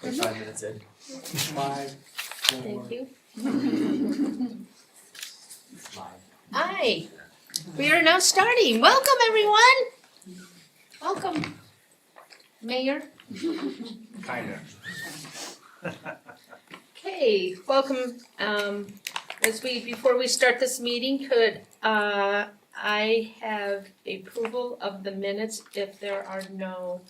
We're 5 minutes in. 5, 4. Thank you. Slide. Hi, we are now starting. Welcome, everyone. Welcome, Mayor. Kinda. Okay, welcome. Before we start this meeting, could I have approval of the minutes if there are no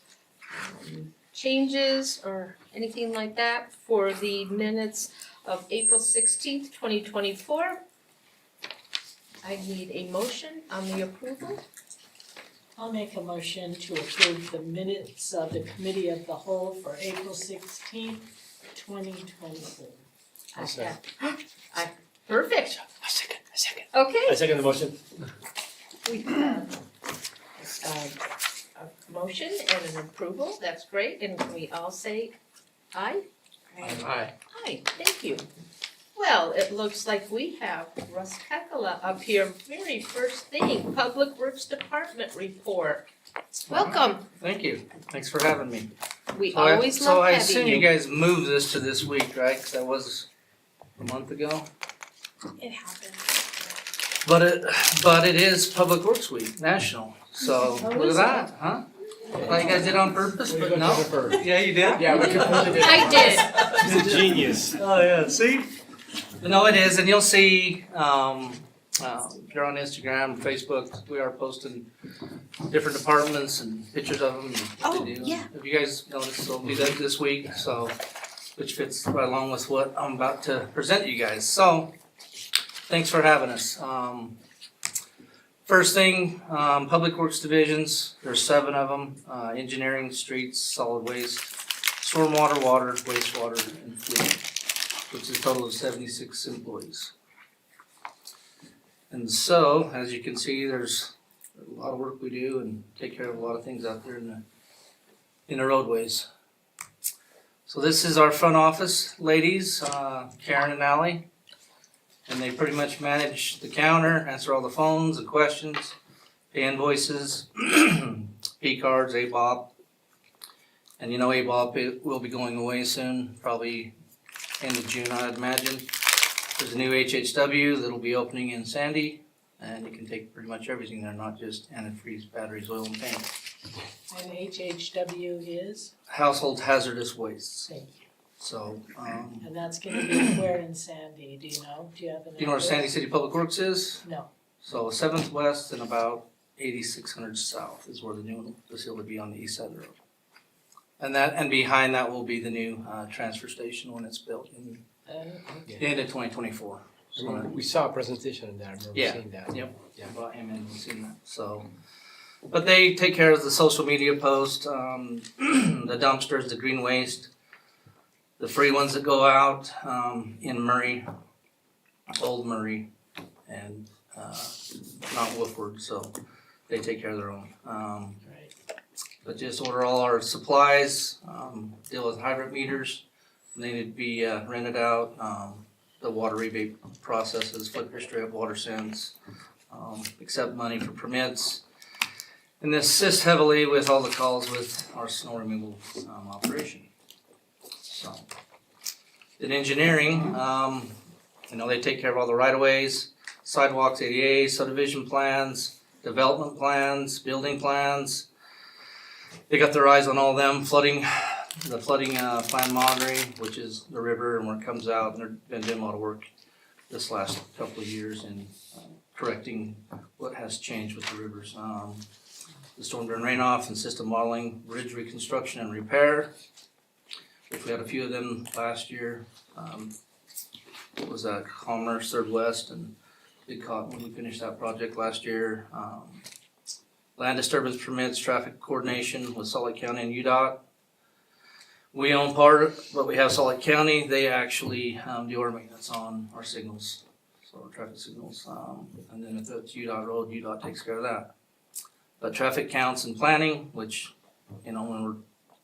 changes or anything like that for the minutes of April 16th, 2024? I need a motion on the approval. I'll make a motion to approve the minutes of the committee of the whole for April 16th, 2024. I second. have- Perfect, A second. okay. I second the motion. We have a motion and an approval, that's great, and can we all say aye? Aye. Aye, thank you. Well, it looks like we have Russ Pekala up here, very first thing, Public Works Department report. Welcome, Thank you. Thanks for having me. we So I- always So love I having assume you you. guys moved this to this week, right? 'Cause that was a month ago. It happened. But it is Public Works Week, national. So Oh, look is at that, huh? Thought you guys did it on purpose, but no. Yeah, you did? Yeah, we completely did. I did. He's a genius. Oh, yeah, see? No, it is, and you'll see, if you're on Instagram, Facebook, we are posting different departments and pictures of them. and what Oh, they do. yeah. If you guys noticed, they'll do that this week, so, which fits right along with what I'm about to present you guys. So, thanks for having us. First thing, Public Works divisions, there's 7 of them, engineering, streets, solid waste, stormwater, water, wastewater, and fleet, which is a total of 76 employees. And so, as you can see, there's a lot of work we do and take care of a lot of things out there in the roadways. So this is our front office ladies, Karen and Ally. And they pretty much manage the counter, answer all the phones and questions, pay invoices, P cards, ABOP. And you know ABOP will be going away soon, probably end of June, I'd imagine. There's a new HHW that'll be opening in Sandy, and you can take pretty much everything there, not just antifreeze, batteries, oil, and paint. And HHW is, Household hazardous wastes. Thank So, and that's gonna be where in Sandy, do you know? Do you have an you know where address? Sandy City Public Works is? No. So 7th West and about 8600 South is where the new facility will be on the east side of the road. And behind that will be the new transfer station when it's built in the end of 2024. So, We saw a presentation of that, I remember Yeah. seeing that. Yep. Yeah. Well, amen, we've seen that, so. But they take care of the social media post, the dumpsters, the green waste, the free ones that go out, in Murray, Old Murray, and, Mount Wolford, so they take care of their own. Right. But just order all our supplies, deal with hydrant meters, and they need to be, rented out, the water rebate processes, flicker strip, water sense, accept money for permits. And assist heavily with all the calls with our snow removal, operation. So, in engineering, they take care of all the right of ways, sidewalks, ADA, subdivision plans, development plans, building plans. They got their eyes on all them, the flooding plan monitoring, which is the river and where it comes out, and they've been doing a lot of work this last couple of years in correcting what has changed with the rivers. The storm drain runoff and system modeling, bridge reconstruction and repair, which we had a few of them last year. What was that, Commerce, Third West, and Big Cotton, when we finished that project last year. Land disturbance permits, traffic coordination with Salt Lake County and UDOT. We own part, but we have Salt Lake County, they actually do our maintenance on our signals, so our traffic signals. And then if it's UDOT road, UDOT takes care of that. But traffic counts and planning, which, when we're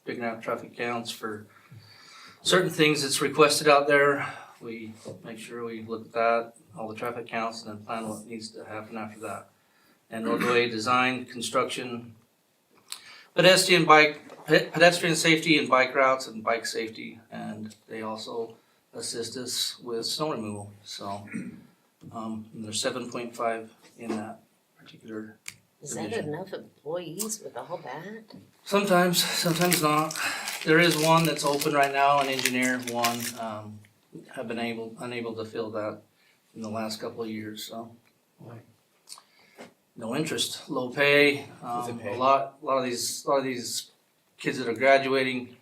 figuring out traffic counts for certain things that's requested out there, we make sure we look at that, all the traffic counts, and then plan what needs to happen after that. And roadway design, construction, pedestrian, bike, pedestrian safety and bike routes and bike safety, and they also assist us with snow removal, so. There's 7.5 in that particular Is that division. enough employees with all that? Sometimes not. There is one that's open right now, an engineer, one, have been unable to fill that in the last couple of years, so. Why? No interest, low pay, Does it pay? a lot of these kids that are graduating,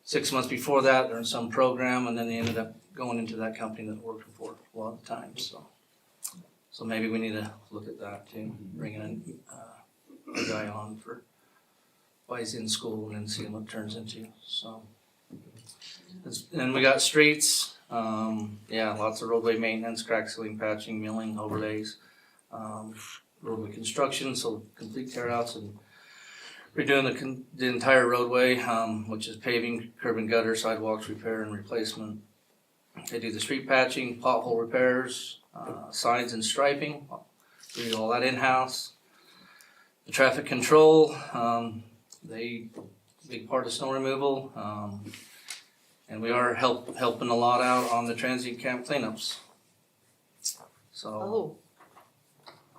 6 months before that, they're in some program, and then they ended up going into that company that they're working for a lot of times, so. So maybe we need to look at that too, bringing in, a guy on for, while he's in school and then seeing what it turns into, so. And we got streets, lots of roadway maintenance, crack sealing, patching, milling, overlays, roadway construction, so complete tear outs and redoing the entire roadway, which is paving, curb and gutter, sidewalks, repair and replacement. They do the street patching, pothole repairs, signs and striping, we do all that in-house. The traffic control, big part of snow removal, and we are helping a lot out on the transient camp cleanups. So, Oh,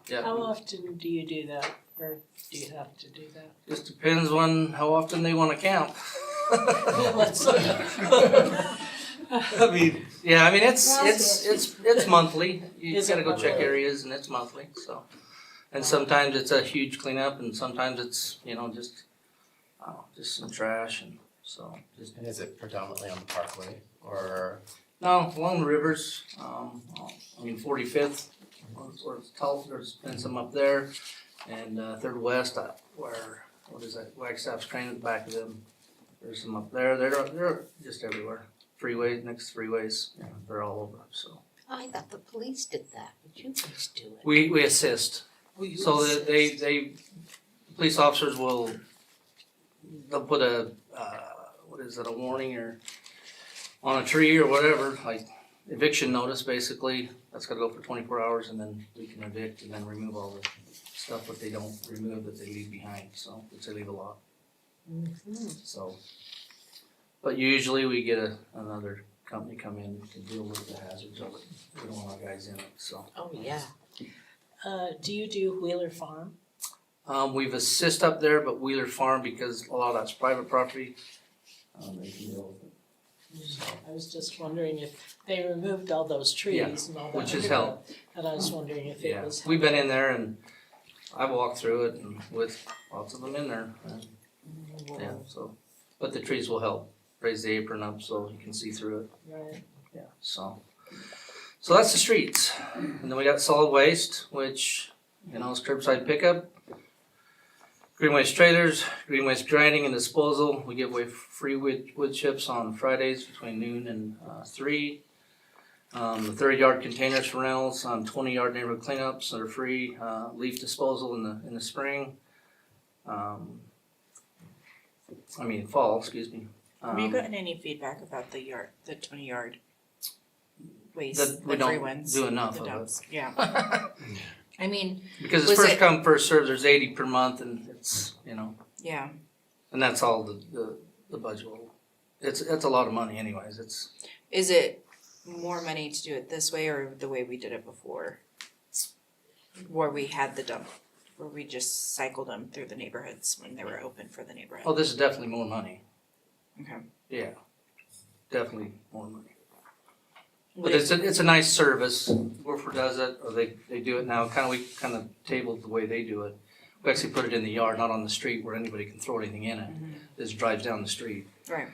yeah, How often do you do that, or do you have to do that? just depends on how often they wanna camp. I mean, it's monthly, you Is gotta it go check monthly? areas and it's monthly, so. And sometimes it's a huge cleanup and sometimes it's, just some trash and so, just. And is it predominantly on the parkway or? No, along the rivers, 45th, or it's tall, there's been some up there. And, Third West, where, Wagstaff's Crane at the back of them, there's some up there, they're just everywhere. Freeways, next freeways, they're all over, so. I thought the police did that, but you guys do it. We assist, so that they, police officers they'll put a warning or on a tree or whatever, like eviction notice basically, that's gotta go for 24 hours and then we can evict and then remove all the stuff that they don't remove that they leave behind, so, which they leave a lot, so. But usually we get another company come in to deal with the hazards of it, we don't want our guys in it, so. Oh, yeah. Do you do Wheeler Farm? We've assist up there, but Wheeler Farm, because a lot of that's private property, they can deal with it. I was just wondering if they removed all those trees and all that. Which has helped. And I was wondering if it Yeah, was. we've been in there and I walked through it and with lots of them in there, and, yeah, so. But the trees will help raise the apron up so you can see through it, Right. yeah, so. So that's the streets, and then we got solid waste, which, is curbside pickup. Green waste trailers, green waste grinding and disposal, we give away free wood chips on Fridays between noon and 3. The 30-yard containers for rentals on 20-yard neighborhood cleanups that are free, leaf disposal in the spring. Fall, excuse me. Have you gotten any feedback about the 20-yard waste, That we the free don't ones? do enough The of it. dumps, yeah. I mean, Because it's Was first it- come, first served, there's 80 per month and it's, yeah, and that's all the budget will. It's a lot of money anyways, is it more money to do it this way or the way we did it before? Where we had the dump, where we just cycled them through the neighborhoods when they were open for the neighborhood? this is definitely more money, Okay. yeah, definitely more money. Would But it- it's a nice service, Wilford does it, or they do it now, we kind of tabled the way they do it. We actually put it in the yard, not on the street where anybody can throw anything in it, it just drives down the street. Right.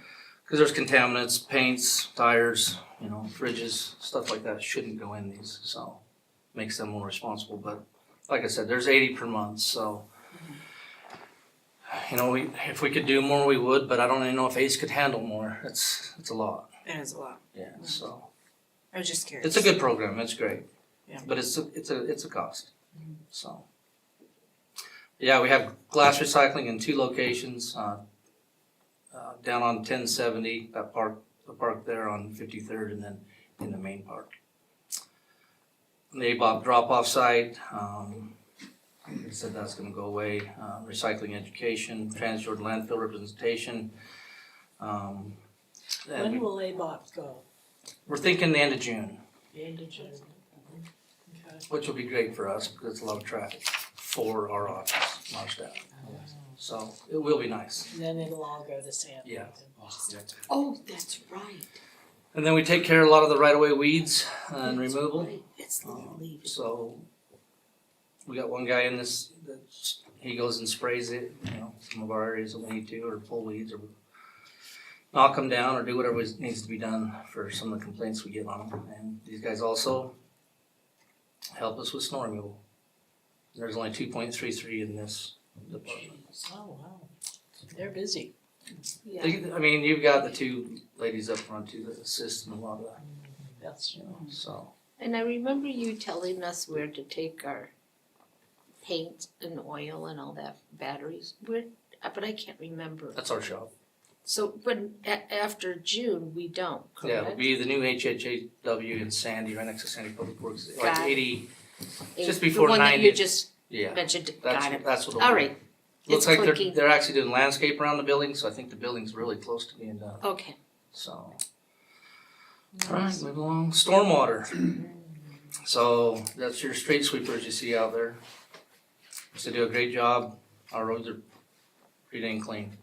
Cause there's contaminants, paints, tires, fridges, stuff like that shouldn't go in these, so makes them more responsible, but like I said, there's 80 per month, so. If we could do more, we would, but I don't even know if ACE could handle more, it's a lot, It is a lot. yeah, so. I was just curious. It's a good program, it's great. Yeah. But it's a cost, so. Yeah, we have glass recycling in 2 locations, down on 1070, the park there on 53rd, and then in the main park. The ABOP drop-off site, They said that's gonna go away, recycling education, Transjordan landfill representation. And When will ABOP go? we're thinking the end of June, The end of June. Okay. which will be great for us because it's a lot of traffic for our office, our staff. So it will be nice, And then it'll all go to Sandy. Yeah. Oh, that's right. and then we take care of a lot of the right-of-way weeds and That's removal. right. It's the leaf. So we got one guy in this, he goes and sprays it, some of our areas that we need to, or pull weeds, or knock them down, or do whatever needs to be done for some of the complaints we get on them. And these guys also help us with snow removal. There's only 2.33 in this department. Oh, wow. They're busy. Yeah. You've got the two ladies up front too that assist in a lot of that, That's so. And I remember you telling us where to take our paint and oil and all that, batteries, but I can't remember. That's our shop. So, but after June, we don't, Yeah, it'll correct? be the new HHAW in Sandy, right next to Sandy Public Works, like Got it. 80, Eh, just before The one that 90. you just yeah. mentioned, got it. That's what it'll All be. right, Looks it's like clicking. they're actually doing landscape around the building, so I think the building's really close to being done, Okay. so. Alright, moving along, stormwater. So that's your street sweepers you see out there. They do a great job, our roads are pretty dang clean,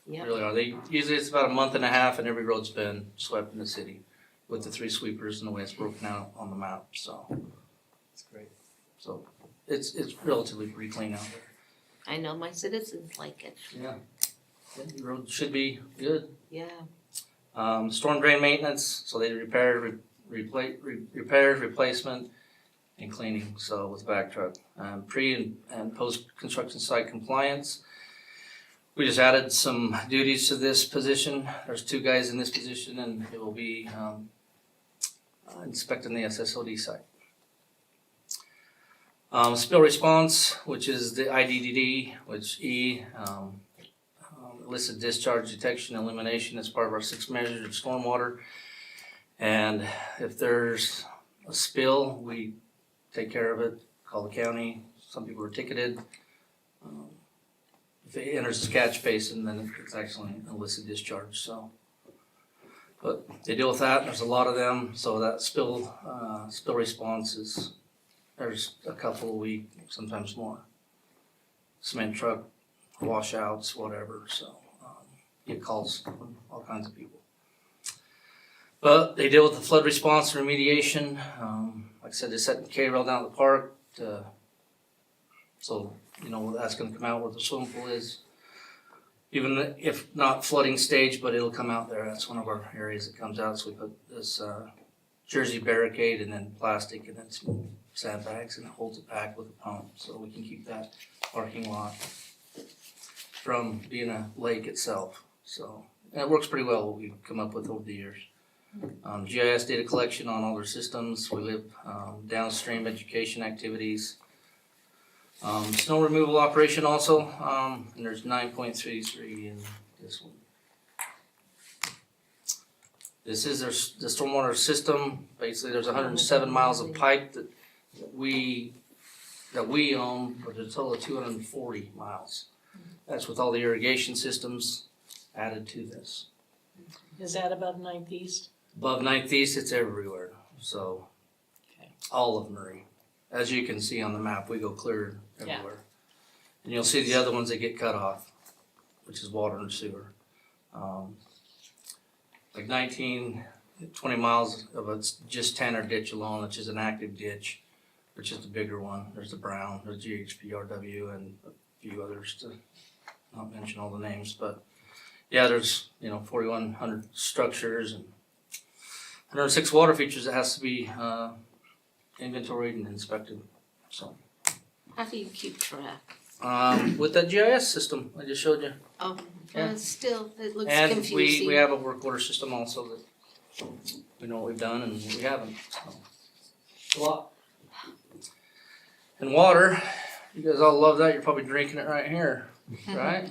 Yep. really are. Usually it's about a month and a half and every road's been swept in the city with the 3 sweepers and the way it's broken out on the map, so. That's great. So it's relatively pretty clean out there. I know my citizens like it, Yeah. The road should be good. yeah. Storm drain maintenance, so they repairs, replacement, and cleaning, so with back truck. Pre and post-construction site compliance. We just added some duties to this position. There's 2 guys in this position and it will be inspecting the SSOD site. Spill response, which is the IDDD, which illicit discharge detection and elimination is part of our 6 measures of stormwater. And if there's a spill, we take care of it, call the county. Some people are ticketed. If it enters the catch basin, then it's actually an illicit discharge, so. But they deal with that, there's a lot of them, so that spill response is, there's a couple a week, sometimes more. Cement truck, washouts, whatever, so, get calls from all kinds of people. But they deal with the flood response and remediation, like I said, they're setting K-rail down at the park, so, that's gonna come out where the swimming pool is. Even if not flooding stage, but it'll come out there, that's one of our areas that comes out, so we put this, jersey barricade and then plastic and then some sandbags and it holds it back with a pump, so we can keep that parking lot from being a lake itself, so. And it works pretty well, what we've come up with over the years. GIS data collection on all their systems, we live downstream education activities. Snow removal operation also, and there's 9.33 in this one. This is the stormwater system, basically there's 107 miles of pipe that we own, but there's a total of 240 miles. That's with all the irrigation systems added to this. Is that above 9th East? Above 9th East, it's everywhere, so Okay. all of Murray. As you can see on the map, we go clear everywhere. And you'll see the other ones that get cut off, which is water and sewer. Like 20 miles of it's just Tanner Ditch alone, which is an active ditch, which is the bigger one. There's the Brown, there's GHPRW, and a few others to not mention all the names, but yeah, there's 4,100 structures and 106 water features that has to be inventoried and inspected. So How do you keep track? with that GIS system I just showed you, Oh, Yeah. still, it looks and confusing. we have a work order system also that we know what we've done and what we haven't. So. It's a lot. And water, you guys all love that. You're probably drinking it right here, right?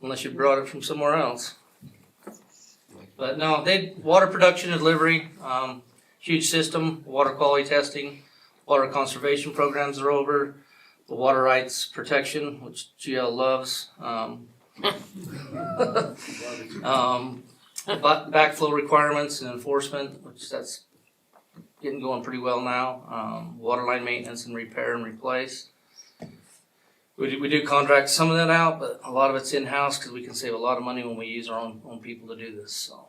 Unless you brought it from somewhere else. But no, water production and delivery, huge system, water quality testing, water conservation programs are over. the water rights protection, which GL loves. Backflow requirements and enforcement, which that's getting going pretty well now. Water line maintenance and repair and replace. We do contract some of that out, but a lot of it's in-house because we can save a lot of money when we use our own people to do this, so.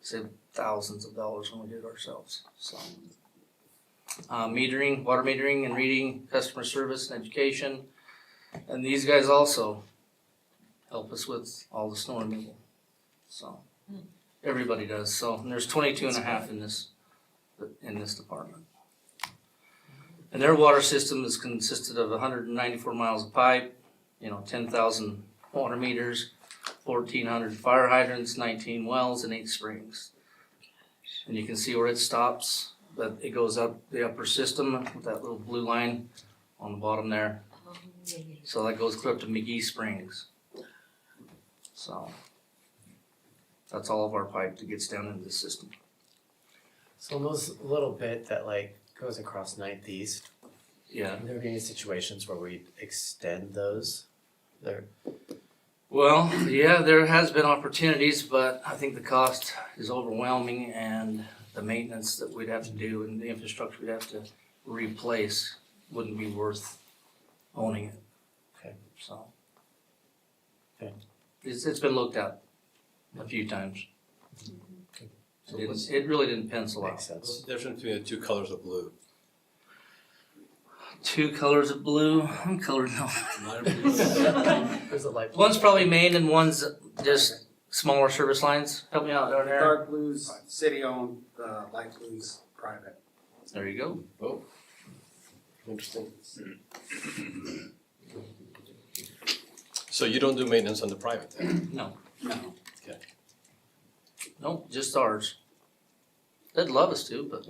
Save thousands of dollars when we do it ourselves, so. Metering, water metering and reading, customer service and education. And these guys also help us with all the snow removal, so. Everybody does, so, and there's 22 and a half in this department. And their water system is consisted of 194 miles of pipe, 10,000 water meters, 1,400 fire hydrants, 19 wells, and 8 springs. And you can see where it stops, but it goes up the upper system with that little blue line on the bottom there. So that goes clear up to McGee Springs. So that's all of our pipe that gets down into the system. So those little bit that like goes across 9th East, Yeah. are there any situations where we extend those? There, Well, yeah, there has been opportunities, but I think the cost is overwhelming and the maintenance that we'd have to do and the infrastructure we'd have to replace wouldn't be worth owning it. Okay. So. Okay. It's been looked at a few times. So It really didn't pencil out. makes sense. What's the difference between the two colors of blue? 2 colors of blue, I'm colored now. There's a light. One's probably main and one's just smaller service lines. Help me out down there. Dark blues, city-owned, light blues, private. There you go. Oh. Interesting. So you don't do maintenance on the private then? No. No. Nope, just ours. They'd love us to, but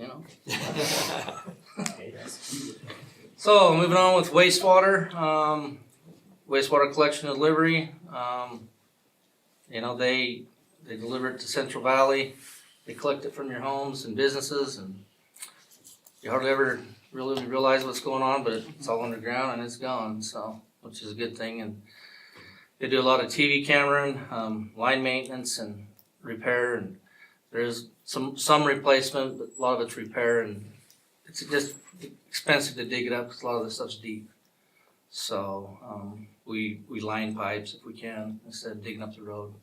Okay, yes. So moving on with wastewater, wastewater collection and delivery. They deliver it to Central Valley. They collect it from your homes and businesses, and you hardly ever really realize what's going on, but it's all underground and it's gone. So, which is a good thing. And they do a lot of TV camera, line maintenance, and repair. And there's some replacement, but a lot of it's repair, and it's just expensive to dig it up because a lot of this stuff's deep. So we line pipes if we can instead of digging up the road.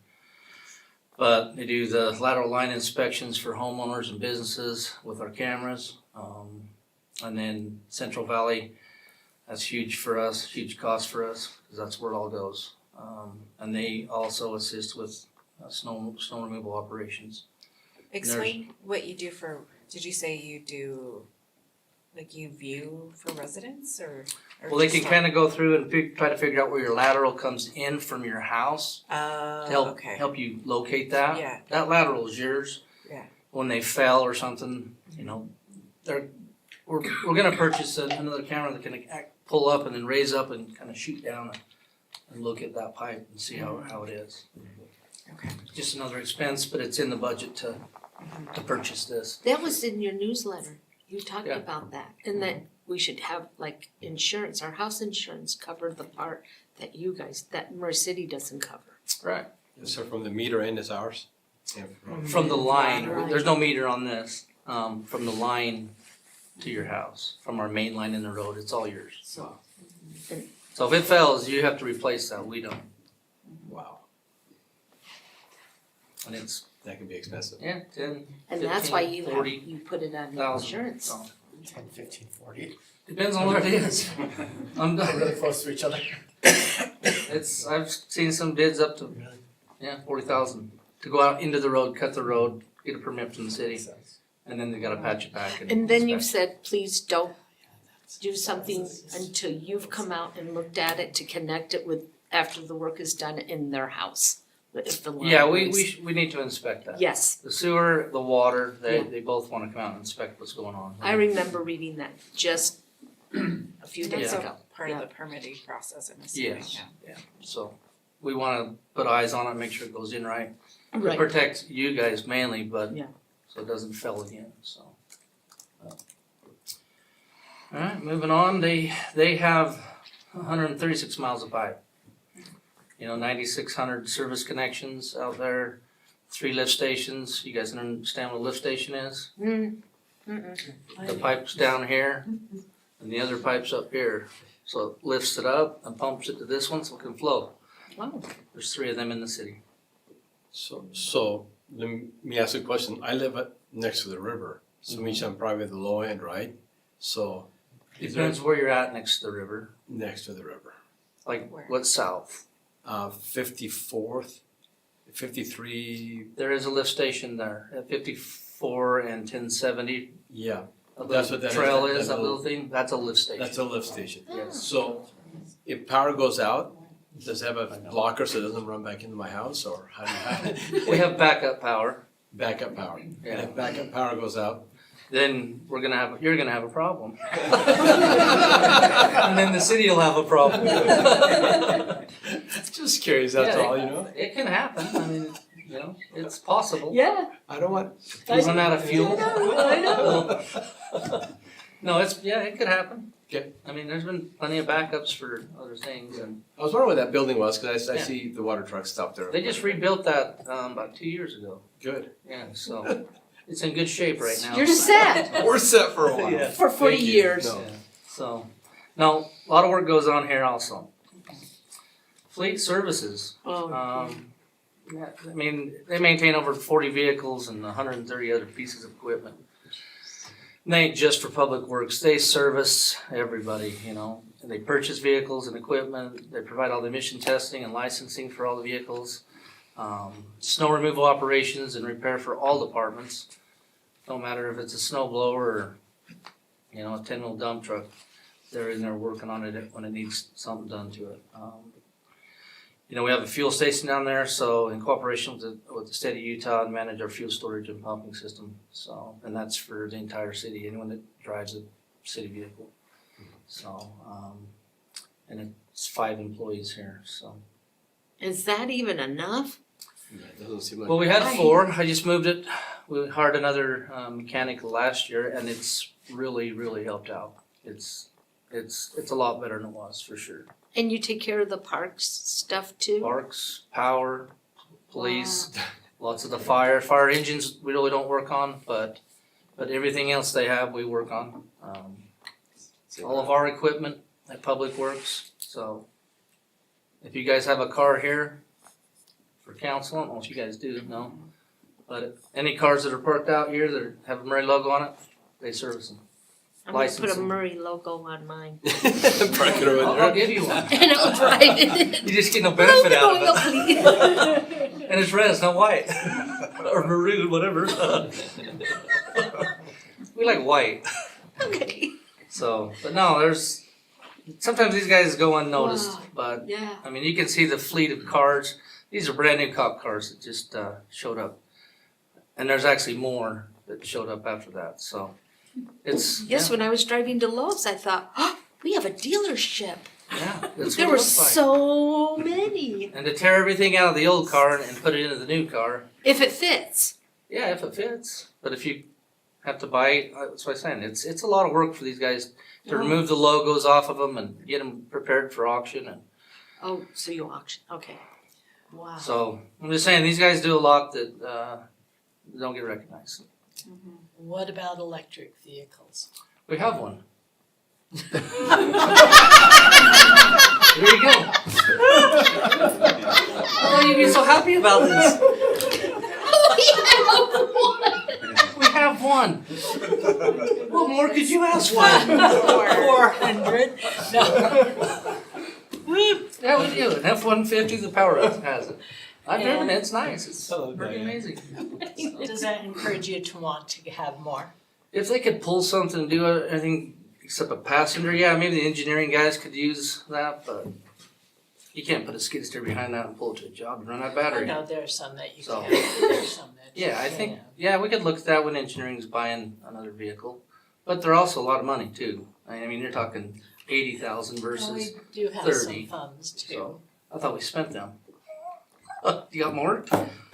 But they do the lateral line inspections for homeowners and businesses with our cameras. And then Central Valley, that's huge for us, huge cost for us because that's where it all goes. And they also assist with snow removal operations. Explain what you do for, did you say you do, like you view for residents or? Well, they can kind of go through and try to figure out where your lateral comes in from your house to Okay. help you locate that. Yeah. That lateral is yours. Yeah. When they fell or something, we're gonna purchase another camera that can pull up and then raise up and kind of shoot down and look at that pipe and see how it is. Okay. Just another expense, but it's in the budget to purchase this. That was in your newsletter. You talked Yeah. about that, and that we should have like insurance, our house insurance cover the part that that Merced City doesn't cover. Right. So from the meter in is ours? From the line, Right. there's no meter on this, from the line to your house, from our main line in the road, it's all yours. So, So if it fails, you have to replace that, we don't. Wow, And it's, that can be expensive. 10, and that's why 15, you 40 you put it on thousand. insurance. So, 10, 15, 40. depends on what it is. I'm They're done. really close to each other. I've seen some bids up to, 40,000 to go out into the road, cut the road, get a permit from the city, Makes sense. and then they gotta patch it back. And then you've inspect. said, please don't do something until you've come out and looked at it to connect it with, after the work is done in their house. If the line Yeah, is- we need to inspect that. Yes, The sewer, the water, they both wanna come out and inspect what's going on. I remember reading that just a few days That's ago. a part of Yeah. the permitting process, I'm assuming, Yes, yeah. yeah, so we wanna put eyes on it, make sure it goes in right. Right. Protect you guys mainly, but Yeah. so it doesn't fail again, so. Alright, moving on, they have 136 miles of pipe. 9,600 service connections out there, 3 lift stations. You guys understand what a lift station is? The pipe's down here and the other pipe's up here. So it lifts it up and pumps it to this one so it can flow. Wow. There's 3 of them in the city. So let me ask you a question. I live next to the river, so it means I'm probably at the low end, right? So is there Depends where you're at next to the river. next to the river? Like Where? what's south? 54th, 53, There is a lift station there at 54 and 1070. yeah, A That's little what that is, trail that is, that little- little thing. That's a lift station. that's a lift station. Yes. So if power goes out, does it have a blocker so it doesn't run back into my house, or how do you We have backup power. backup power? And Yeah. if backup power goes out, Then you're gonna have a problem. And then the city will have a problem. just curious, that's Yeah. all, you know? It can happen. I mean, it's possible. Yeah, I don't want. If you run out of fuel. I know. No, it could happen. Okay. I mean, there's been plenty of backups for other things, and I was wondering what that building was, cause I Yeah. see the water truck stopped there. they just rebuilt that about 2 years ago. Good. Yeah, so it's in good shape right now. You're set We're set for a while. Yeah. for 40 Thank you. years. No. Yeah, so, no, a lot of work goes on here also. Fleet services, Oh, yeah, I mean, they maintain over 40 vehicles and 130 other pieces of equipment. And they ain't just for public works, they service everybody, and they purchase vehicles and equipment, they provide all the emission testing and licensing for all the vehicles. Snow removal operations and repair for all departments, no matter if it's a snow blower or, a 10-wheel dump truck, they're in there working on it when it needs something done to it. We have a fuel station down there, so in cooperation with the state of Utah, and manage our fuel storage and pumping system. So, and that's for the entire city, anyone that drives a city vehicle. So, and it's 5 employees here, so. is that even enough? Yeah, it doesn't seem like. Well, we had 4, I just moved it, we hired another mechanic last year, and it's really, really helped out. It's a lot better than it was, for sure. And you take care of the parks stuff too? Parks, power, police, lots of the fire engines we really don't work on, but everything else they have, we work on. All of our equipment at Public Works, so if you guys have a car here for council, I don't know if you guys do, no. But any cars that are parked out here that have a Murray logo on it, they service them. I'm gonna put a licensing. Murray logo on mine. Park it over I'll there. give you one. And I'll drive it. You just get no benefit out of it. please. And it's red, it's not white. Or maroon, whatever. We like white. Okay. So, but no, sometimes these guys go unnoticed, but Yeah. I mean, you can see the fleet of cars. These are brand new cop cars that just showed up. And there's actually more that showed up after that, so it's. Yes, when I was driving to Lowe's, I thought, oh, we have a dealership. Yeah, that's There what were it looks like. so many. And to tear everything out of the old car and put it into the new car, If it fits. yeah, if it fits. But if you have to buy it, that's what I'm saying. It's a lot of work for these guys to remove the logos off of them and get them prepared for auction. And Oh, so you auction, okay. Wow. so I'm just saying, these guys do a lot that don't get recognized. What about electric vehicles? We have one. There you go. Oh, you'd be so happy about this. We have one. What more could you ask for? 400? No. Yeah, we do. An F-150, the Power Up has it. I've driven it. It's nice. It's Oh, pretty yeah. amazing. Does that encourage you to want to have more? If they could pull something and do anything except a passenger, yeah, maybe the engineering guys could use that, but you can't put a skid steer behind that and pull it to a job and run out of I battery. know there are some that you So- can, there are some that you Yeah, I can't. think, yeah, we could look at that when engineering's buying another vehicle. But they're also a lot of money too. I mean, you're talking 80,000 Well, versus, we do have 30, some funds too. so I thought we spent them. You got more?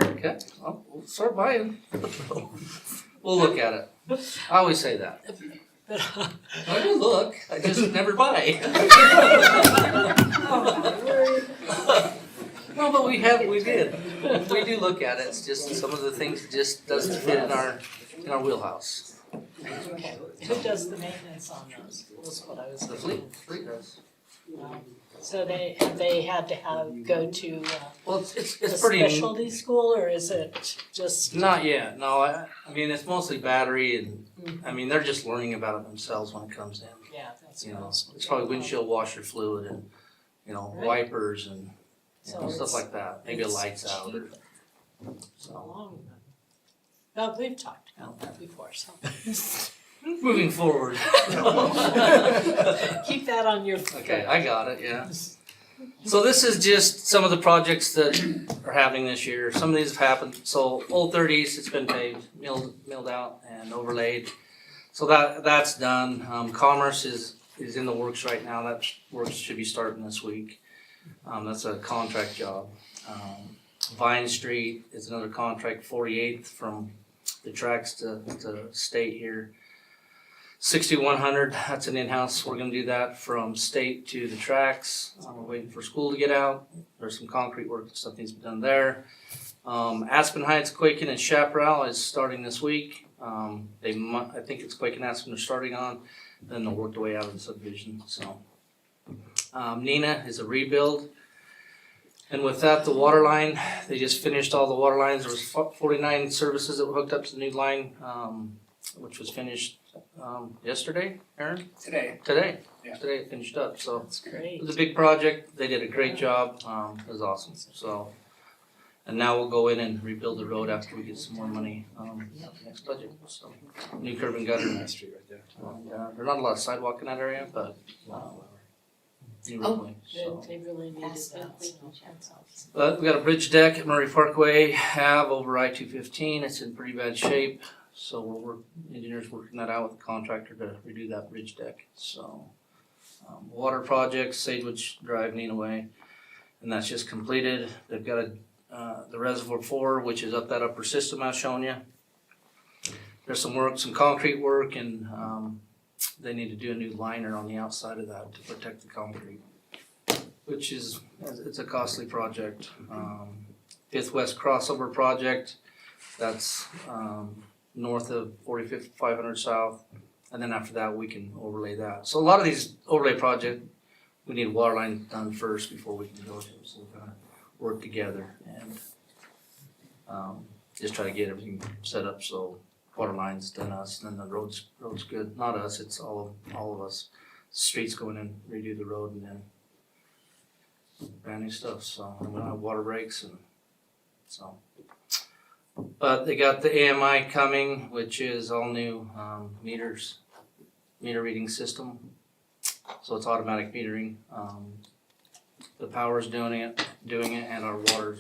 Okay, well, we'll start buying. We'll look at it. I always say that. But, I do look, I just never buy. No, but we did. We do look at it, it's just some of the things just doesn't fit in our wheelhouse. okay, who does the maintenance on those? Was what I was The thinking. fleet does. So they had to go to Well, it's a pretty. specialty school, or is it just? Not yet, no, I mean, it's mostly battery and, I mean, they're just learning about it themselves when it comes in. Yeah, that's You what I know, was. it's probably windshield washer fluid and, Right. wipers and So stuff it's- like that, maybe a it's lights out or, cheap. so. Long. Well, we've talked about that before, so Moving forward. keep that on your. Okay, I got it, yeah. So this is just some of the projects that are happening this year. Some of these have happened. So Old 30s, it's been paved, milled out and overlaid. So that's done. Commerce is in the works right now. That work should be starting this week. That's a contract job. Vine Street is another contract, 48th from the tracks to state here. 6100, that's an in-house. We're gonna do that from state to the tracks. We're waiting for school to get out. There's some concrete work and stuff needs to be done there. Aspen Heights, Quakin, and Chaparral is starting this week. I think it's Quakin Aspen they're starting on, then they'll work their way out of the subdivision, so. Nina is a rebuild. And with that, the water line, they just finished all the water lines. There was 49 services that were hooked up to the new line, which was finished yesterday, Aaron? Today. Today. Yeah. Today it finished up, so That's it great. was a big project. They did a great job. It was awesome, so. And now we'll go in and rebuild the road after we get some more money, at the next budget, so. New curb and gutter. Nice street right there. There's not a lot of sidewalk in that area, but, new roadway, so. They really needed that, so. But we got a bridge deck at Murray Parkway Ave over I-215. It's in pretty bad shape. So engineers working that out with the contractor to redo that bridge deck. So, water project, Sagebridge Drive, Nina Way, and that's just completed. They've got the Reservoir 4, which is up that upper system I've shown you. There's some concrete work, and they need to do a new liner on the outside of that to protect the concrete, which is, it's a costly project. Fifth West Crossover Project, that's north of 45th, 500 South, and then after that we can overlay that. So a lot of these overlay projects, we need a water line done first before we can go to them, so we're gonna work together and just try to get everything set up so water lines done us, and then the road's good. Not us, it's all of us. Streets going in, redo the road, and then brand new stuff, so, and we'll have water breaks and so. But they got the AMI coming, which is all new meter reading system. So it's automatic metering. The power's doing it, and our water,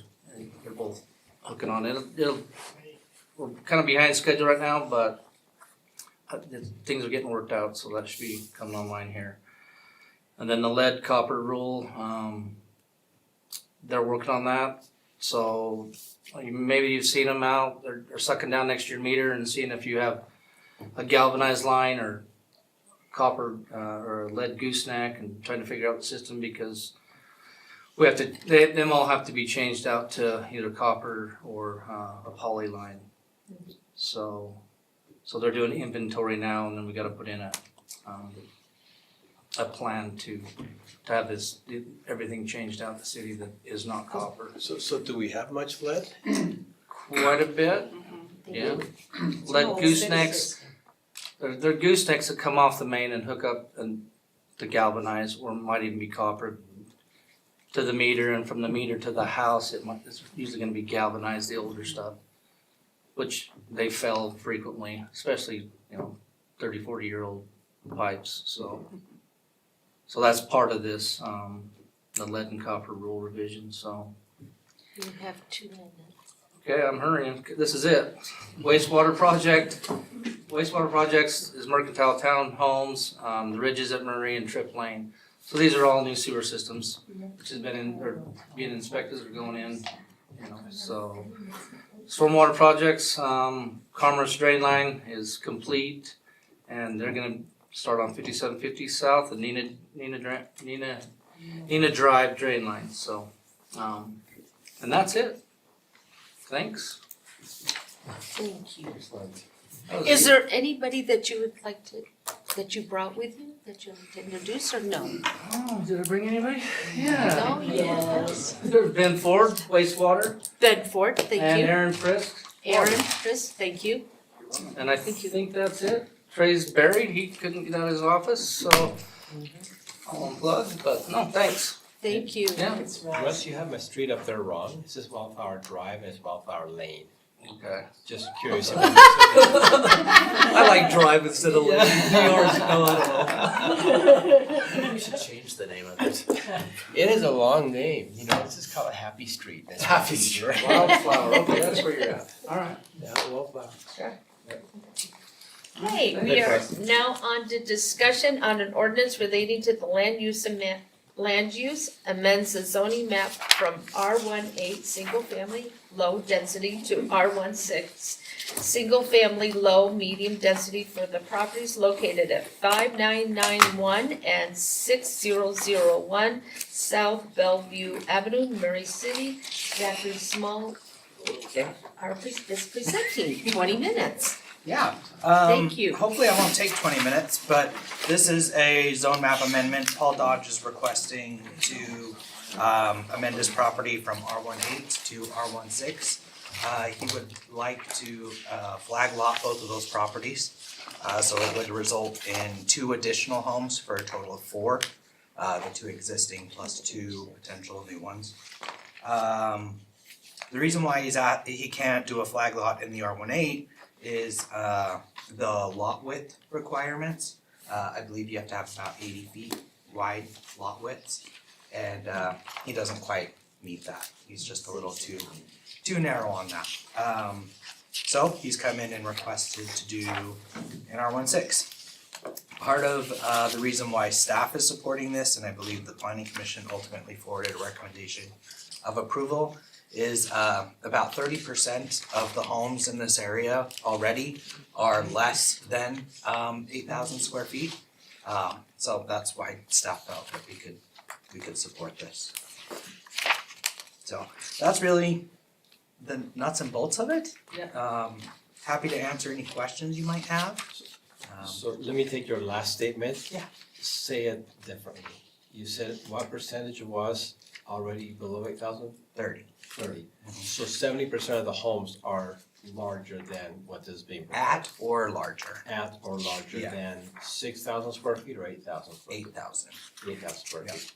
they're both hooking on it. We're kind of behind schedule right now, but things are getting worked out, so that should be coming online here. And then the lead copper rule, they're working on that. So maybe you've seen them out, they're sucking down next to your meter and seeing if you have a galvanized line or copper or a lead gooseneck, and trying to figure out the system, because we have to, them all have to be changed out to either copper or a poly line. So they're doing inventory now, and then we gotta put in a plan to have everything changed out in the city that is not copper. So do we have much lead? Quite a bit, yeah. Lead goosenecks, they're goosenecks that come off the main and hook up and to galvanize, or might even be copper to the meter, and from the meter to the house, it's usually gonna be galvanized, the older stuff, which they fail frequently, especially, 30, 40-year-old pipes, so that's part of this, the lead and copper rule revision, so. You have 2 minutes. Okay, I'm hurrying. This is it. Wastewater projects is Mercantile Town Homes, the Ridges at Murray and Trip Lane. So these are all new sewer systems, which has been being inspected or going in, so. Stormwater projects, Commerce Drain Line is complete, and they're gonna start on 5750 south of Nina Drive drain line, so, and that's it. Thanks. Thank you. Excellent. Is there anybody that you would like to, that you brought with you, that you want to introduce, or no? Oh, did I bring anybody? Yeah. No, you don't have? Yes. There's Ben Ford, wastewater, Bedford, thank and you. Aaron Frisk. Aaron, Chris, thank you. And I Thank you. think that's it. Trey's buried, he couldn't get out of his office, so I'll unplug, but no, thanks. Thank you. Yeah. That's right. Russ, you have my street up there wrong. This is Wildflower Drive and it's Wildflower Lane. Okay. Just curious. If I like drive instead of lane. New York's, no, I don't know. Maybe we should change the name of it. It is a long name, you know, this is called a Happy Street. That's Happy Street. Wildflower, okay, that's where you're at. Alright. Yeah, Wildflower. Okay, we are now on to discussion on an ordinance relating to the land use amends the zoning map from R18 single family low density to R16 single family low medium density for the properties located at 5991 and 6001 South Bellevue Avenue, Murray City. Zachary Small is presenting, 20 minutes. Yeah. Thank you. Hopefully I won't take 20 minutes, but this is a zone map amendment. Paul Dodge is requesting to amend his property from R18 to R16. He would like to flag lot both of those properties. So it would result in 2 additional homes for a total of 4. The 2 existing plus 2 potential new ones. The reason why he can't do a flag lot in the R18 is the lot width requirements. I believe you have to have about 80 feet wide lot widths, and he doesn't quite meet that. He's just a little too narrow on that. So he's come in and requested to do an R16. Part of the reason why staff is supporting this, and I believe the planning commission ultimately forwarded a recommendation of approval, is about 30% of the homes in this area already are less than 8,000 square feet. So that's why staff felt that we could support this. So that's really the nuts and bolts of it. Yeah. Happy to answer any questions you might have. So let me take your last statement. Yeah. Say it differently. You said what percentage it was already below 8,000? 30. 30. So 70% of the homes are larger than what is being At or larger, at or larger Yeah. than 6,000 square feet or 8,000 square feet? 8,000. 8,000 square feet.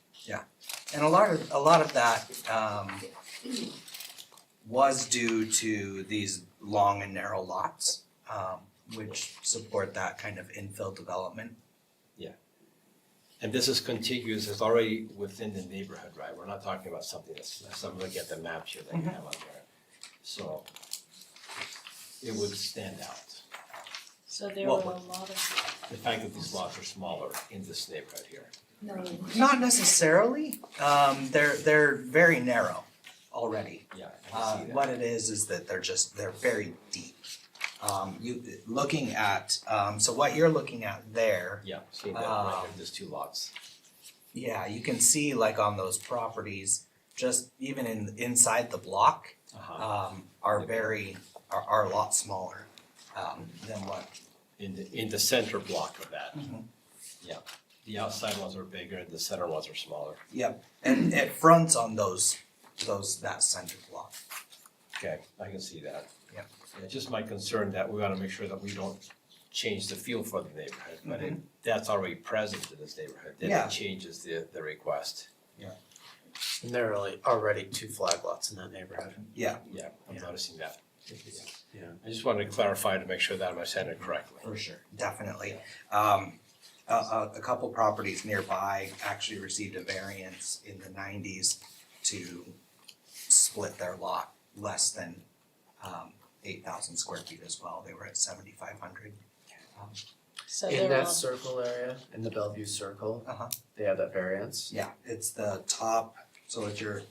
And a lot of that was due to these long and narrow lots, which support that kind of infill development. And this is contiguous, it's already within the neighborhood, right? We're not talking about something that's, I'm looking at the maps here that you have on there. So it would stand out. So there were a lot of, The fact that these lots are smaller in this neighborhood here. Not necessarily, they're very narrow already. Yeah, I can see that. What it is that they're very deep. Looking at, so what you're looking at there, Yeah, seeing that right there, there's 2 lots. yeah, you can see like on those properties, just even inside the block, are a lot smaller, than what. In the center block of that. Mhm. Yeah, the outside ones are bigger and the center ones are smaller. Yep, and it fronts on that center block. Okay, I can see that. Yep. Yeah, just my concern that we wanna make sure that we don't change the feel for the neighborhood, but that's already present in this neighborhood, then Yeah. it changes the request. And there are already 2 flag lots in that neighborhood. Yeah, I'm Yeah. noticing that. Yeah. I just wanted to clarify to make sure that I'm saying it correctly. For sure. Definitely. A couple properties nearby actually received a variance in the 90s to split their lot less than 8,000 square feet as well. They were at 7,500. so In there were, that circle area, in the Bellevue Circle, Uh-huh. they have that variance. Yeah, it's the top, so if you're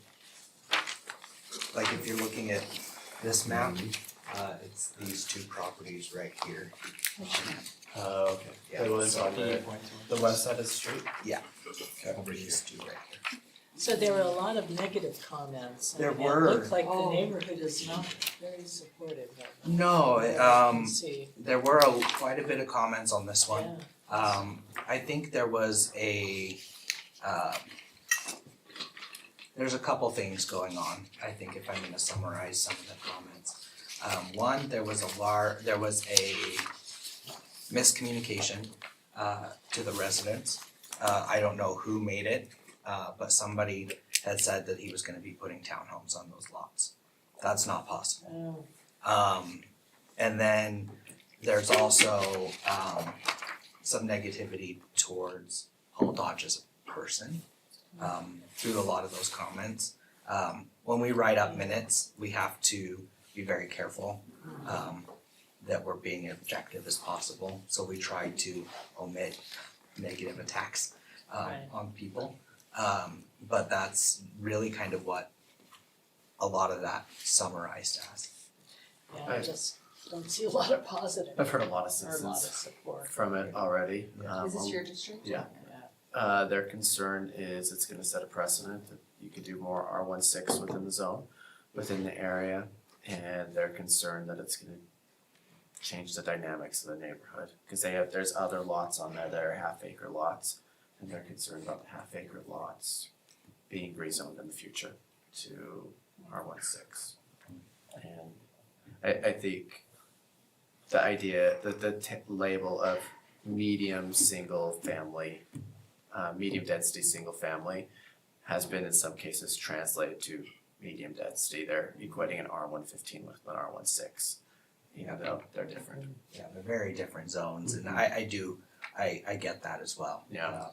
looking at this map, It's these two properties right here. Okay. Yeah, The ones so on the west side of the street? Over these two right here. So there were a lot of negative comments. There and were. It looked like the neighborhood is not very supportive of it. No, Let's see, there were quite a bit of comments on this one. yeah. I think there was there's a couple things going on, I think if I'm gonna summarize some of the comments. One, there was a miscommunication, to the residents. I don't know who made it, but somebody had said that he was gonna be putting townhomes on those lots. That's not possible. Oh, And then there's also some negativity towards Paul Dodge as a person through a lot of those comments. When we write up minutes, we have to be very careful that we're being objective as possible. So we try to omit negative attacks Right. on people. But that's really kind of what a lot of that summarized as. yeah, I just don't see a lot of positive I've heard a lot of or a lot of citizens support. from it already. Is this your district? Yeah. Yeah. Their concern is it's gonna set a precedent that you could do more R16 within the zone, within the area. And they're concerned that it's gonna change the dynamics of the neighborhood. Cause there's other lots on there that are half-acre lots. And they're concerned about the half-acre lots being rezoned in the future to R16. And I think the idea, the label of medium single family, medium density single family has been in some cases translated to medium density. They're equating an R115 with an R16, even though they're different. Yeah, they're very different zones and I get that as well. Yeah.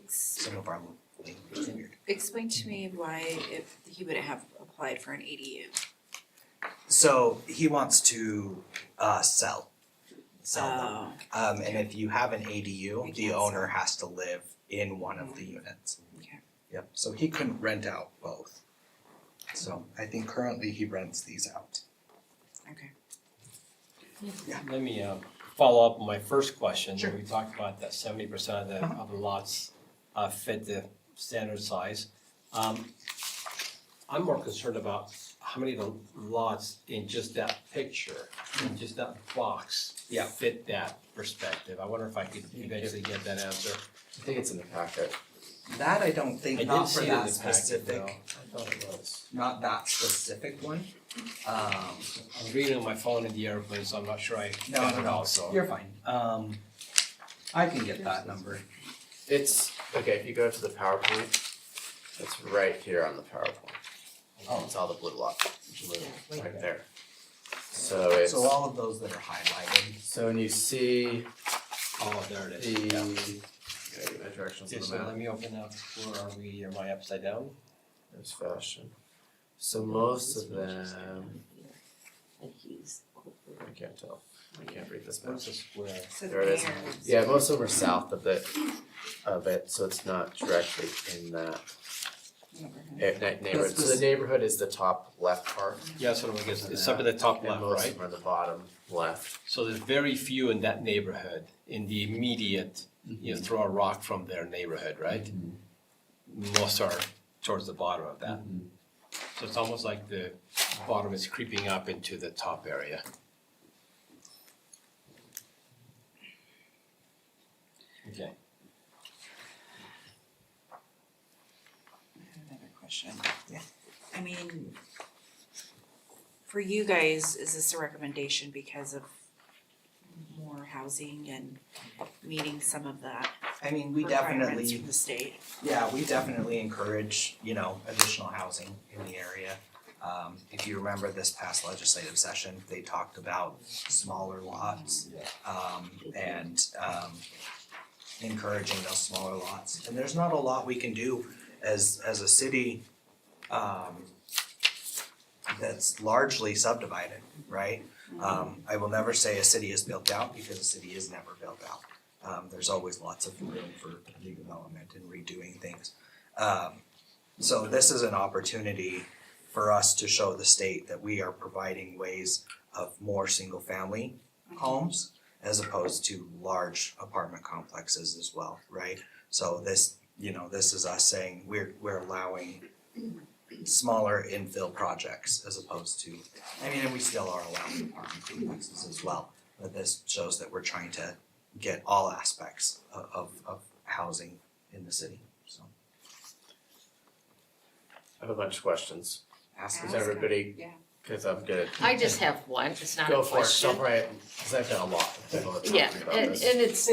Some of our language is weird. Explain to me why if he wouldn't have applied for an ADU. So he wants to sell them. Oh, And if you have an ADU, You the can't owner has to live in one of the units. okay. Yep, so he couldn't rent out both. So I think currently he rents these out. Okay. Let me follow up on my first question. Sure. We talked about that 70% of the lots fit the standard size. I'm more concerned about how many of the lots in just that picture, in just that box, Yeah. fit that perspective. I wonder if I could eventually get that answer. I think it's in the packet. That I don't I think, did not for see it in that the packet, specific, though. I thought it was. not that specific one. I was reading on my phone in the airplane, so I'm not sure I No, got no, it no, also. you're fine. I can get that number. It's, okay, if you go to the PowerPoint, it's right here on the PowerPoint. Oh. It's all the blue lots, right there. So it's, So all of those that are highlighted, so when you see Oh, there it the, is. Yeah. gotta get my directions Okay, on so the let map, me open up, where are we, am I upside down? there's fashion. So most of them, And he's over. I can't tell, I can't read this map. Where's the square? So There it is. there. Yeah, most of them are south of it, so it's not directly in that neighborhood. So the neighborhood is the top left part, Yeah, so I guess it's up at the top and left, most right? of them are the bottom left. So there's very few in that neighborhood, in the immediate, you throw a rock from their neighborhood, right? Most are towards the bottom of that. So it's almost like the bottom is creeping up into the top area. Okay. I have another question. Yeah. I mean, for you guys, is this a recommendation because of more housing and meeting some of that I mean, we requirements definitely, from the state? yeah, we definitely encourage, additional housing in the area. If you remember this past legislative session, they talked about smaller lots, and encouraging those smaller lots. And there's not a lot we can do as a city, that's largely subdivided, right? I will never say a city is built out because a city is never built out. There's always lots of room for redevelopment and redoing things. So this is an opportunity for us to show the state that we are providing ways of more single-family homes as opposed to large apartment complexes as well, right? So this, this is us saying we're allowing smaller infill projects as opposed to, and we still are allowing apartment complexes as well. But this shows that we're trying to get all aspects of housing in the city, so. I have a bunch of questions. Ask Is us. everybody, Yeah. cause I'm good. I just have one, it's not a Go for it, question. jump right, cause I've got a lot of people that Yeah, talk to me and about this.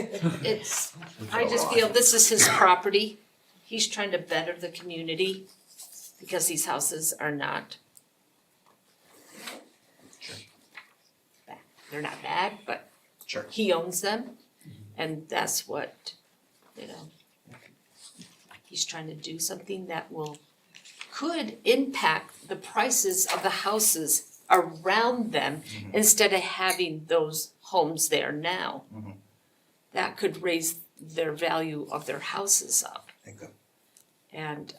it's, I just feel this is his property. He's trying to better the community because these houses are not. Sure. Bad. They're not bad, but Sure. he owns them and that's what, he's trying to do something that could impact the prices of the houses around them instead of having those homes there now. Mhm. That could raise their value of their houses up. Thank you. And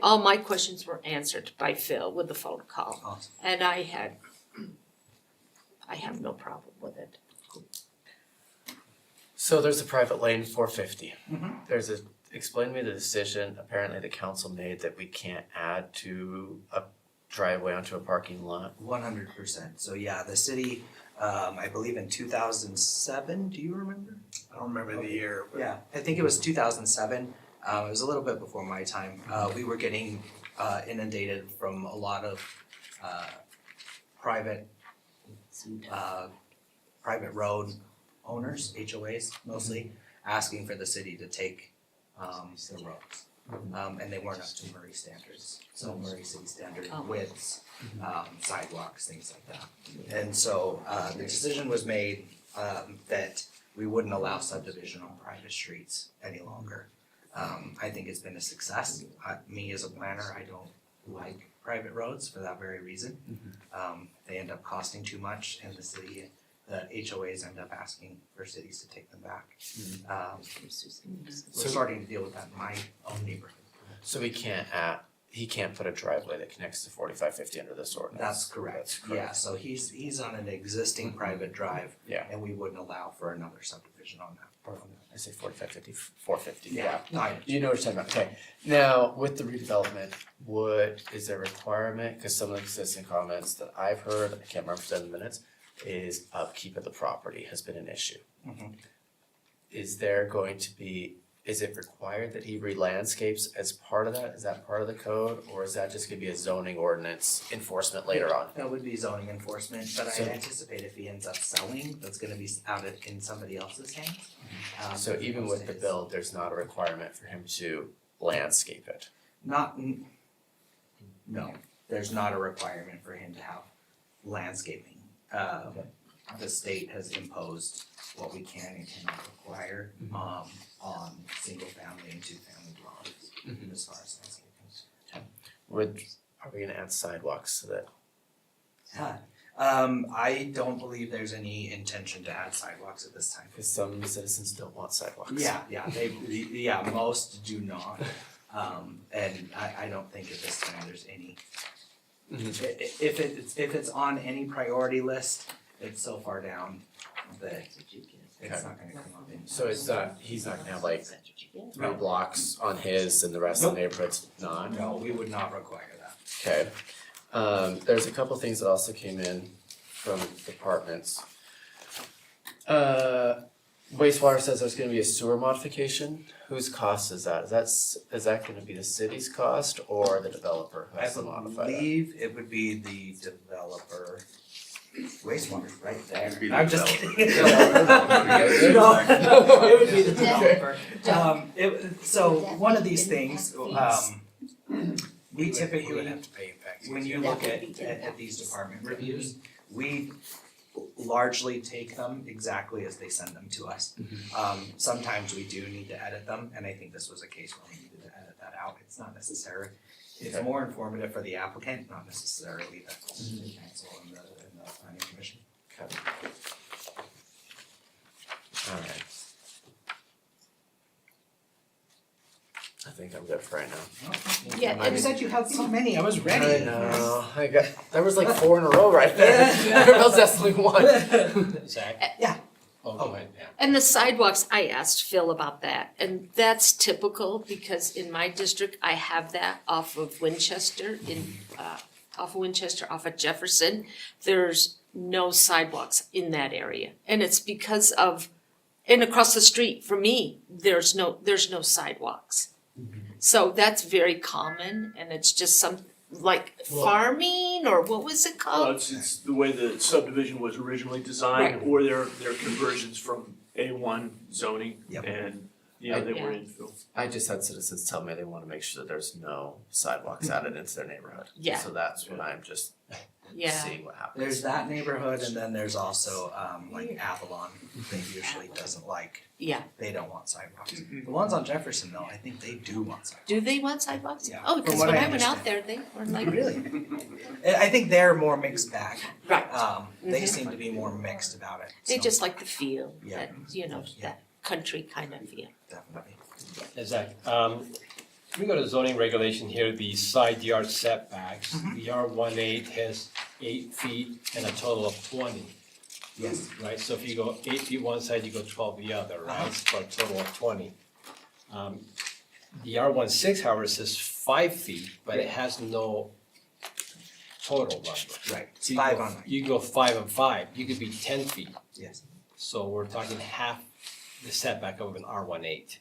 all my questions were answered by Phil with the phone call. Awesome. And I have no problem with it. So there's a private lane 450. Mhm. Explain to me the decision apparently the council made that we can't add to a driveway onto a parking lot. 100%. So yeah, the city, I believe in 2007, do you remember? I don't remember the year, but Yeah, I think it was 2007. It was a little bit before my time. We were getting inundated from a lot of private road owners, HOAs mostly, asking for the city to take the roads. And they weren't up to Murray standards, so Murray City standard widths, sidewalks, things like that. And so the decision was made that we wouldn't allow subdivision on private streets any longer. I think it's been a success. Me as a planner, I don't like private roads for that very reason. They end up costing too much and the HOAs end up asking for cities to take them back. We're starting to deal with that in my own neighborhood. So he can't put a driveway that connects to 4550 under this ordinance. That's correct. Yeah, so he's on an existing private drive. Yeah. And we wouldn't allow for another subdivision on that. I say 4550, 450, No, I You know what you're talking about, okay. Now, with the redevelopment, is there a requirement, cause some of the consistent comments that I've heard, I can't remember if it's in the minutes, is upkeep of the property has been an issue. Mhm. Is it required that he re-landscapes as part of that? Is that part of the code, or is that just gonna be a zoning ordinance enforcement later on? That would be zoning enforcement, but I So- anticipate if he ends up selling, that's gonna be in somebody else's hands. So even with the bill, there's not a requirement for him to landscape it? No, there's not a requirement for him to have landscaping. The state has imposed what we can and cannot require, on single family and two family dwellings, as far as landscaping. Are we gonna add sidewalks to that? I don't believe there's any intention to add sidewalks at this time. Cause some citizens don't want sidewalks. Yeah, most do not. And I don't think at this time there's any. If it's on any priority list, it's so far down that it's not gonna come up in. So he's not gonna have like 3 blocks on his and the rest of the neighborhood's not? No, we would not require that. Okay. There's a couple things that also came in from departments. Wastewater says there's gonna be a sewer modification. Whose cost is that? Is that gonna be the city's cost or the developer who I has to modify that? believe it would be the developer. Wastewater's right there. It'd be the I'm just developer. kidding. Yeah. No, it would be the developer. So one of these things, we typically, You would have to pay it back. when you look at these department reviews, we largely take them exactly as they send them to us. Sometimes we do need to edit them, and I think this was a case where we needed to edit that out. It's not necessary. It's Okay. more informative for the applicant, not necessarily the council and the planning commission. Okay. Alright. I think I'm good diff right now. Yeah, You said you had so many, I was ready. I know, there was like 4 in a row right there. Everyone else has only one. Zach? Yeah. Oh, go ahead, yeah. And the sidewalks, I asked Phil about that, and that's typical because in my district, I have that off of Winchester off of Jefferson. There's no sidewalks in that area, and it's because of, and across the street from me, there's no sidewalks. So that's very common, and it's just like farming, or what was it Well, called? it's the way the subdivision was originally designed, or their conversions from A1 zoning, Yep. and, you know, they were infill. I just had citizens tell me they wanna make sure that there's no sidewalks added into their neighborhood. Yeah. So that's what I'm just Yeah, seeing what happens. There's that neighborhood and then there's also like Avalon, they usually doesn't like, yeah. they don't want sidewalks. The ones on Jefferson though, I think they do want sidewalks. Do they want sidewalks? Yeah, Oh, from because what when I I went out understand. there, they were like, Really? I think they're more mixed bag. right. They seem to be more mixed about it. They so just like the feel, Yeah. that, you know, that country kind of feel. Definitely. Yeah, Zach, we go to zoning regulation here, the side yard setbacks. The R18 has 8 feet and a total of 20, Yes. right? So if you go 8 feet one side, you go 12 the other, right? For a total of 20. The R16, however, says 5 feet, but it has no total number. Right. It's So you 5 go- on 9. You go 5 and 5, you could be 10 feet. Yes. So we're talking half the setback of an R18.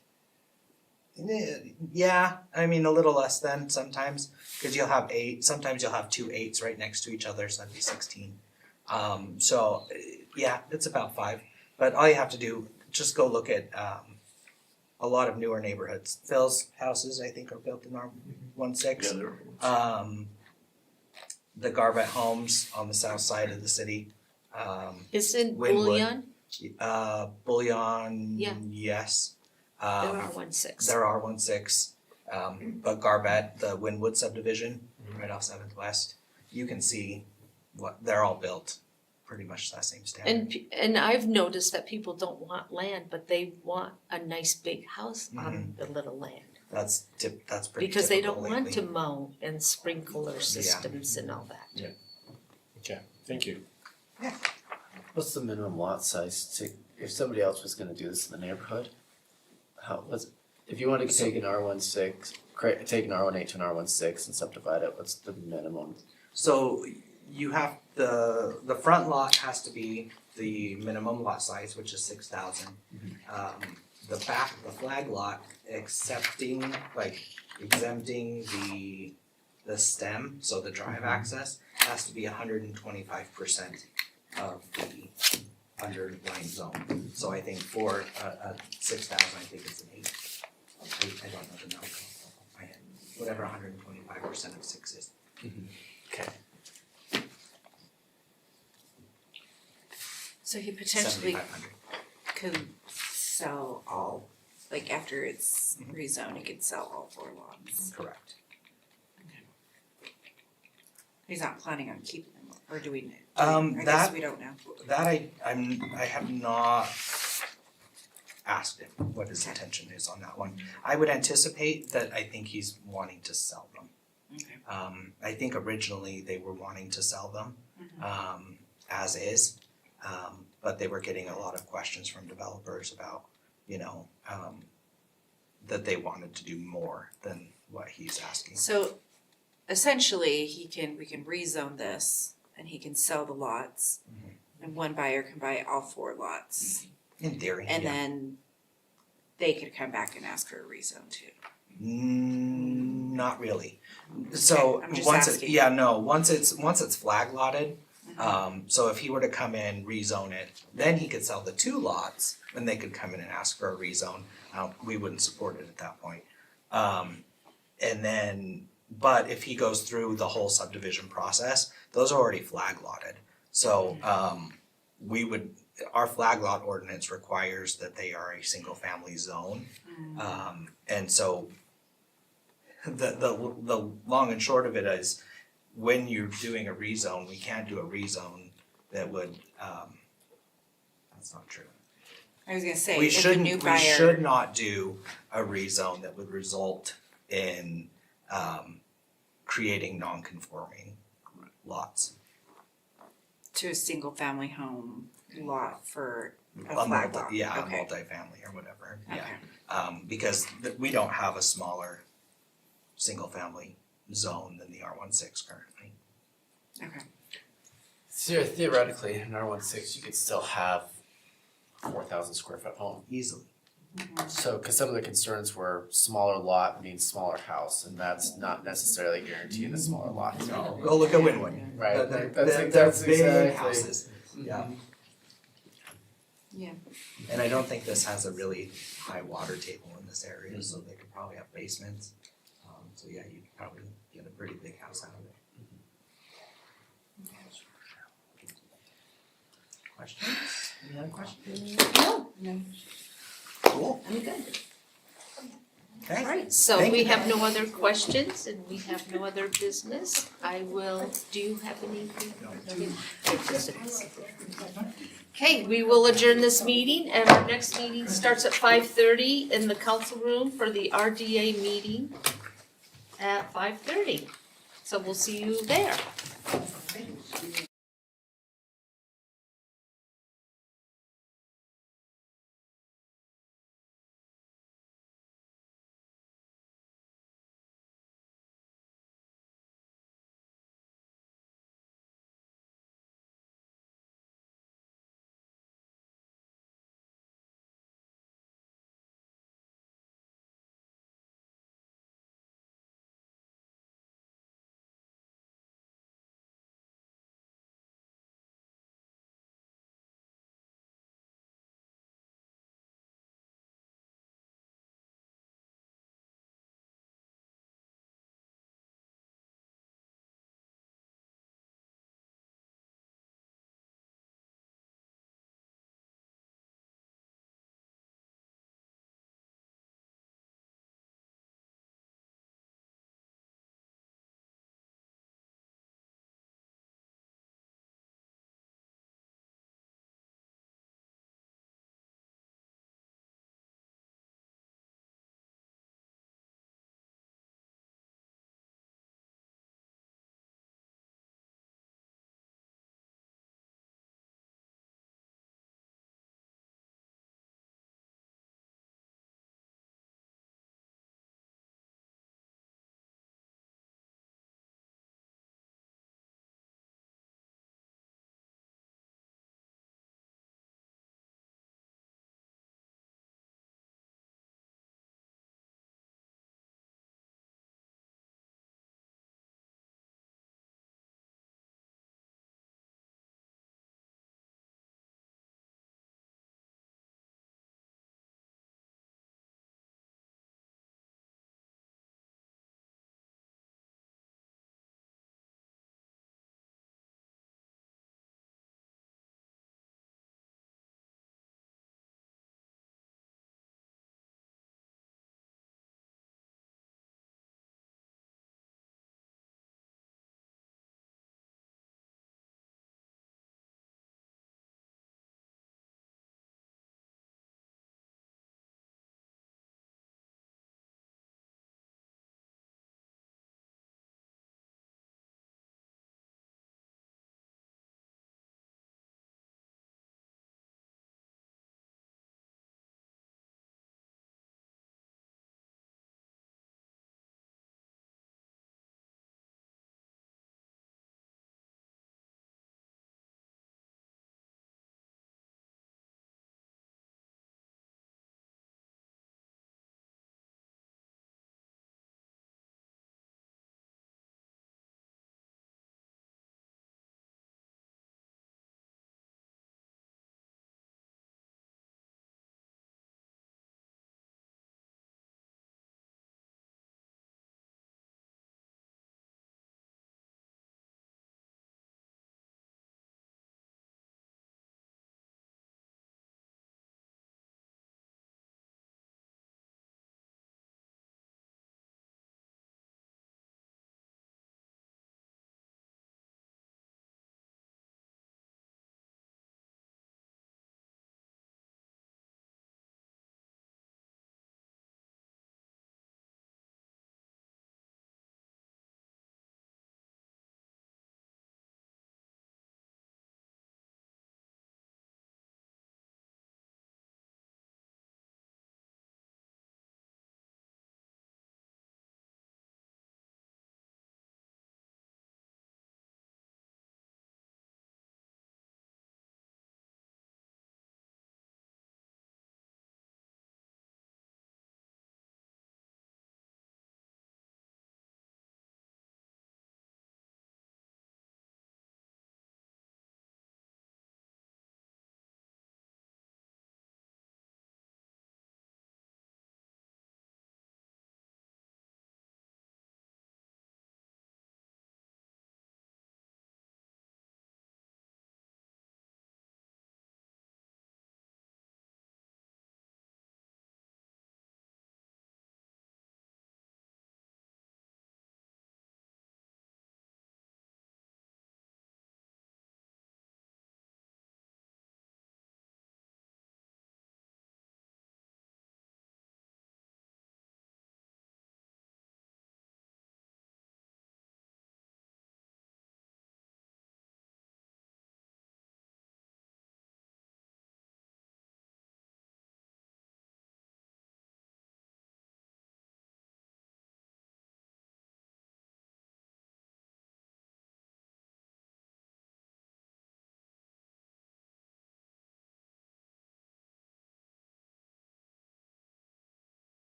Yeah, I mean a little less than sometimes, because you'll have 8, sometimes you'll have 2 8s right next to each other, so that'd be 16. Yeah, it's about 5. But all you have to do, just go look at a lot of newer neighborhoods. Phil's houses, I think, are built in R16. Yeah, they're. The Garbutt homes on the south side of the city. Isn't Wynwood. Bullion, Bullion, Yeah. yes. there are 1/6. There are 1/6, but Garbutt, the Wynwood subdivision, right off 7th West, you can see they're all built pretty much the same standard. And I've noticed that people don't want land, but they want a nice big house on the little land. That's pretty Because they typical don't want lately. to mow and sprinkler systems and all that. Okay, thank you. What's the minimum lot size to, if somebody else was gonna do this in the neighborhood? If you wanted to take an R16, take an R18 to an R16 and subdivide it, what's the minimum? So you have, the front lot has to be the minimum lot size, which is 6,000. The back, the flag lot, exempting the stem, so the drive access, has to be 125% of the underlying zone. So I think for a 6,000, I think it's an 8. I don't know the number off the top of my head. Whatever 125% of 6 is. Okay. So he potentially 7,500. could sell all, like after it's rezoned, he could sell all 4 lots. Correct. He's not planning on keeping them, or do we? I guess That- we don't know. That I have not asked him what his intention is on that one. I would anticipate that I think he's wanting to sell them. Okay. I think originally they were wanting to sell them, as is. But they were getting a lot of questions from developers about, that they wanted to do more than what he's asking. So essentially, we can rezone this and he can sell the lots. And one buyer can buy all 4 lots. In theory, And yeah. then they could come back and ask for a rezone too. Not really. So Okay, I'm just once asking. once it's flag lotted, so if he were to come in, rezone it, then he could sell the 2 lots, and they could come in and ask for a rezone. We wouldn't support it at that point. And then, but if he goes through the whole subdivision process, those are already flag lotted. So our flag lot ordinance requires that they are a single family zone. And so the long and short of it is, when you're doing a rezone, we can't do a rezone that would, that's not true. I was gonna say, We if the new shouldn't, buyer. we should not do a rezone that would result in creating non-conforming lots. To a single family home lot for a A flag multi- lot? Yeah, a Okay. multifamily or whatever, yeah. Okay. Because we don't have a smaller single-family zone than the R16 currently. Okay. Theoretically, in R16, you could still have 4,000 square foot home. Easily. So, cause some of the concerns were smaller lot means smaller house, and that's not necessarily guaranteeing a smaller lot. Go look at Wynwood. Right, They're that's big exactly. houses, yeah. Yeah. And I don't think this has a really high water table in this area, so they could probably have basements. So yeah, you could probably get a pretty big house out of it. Questions? Any other questions? No, Cool, I'm good. okay. Alright, so Thank we you. have no other questions and we have no other business. I will, do you have anything? Okay, we will adjourn this meeting and our next meeting starts at 5:30 in the council room for the RDA meeting at 5:30. So we'll see you there.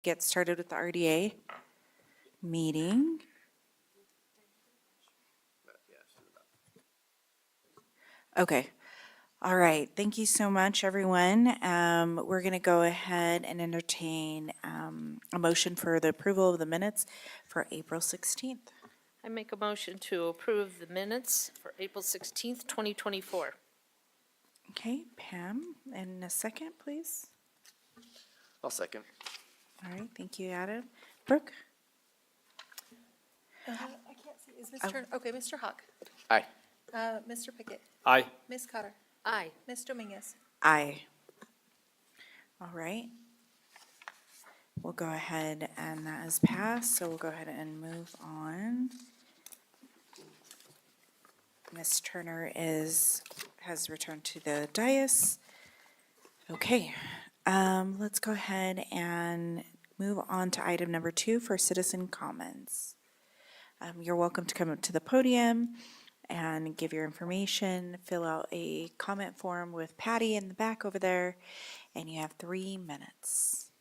get started with the RDA meeting. Okay. All right. Thank you so much, everyone. We're going to go ahead and entertain a motion for the approval of the minutes for April 16th. I make a motion to approve the minutes for April 16th, 2024. Okay, Pam, and a second, please. I'll second. All right, thank you, Adam. Brooke? I can't see, is Ms. Oh. Turner, okay, Mr. Hawk. Aye. Mr. Pickett, Aye. Ms. Cotter, Aye. Ms. Dominguez. Aye. All right. We'll go ahead and that is passed, so we'll go ahead and move on. Ms. Turner has returned to the dais. Okay, let's go ahead and move on to item number 2 for citizen comments. You're welcome to come up to the podium and give your information, fill out a comment form with Patty in the back over there, and you have 3 minutes.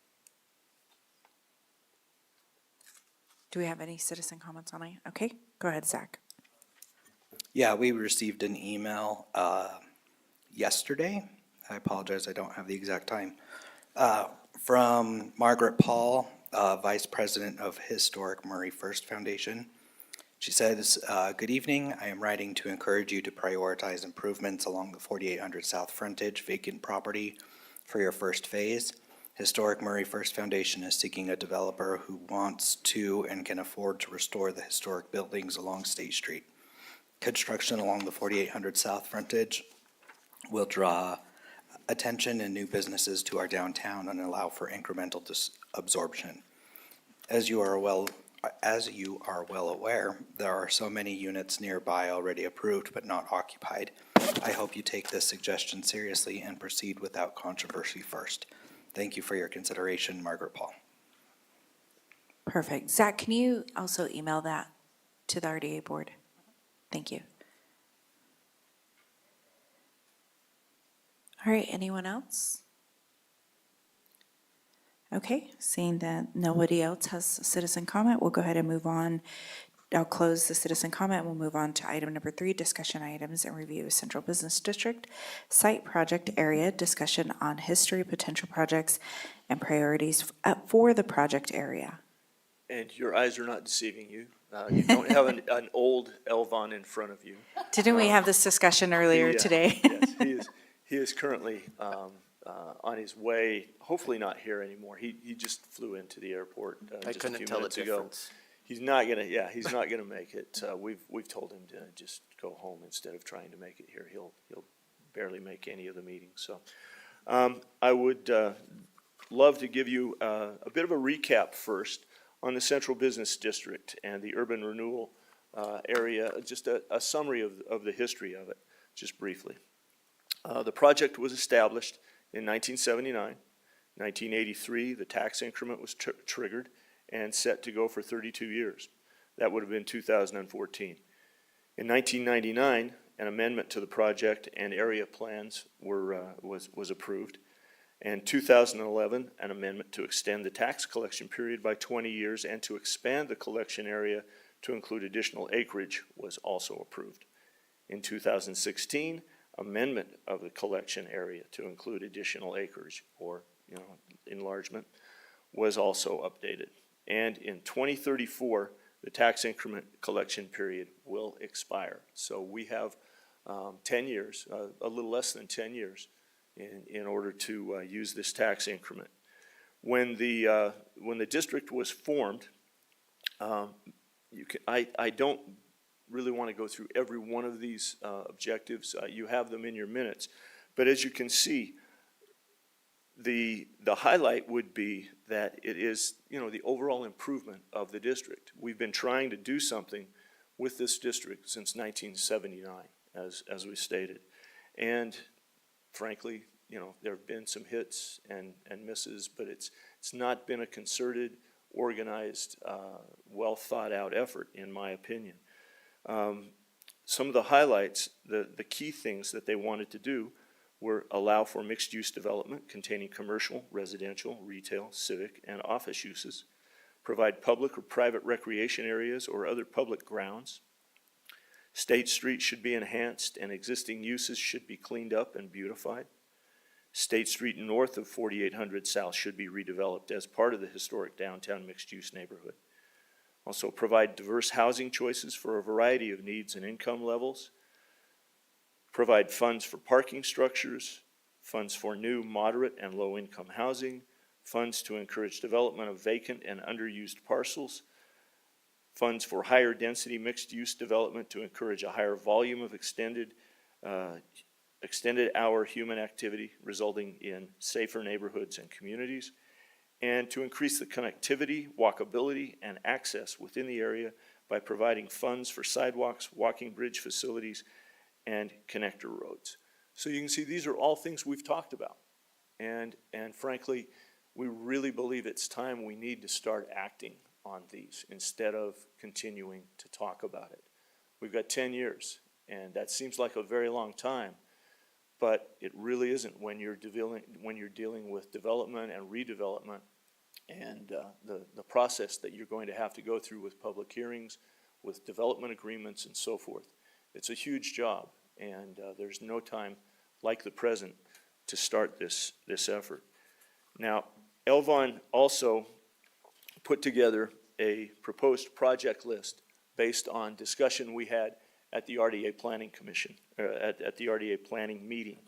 Do we have any citizen comments on it? Okay, go ahead, Zach. Yeah, we received an email yesterday. I apologize, I don't have the exact time. From Margaret Paul, Vice President of Historic Murray First Foundation. She says, good evening. I am writing to encourage you to prioritize improvements along the 4800 South frontage vacant property for your first phase. Historic Murray First Foundation is seeking a developer who wants to and can afford to restore the historic buildings along State Street. Construction along the 4800 South frontage will draw attention and new businesses to our downtown and allow for incremental absorption. As you are well aware, there are so many units nearby already approved but not occupied. I hope you take this suggestion seriously and proceed without controversy first. Thank you for your consideration, Margaret Paul. Perfect. Zach, can you also email that to the RDA board? Thank you. All right, anyone else? Okay, seeing that nobody else has a citizen comment, we'll go ahead and move on. I'll close the citizen comment. We'll move on to item number 3, discussion items and review of Central Business District Site Project Area, discussion on history, potential projects, and priorities for the project area. And your eyes are not deceiving you. You don't have an old Elvon in front of you. Didn't we have this discussion earlier today? Yes, he is currently on his way, hopefully not here anymore. He just flew into the airport I just a couldn't few tell the minutes ago. difference. He's not gonna make it. We've told him to just go home instead of trying to make it here. He'll barely make any of the meetings, so. I would love to give you a bit of a recap first on the Central Business District and the urban renewal area, just a summary of the history of it, just briefly. The project was established in 1979. 1983, the tax increment was triggered and set to go for 32 years. That would have been 2014. In 1999, an amendment to the project and area plans was approved. And 2011, an amendment to extend the tax collection period by 20 years and to expand the collection area to include additional acreage was also approved. In 2016, amendment of the collection area to include additional acreage or enlargement was also updated. And in 2034, the tax increment collection period will expire. So we have 10 years, a little less than 10 years in order to use this tax increment. When the district was formed, I don't really want to go through every one of these objectives. You have them in your minutes. But as you can see, the highlight would be that it is, the overall improvement of the district. We've been trying to do something with this district since 1979, as we stated. And frankly, there have been some hits and misses, but it's not been a concerted, organized, well thought out effort, in my opinion. Some of the highlights, the key things that they wanted to do allow for mixed-use development containing commercial, residential, retail, civic, and office uses. Provide public or private recreation areas or other public grounds. State Street should be enhanced and existing uses should be cleaned up and beautified. State Street north of 4800 South should be redeveloped as part of the historic downtown mixed-use neighborhood. Also provide diverse housing choices for a variety of needs and income levels. Provide funds for parking structures, funds for new, moderate, and low-income housing, funds to encourage development of vacant and underused parcels, funds for higher density mixed-use development to encourage a higher volume of extended hour human activity resulting in safer neighborhoods and communities, and to increase the connectivity, walkability, and access within the area by providing funds for sidewalks, walking bridge facilities, and connector roads. So you can see these are all things we've talked about. And frankly, we really believe it's time we need to start acting on these instead of continuing to talk about it. We've got 10 years, and that seems like a very long time, but it really isn't when you're dealing with development and redevelopment and the process that you're going to have to go through with public hearings, with development agreements, and so forth. It's a huge job, and there's no time like the present to start this effort. Now, Elvon also put together a proposed project list based on discussion we had at the RDA Planning Commission, at the RDA Planning meeting.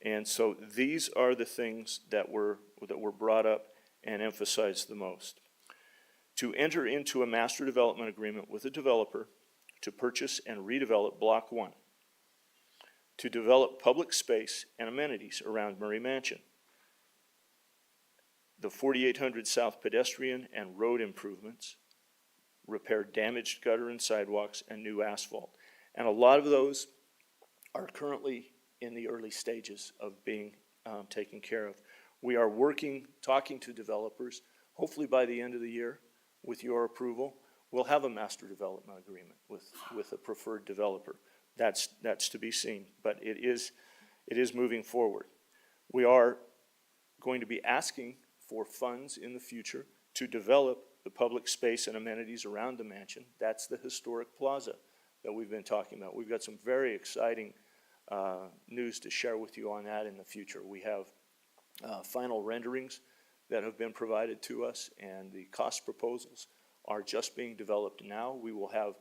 And so these are the things that were brought up and emphasized the most. To enter into a master development agreement with a developer to purchase and redevelop Block 1, to develop public space and amenities around Murray Mansion, the 4800 South pedestrian and road improvements, repair damaged gutter and sidewalks, and new asphalt. And a lot of those are currently in the early stages of being taken care of. We are talking to developers. Hopefully by the end of the year, with your approval, we'll have a master development agreement with a preferred developer. That's to be seen, but it is moving forward. We are going to be asking for funds in the future to develop the public space and amenities around the mansion. That's the historic plaza that we've been talking about. We've got some very exciting news to share with you on that in the future. We have final renderings that have been provided to us, and the cost proposals are just being developed now. We will have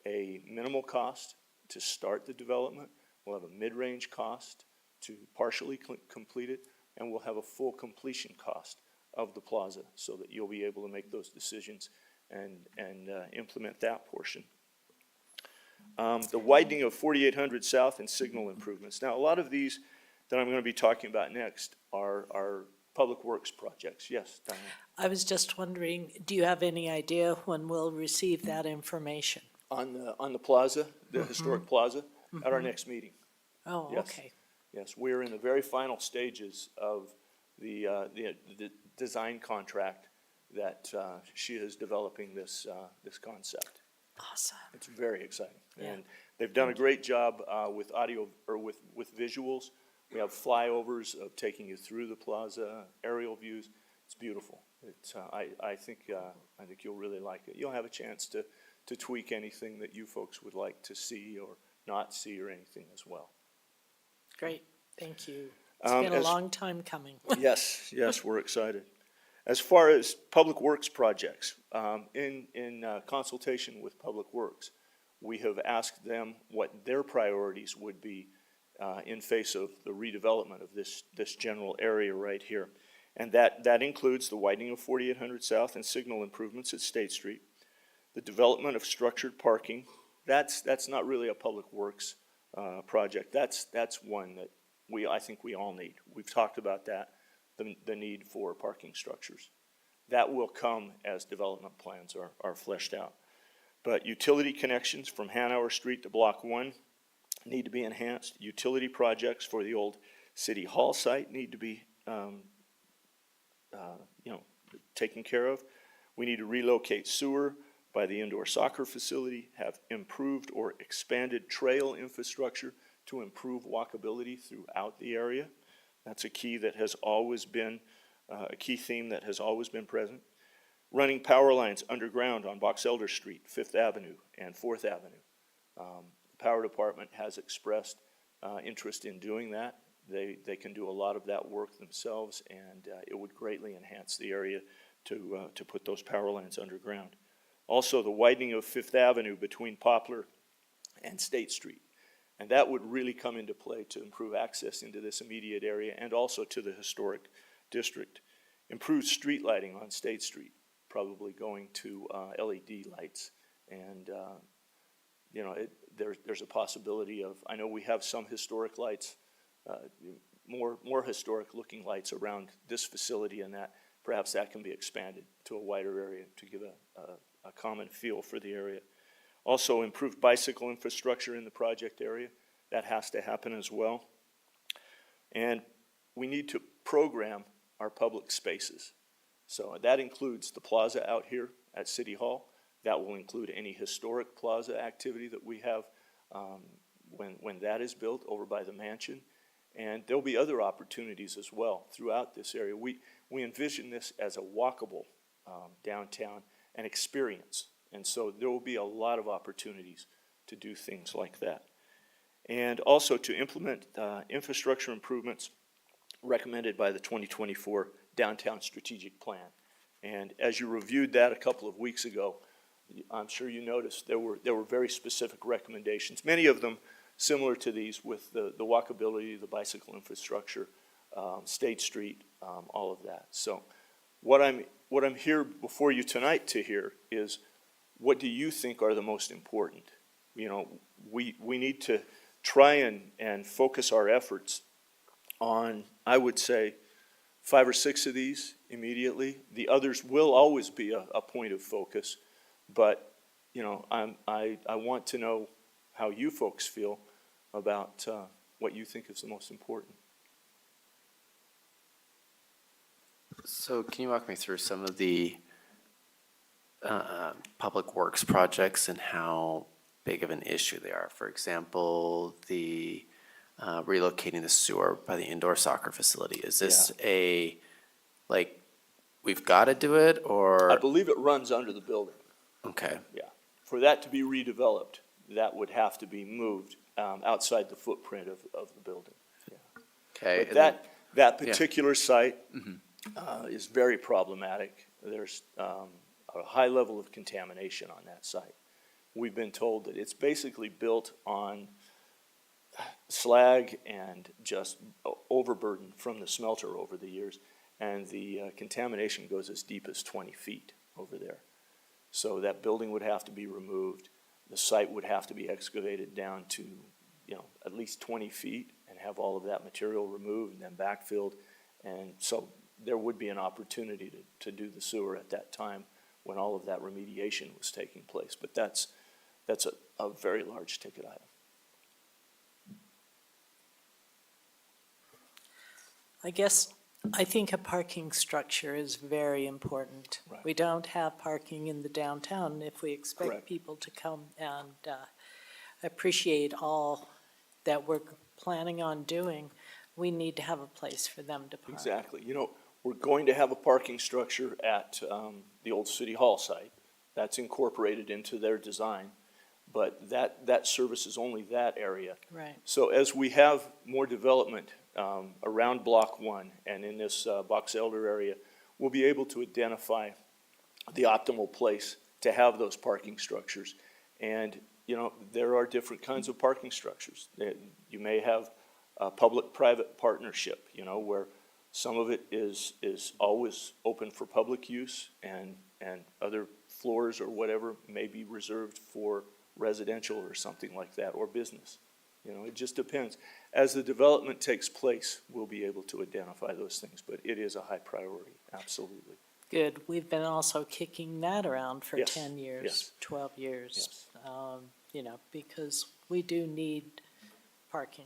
a minimal cost to start the development. We'll have a mid-range cost to partially complete it, and we'll have a full completion cost of the plaza so that you'll be able to make those decisions and implement that portion. The widening of 4800 South and signal improvements. Now, a lot of these that I'm going to be talking about next are public works projects. Yes, Diane? I was just wondering, do you have any idea when we'll receive that information? On the plaza, the historic plaza, at our next meeting. Oh, Yes. okay. Yes, we're in the very final stages of the design contract that she is developing this concept. Awesome. It's very exciting. Yeah. And they've done a great job with audio, or with visuals. We have flyovers of taking you through the plaza, aerial views. It's beautiful. I think you'll really like it. You'll have a chance to tweak anything that you folks would like to see or not see or anything as well. Great, thank you. It's been a long time coming. Yes, we're excited. As far as public works projects, in consultation with Public Works, we have asked them what their priorities would be in face of the redevelopment of this general area right here. And that includes the widening of 4800 South and signal improvements at State Street, the development of structured parking. That's not really a public works project. That's one that I think we all need. We've talked about that, the need for parking structures. That will come as development plans are fleshed out. But utility connections from Hanover Street to Block 1 need to be enhanced. Utility projects for the old City Hall site need to be taken care of. We need to relocate sewer by the indoor soccer facility, have improved or expanded trail infrastructure to improve walkability throughout the area. That's a key that has always been, a key theme that has always been present. Running power lines underground on Box Elder Street, Fifth Avenue, and Fourth Avenue. The Power Department has expressed interest in doing that. They can do a lot of that work themselves, and it would greatly enhance the area to put those power lines underground. Also, the widening of Fifth Avenue between Poplar and State Street. And that would really come into play to improve access into this immediate area and also to the historic district. Improved street lighting on State Street, probably going to LED lights. And, you know, there's a possibility of, I know we have some historic lights, more historic looking lights around this facility, and that perhaps that can be expanded to a wider area to give a common feel for the area. Also, improved bicycle infrastructure in the project area. That has to happen as well. And we need to program our public spaces. So that includes the plaza out here at City Hall. That will include any historic plaza activity that we have when that is built over by the mansion. And there'll be other opportunities as well throughout this area. We envision this as a walkable downtown and experience. And so there will be a lot of opportunities to do things like that. And also to implement infrastructure improvements recommended by the 2024 Downtown Strategic Plan. And as you reviewed that a couple of weeks ago, I'm sure you noticed there were very specific recommendations, many of them similar to these with the walkability, the bicycle infrastructure, State Street, all of that. So what I'm here before you tonight to hear is, what do you think are the most important? You know, we need to try and focus our efforts on, I would say, 5 or 6 of these immediately. The others will always be a point of focus, but you know, I want to know how you folks feel about what you think is the most important. So can you walk me through some of the public works projects and how big of an issue they are? For example, the relocating the sewer by the indoor soccer facility. Is this like, we've got to do it, or? I believe it runs under the building. Okay. Yeah. For that to be redeveloped, that would have to be moved outside the footprint of the building. Yeah. Okay. But that particular site is very problematic. There's a high level of contamination on that site. We've been told that it's basically built on slag and just overburden from the smelter over the years, and the contamination goes as deep as 20 feet over there. So that building would have to be removed. The site would have to be excavated down to, you know, at least 20 feet and have all of that material removed and then backfilled. And so there would be an opportunity to do the sewer at that time when all of that remediation was taking place. But that's a very large ticket item. I think a parking structure is very important. Right. We don't have parking in the downtown. If we expect Correct. people to come and appreciate all that we're planning on doing, we need to have a place for them to park. Exactly. You know, we're going to have a parking structure at the old City Hall site. That's incorporated into their design, but that services only that area. Right. So as we have more development around Block 1 and in this Box Elder area, we'll be able to identify the optimal place to have those parking structures. And, you know, there are different kinds of parking structures. You may have a public-private partnership, you know, where some of it is always open for public use, and other floors or whatever may be reserved for residential or something like that, or business. You know, it just depends. As the development takes place, we'll be able to identify those things, but it is a high priority, absolutely. Good. We've been also kicking that around for Yes, 10 years, yes. 12 years. Yes. You know, because we do need parking.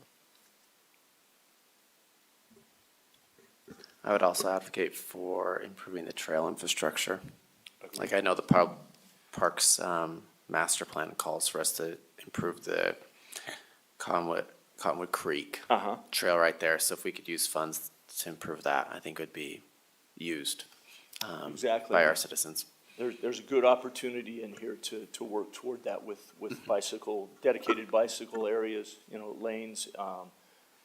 I would also advocate for improving the trail infrastructure. Like, I know the Parks master plan calls for us to improve the Cottonwood Creek Uh-huh. trail right there, so if we could use funds to improve that, I think would be used Exactly. by our citizens. There's a good opportunity in here to work toward that with bicycle, dedicated bicycle areas, lanes,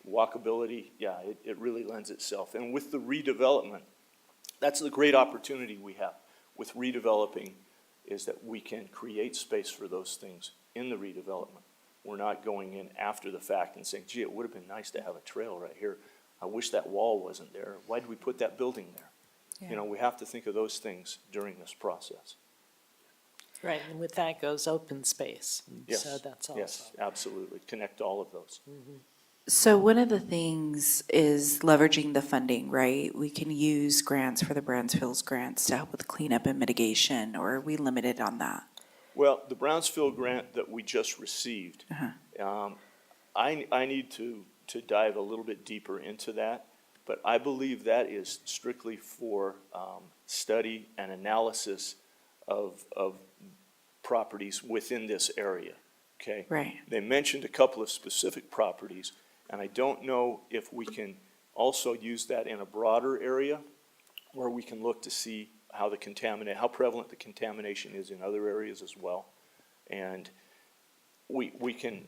walkability. Yeah, it really lends itself. And with the redevelopment, that's the great opportunity we have with redeveloping, is that we can create space for those things in the redevelopment. We're not going in after the fact and saying, gee, it would have been nice to have a trail right here. I wish that wall wasn't there. Why did we put that building there? We have to think of those things during this process. Right, and with that goes open space, Yes, so that's also. yes, absolutely. Connect all of those. So one of the things is leveraging the funding, right? We can use grants for the Brownsville's grants to help with cleanup and mitigation, or are we limited on that? Well, the Brownsville grant that we just received, I need to dive a little bit deeper into that, but I believe that is strictly for study and analysis of properties within this area, okay? Right. They mentioned a couple of specific properties, and I don't know if we can also use that in a broader area, where we can look to see how prevalent the contamination is in other areas as well. And we can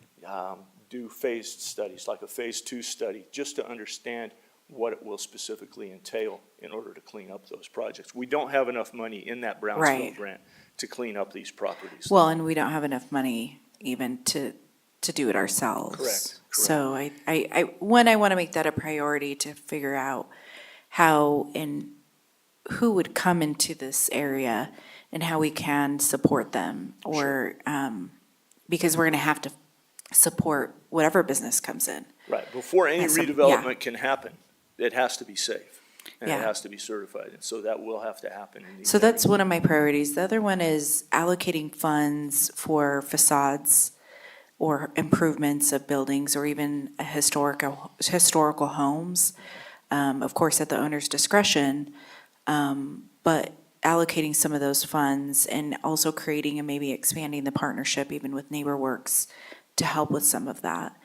do phased studies, like a phase 2 study, just to understand what it will specifically entail in order to clean up those projects. We don't have enough money in that Brownsville Right. grant to clean up these properties. Well, and we don't have enough money even to do it ourselves. Correct. So I want to make that a priority to figure out how and who would come into this area and how we can support them, or, because we're going to have to support whatever business comes in. Right, before any That's redevelopment can happen, it has to be safe, and it Yeah. has to be certified, and so that will have to happen in these So that's areas. one of my priorities. The other one is allocating funds for facades or improvements of buildings, or even a historical homes. Of course, at the owner's discretion, but allocating some of those funds and also creating and maybe expanding the partnership even with NeighborWorks to help with some of that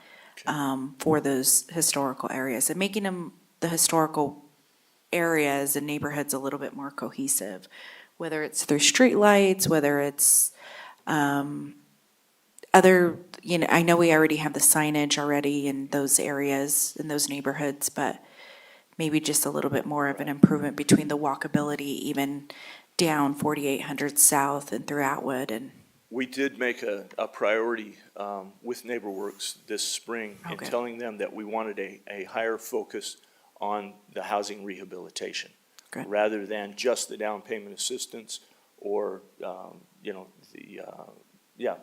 for those historical areas, and making them, the historical areas and neighborhoods, a little bit more cohesive, whether it's through streetlights, whether it's other, I know we already have the signage already in those areas, in those neighborhoods, but maybe just a little bit more of an improvement between the walkability, even down 4800 South and through Atwood. And We did make a priority with NeighborWorks this spring in Okay. telling them that we wanted a higher focus on the housing rehabilitation, Good. rather than just the down payment assistance or,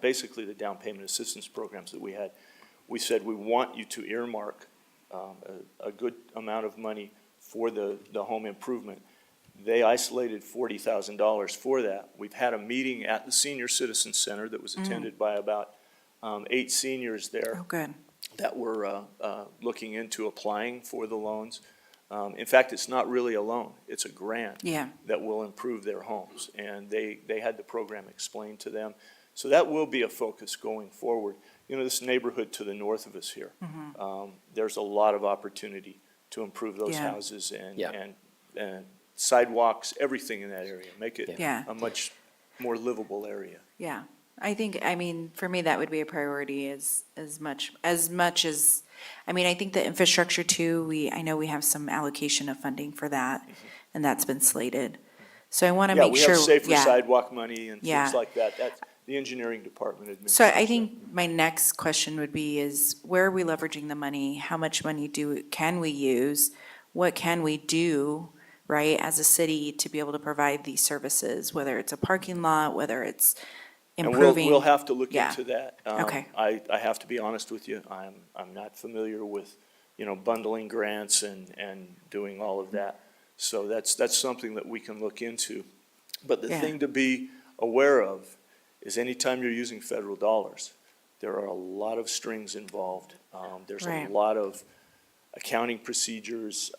basically the down payment assistance programs that we had. We said, we want you to earmark a good amount of money for the home improvement. They isolated $40,000 for that. We've had a meeting at the Senior Citizen Center that was attended by about 8 seniors there oh, good. that were looking into applying for the loans. In fact, it's not really a loan, it's a grant Yeah. that will improve their homes. And they had the program explained to them. So that will be a focus going forward. This neighborhood to the north of us here, there's a lot of opportunity to improve those Yeah. houses Yeah. and sidewalks, everything in that area, make it Yeah. a much more livable area. Yeah, I think, for me, that would be a priority as much as, I think the infrastructure too, I know we have some allocation of funding for that, and that's been slated. So I want to make sure. Yeah, we have safer yeah. sidewalk money and Yeah. things like that. That's the engineering department administers. So I that. think my next question would be is, where are we leveraging the money? How much money can we use? What can we do, right, as a city to be able to provide these services, whether it's a parking lot, whether it's improving? And we'll have to look Yeah. into that. Okay. I have to be honest with you, I'm not familiar with, bundling grants and doing all of that. So that's something that we can look into. But the Yeah. thing to be aware of is anytime you're using federal dollars, there are a lot of strings involved. There's Right. a lot of accounting procedures.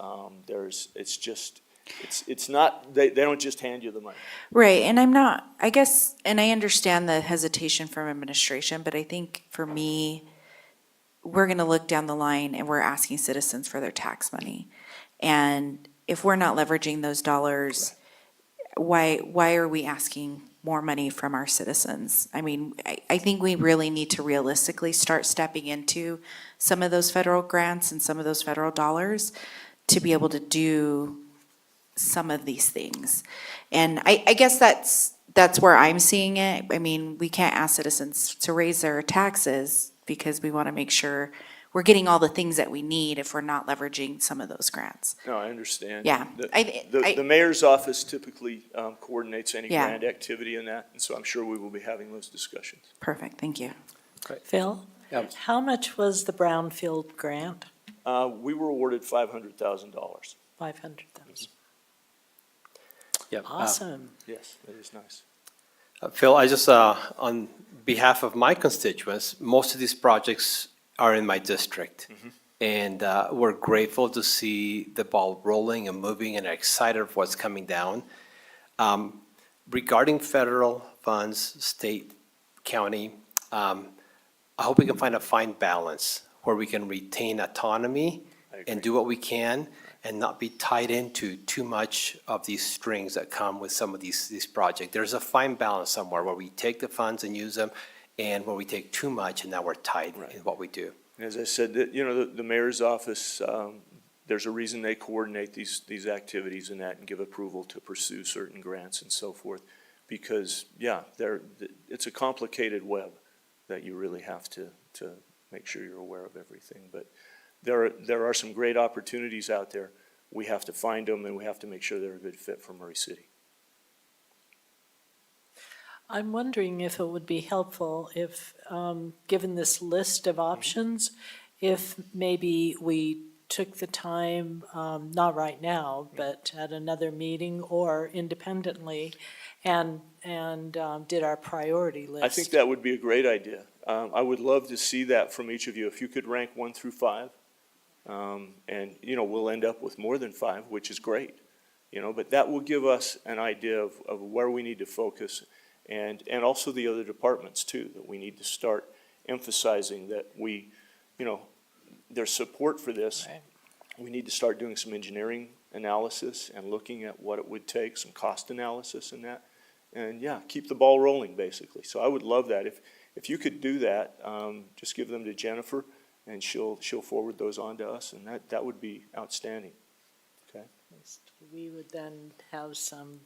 It's not, they don't just hand you the money. Right, and I'm not, I guess, and I understand the hesitation from administration, but I think for me, we're gonna look down the line and we're asking citizens for their tax money. And if we're not leveraging those dollars, why are we asking more money from our citizens? I mean, I think we really need to realistically start stepping into some of those federal grants and some of those federal dollars to be able to do some of these things. And I guess that's where I'm seeing it. I mean, we can't ask citizens to raise their taxes because we want to make sure we're getting all the things that we need if we're not leveraging some of those grants. No, I understand. Yeah, The mayor's office typically coordinates any Yeah. grant activity in that, and so I'm sure we will be having those discussions. Perfect, thank you. Phil? Yep. How much was the Brownfield grant? We were awarded $500,000. 500,000. Yep. Awesome. Yes, that is nice. Phil, I just, on behalf of my constituents, most of these projects are in my district. And we're grateful to see the ball rolling and moving and excited of what's coming down. Regarding federal funds, state, county, I hope we can find a fine balance where we can retain autonomy and do what we can and not be tied into too much of these strings that come with some of these projects. There's a fine balance somewhere where we take the funds and use them, and where we take too much and now we're tied in what we do. And as I said, the mayor's office, there's a reason they coordinate these activities and that and give approval to pursue certain grants and so forth. Because, yeah, it's a complicated web that you really have to make sure you're aware of everything. But there are some great opportunities out there. We have to find them, and we have to make sure they're a good fit for Murray City. I'm wondering if it would be helpful if, given this list of options, if maybe we took the time, not right now, but at another meeting or independently, and did our priority list. I think that would be a great idea. I would love to see that from each of you. If you could rank 1 through 5, and, we'll end up with more than 5, which is great. But that will give us an idea of where we need to focus, and also the other departments too, that we need to start emphasizing that there's support for this. Right. We need to start doing some engineering analysis and looking at what it would take, some cost analysis in that. And yeah, keep the ball rolling, basically. So I would love that. If you could do that, just give them to Jennifer, and she'll forward those on to us, and that would be outstanding. Okay. We would then have some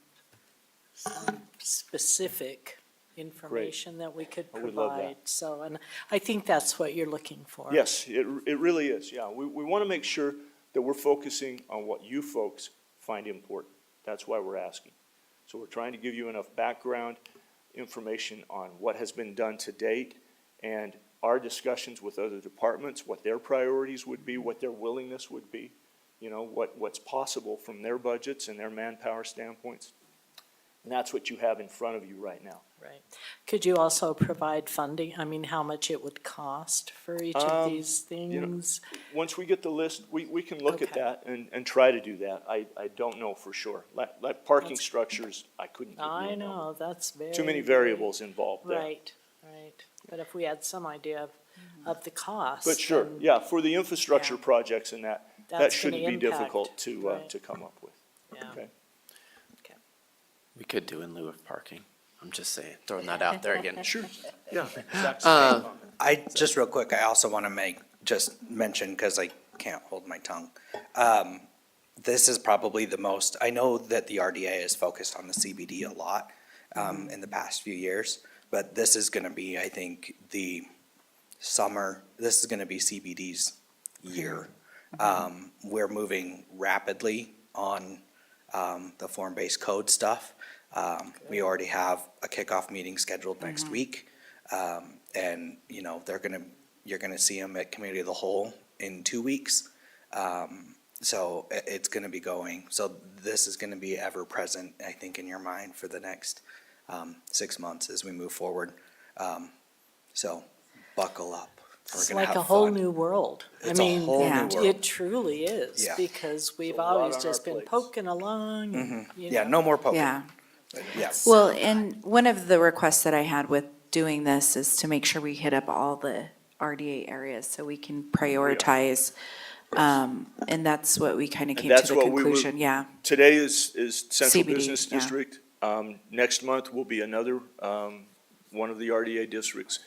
specific information that we could I would love that. provide. So, and I think that's what you're looking for. Yes, it really is, yeah. We want to make sure that we're focusing on what you folks find important. That's why we're asking. So we're trying to give you enough background information on what has been done to date, and our discussions with other departments, what their priorities would be, what their willingness would be, what's possible from their budgets and their manpower standpoints. And that's what you have in front of you right now. Right. Could you also provide funding? I mean, how much it would cost for each of these things? Once we get the list, we can look at Okay. that and try to do that. I don't know for sure. Like parking structures, I couldn't give you a I number. know, that's very. Too many variables involved there. Right. But if we had some idea of the cost. But sure, then yeah, for the infrastructure projects and that that's shouldn't gonna be impact, difficult to right. come up with. Yeah. Okay. We could do in lieu of parking. I'm just saying, throwing that out there again. Sure, yeah. Just real quick, I also want to mention, because I can't hold my tongue. This is probably the most, I know that the RDA is focused on the CBD a lot in the past few years, but this is going to be, I think, this is going to be CBD's year. We're moving rapidly on the form-based code stuff. We already have a kickoff meeting scheduled next week. And, you're gonna see them at Committee of the Whole in 2 weeks. So it's gonna be going. So this is gonna be ever present, I think, in your mind for the next 6 months as we move forward. So buckle up. We're It's gonna like have a whole fun. new world. It's a whole new world. It truly is, Yeah. because we've a lot always on just our been plates. poking along. and, Yeah, no more poking. Yeah. Yes. Well, and one of the requests that I had with doing this is to make sure we hit up all the RDA areas so we can prioritize. And that's what we kind of And came to that's the what we would- conclusion, yeah. Today is Central CBD, Business yeah. District. Next month will be another, one of the RDA districts.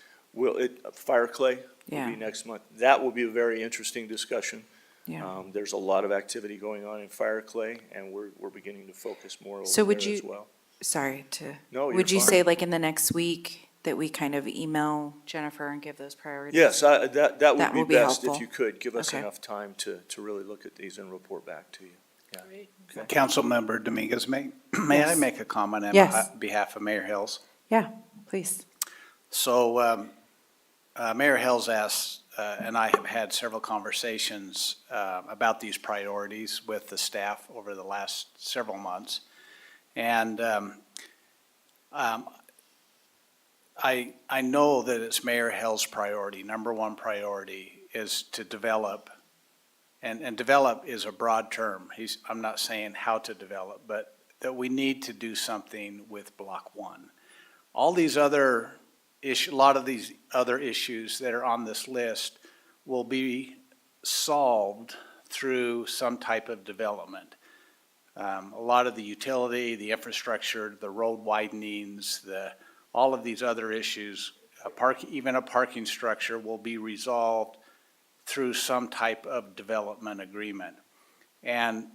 Fire Clay will Yeah. be next month. That will be a very interesting discussion. Yeah. There's a lot of activity going on in Fire Clay, and we're beginning to focus more over So would there as you- well. Sorry to, No, you're would you fine. say like in the next week that we kind of email Jennifer and give those priorities? Yes, that That would will be be best if helpful. you could. Give us Okay. enough time to really look at these and report back to you. Councilmember Dominguez, may I Yes. make a comment on Yes. behalf of Mayor Hills? Yeah, please. So, Mayor Hills asked, and I have had several conversations about these priorities with the staff over the last several months. And I know that it's Mayor Hill's priority, number one priority is to develop, and develop is a broad term. I'm not saying how to develop, but that we need to do something with Block 1. All these other a lot of these other issues that are on this list will be solved through some type of development. A lot of the utility, the infrastructure, the road widenings, all of these other issues, even a parking structure will be resolved through some type of development agreement. And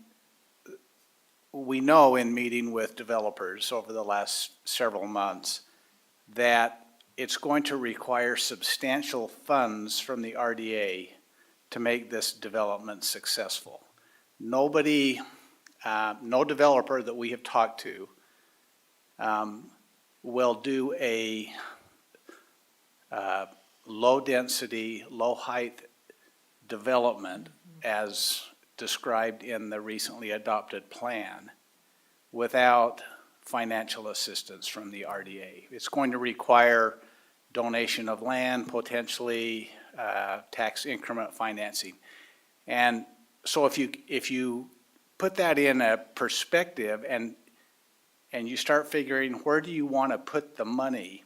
we know in meeting with developers over the last several months that it's going to require substantial funds from the RDA to make this development successful. Nobody, no developer that we have talked to will do a low-density, low-height development as described in the recently adopted plan without financial assistance from the RDA. It's going to require donation of land, potentially tax increment financing. And so if you put that in a perspective and you start figuring where do you want to put the money,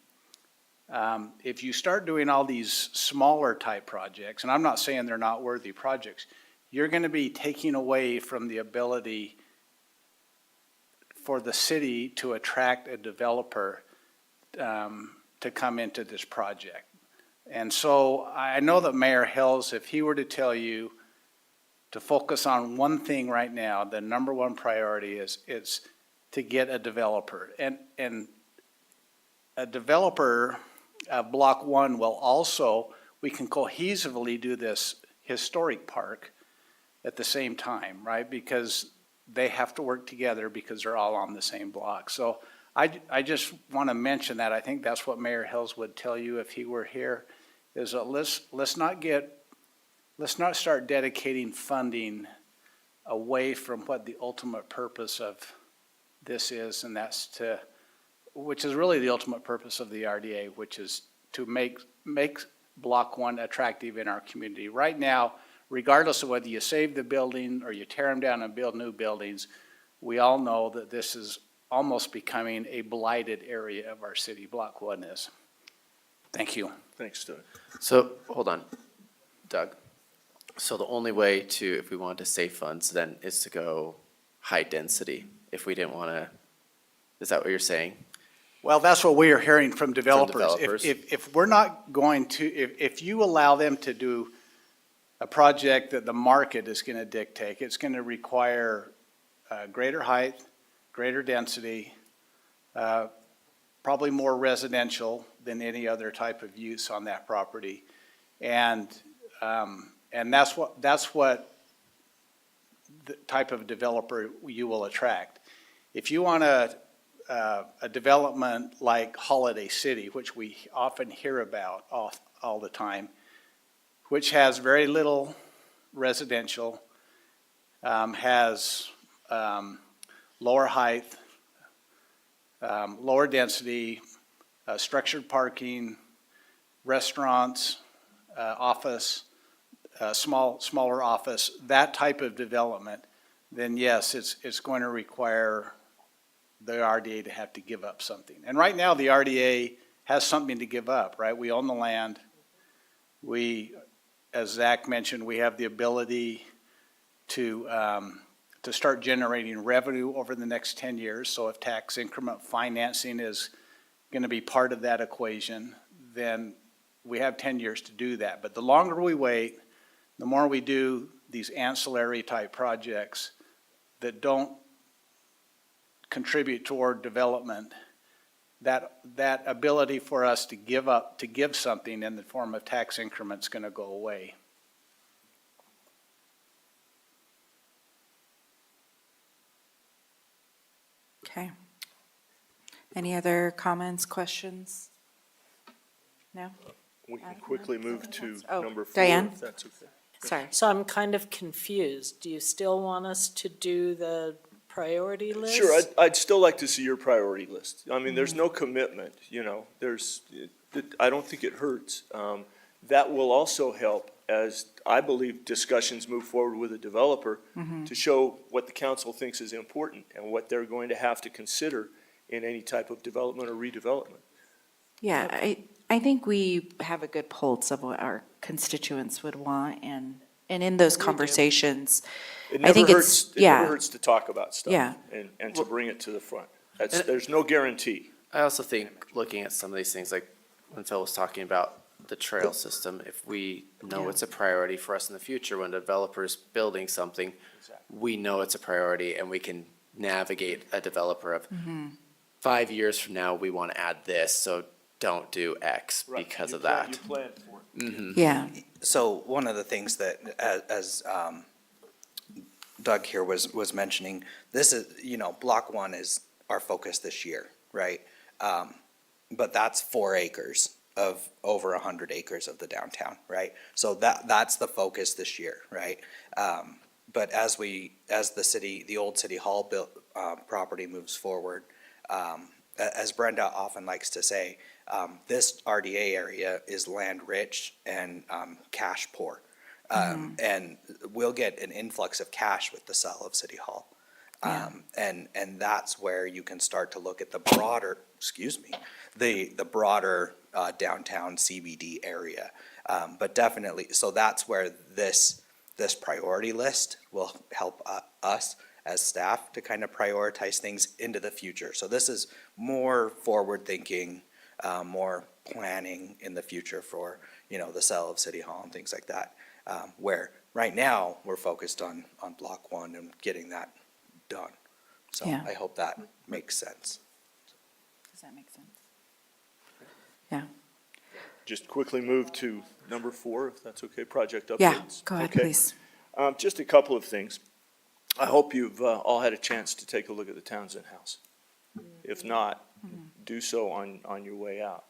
if you start doing all these smaller type projects, and I'm not saying they're not worthy projects, you're going to be taking away from the ability for the city to attract a developer to come into this project. And so I know that Mayor Hills, if he were to tell you to focus on one thing right now, the number one priority is to get a developer. And a developer of Block 1 will also, we can cohesively do this historic park at the same time, right? Because they have to work together because they're all on the same block. So I just want to mention that. I think that's what Mayor Hills would tell you if he were here, is that let's not start dedicating funding away from what the ultimate purpose of this is, and that's which is really the ultimate purpose of the RDA, which is to make Block 1 attractive in our community. Right now, regardless of whether you save the building or you tear them down and build new buildings, we all know that this is almost becoming a blighted area of our city. Block 1 is. Thank you. Thanks, Doug. So, hold on, Doug. So the only way to, if we wanted to save funds, then is to go high density. If we didn't want to, is that what you're saying? Well, that's what we are hearing from developers. developers. If we're not going to, if you allow them to do a project that the market is going to dictate, it's going to require greater height, greater density, probably more residential than any other type of use on that property. And that's what the type of developer you will attract. If you want a development like Holiday City, which we often hear about all the time, which has very little residential, has lower height, lower density, structured parking, restaurants, office, smaller office, that type of development, then yes, it's going to require the RDA to have to give up something. And right now, the RDA has something to give up, right? We own the land. We, as Zach mentioned, we have the ability to start generating revenue over the next 10 years. So if tax increment financing is going to be part of that equation, then we have 10 years to do that. But the longer we wait, the more we do these ancillary type projects that don't contribute toward development, that ability for us to give something in the form of tax increments is going to go away. Okay. Any other comments, questions? No? We can quickly move to Oh, number 4, Diane? if that's okay. Sorry. So I'm kind of confused. Do you still want us to do the priority list? Sure, I'd still like to see your priority list. I mean, there's no commitment, you know, I don't think it hurts. That will also help as, I believe, discussions move forward with a developer to show what the council thinks is important and what they're going to have to consider in any type of development or redevelopment. Yeah, I think we have a good pulse of what our constituents would want, and in those conversations, It I think never it's, hurts, it yeah. never hurts to talk about stuff. Yeah. And to bring it to the front. There's no guarantee. I also think looking at some of these things, like when Phil was talking about the trail system, if we know Yeah. it's a priority for us in the future, when a developer's building something, we know it's a priority and we can navigate a developer of 5 years from now, we want to add this, so don't do X because of that. You plan for it. Yeah, So one of the things that, as Doug here was mentioning, this is, block 1 is our focus this year, right? But that's 4 acres of over 100 acres of the downtown, right? So that's the focus this year, right? But as the old city hall property moves forward, as Brenda often likes to say, this RDA area is land rich and cash poor. And we'll get an influx of cash with the sale of City Hall. And that's where you can start to look at the broader, the broader downtown CBD area. But definitely, so that's where this priority list will help us as staff to kind of prioritize things into the future. So this is more forward-thinking, more planning in the future for, the sale of City Hall and things like that. Where right now, we're focused on Block 1 and getting that done. So Yeah. I hope that makes sense. does that make sense? Yeah, Just quickly move to number 4, if that's okay, project updates. yeah, go ahead, Okay. please. Just a couple of things. I hope you've all had a chance to take a look at the Townsend House. If not, do so on your way out.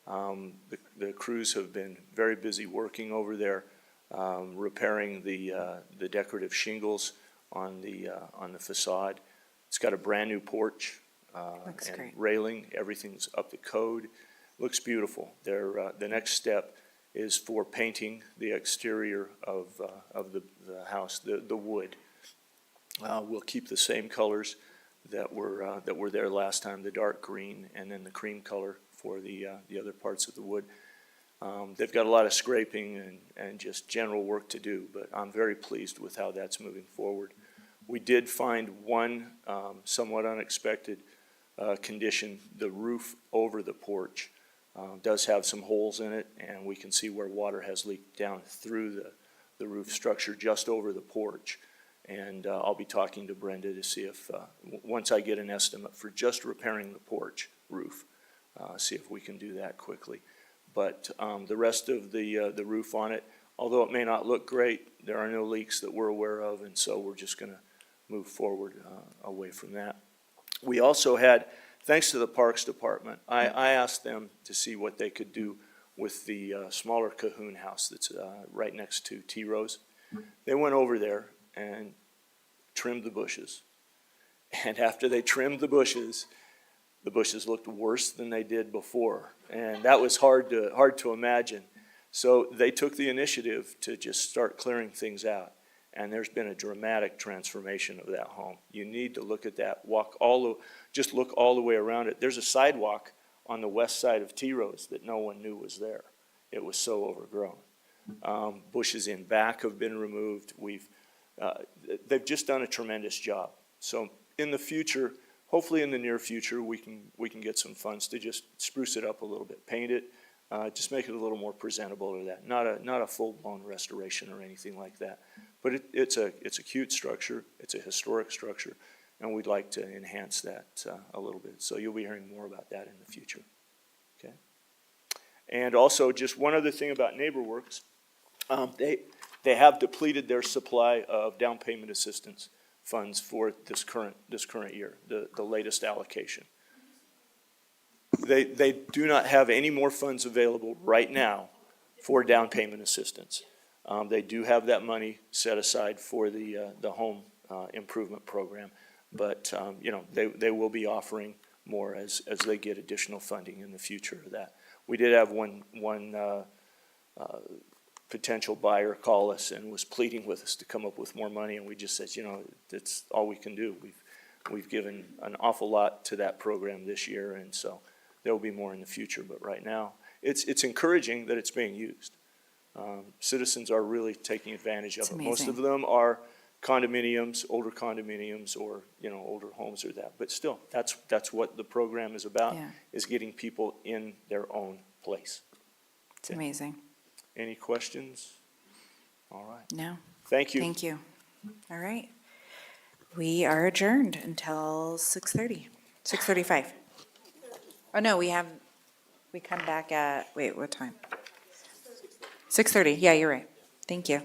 The crews have been very busy working over there, repairing the decorative shingles on the facade. It's got a brand-new porch. Looks and great. railing, everything's up to code. Looks beautiful. The next step is for painting the exterior of the house, the wood. We'll keep the same colors that were there last time, the dark green and then the cream color for the other parts of the wood. They've got a lot of scraping and just general work to do, but I'm very pleased with how that's moving forward. We did find one somewhat unexpected condition. The roof over the porch does have some holes in it, and we can see where water has leaked down through the roof structure just over the porch. And I'll be talking to Brenda to see if, once I get an estimate for just repairing the porch roof, see if we can do that quickly. But the rest of the roof on it, although it may not look great, there are no leaks that we're aware of, and so we're just going to move forward away from that. We also had, thanks to the Parks Department, I asked them to see what they could do with the smaller Cahoon house that's right next to T Rose. They went over there and trimmed the bushes. And after they trimmed the bushes looked worse than they did before. And that was hard to imagine. So they took the initiative to just start clearing things out. And there's been a dramatic transformation of that home. You need to look at that, just look all the way around it. There's a sidewalk on the west side of T Rose that no one knew was there. It was so overgrown. Bushes in back have been removed. They've just done a tremendous job. So in the future, hopefully in the near future, we can get some funds to just spruce it up a little bit, paint it, just make it a little more presentable or that. Not a full-blown restoration or anything like that. But it's a cute structure, it's a historic structure, and we'd like to enhance that a little bit. So you'll be hearing more about that in the future. Okay. And also, just one other thing about NeighborWorks, they have depleted their supply of down payment assistance funds for this current year, the latest allocation. They do not have any more funds available right now for down payment assistance. They do have that money set aside for the home improvement program, but they will be offering more as they get additional funding in the future of that. We did have one potential buyer call us and was pleading with us to come up with more money, and we just said, that's all we can do. We've given an awful lot to that program this year, and so there will be more in the future. But right now, it's encouraging that it's being used. Citizens are really taking advantage of It's it. Most amazing. of them are condominiums, older condominiums, or older homes or that. But still, that's what the program is about, Yeah. is getting people in their own place. It's amazing. Any questions? All right. No, Thank you. thank you. All right. We are adjourned until 6:30, 6:35. Oh, no, we come back at, wait, what time? 6:30, yeah, you're right. Thank you.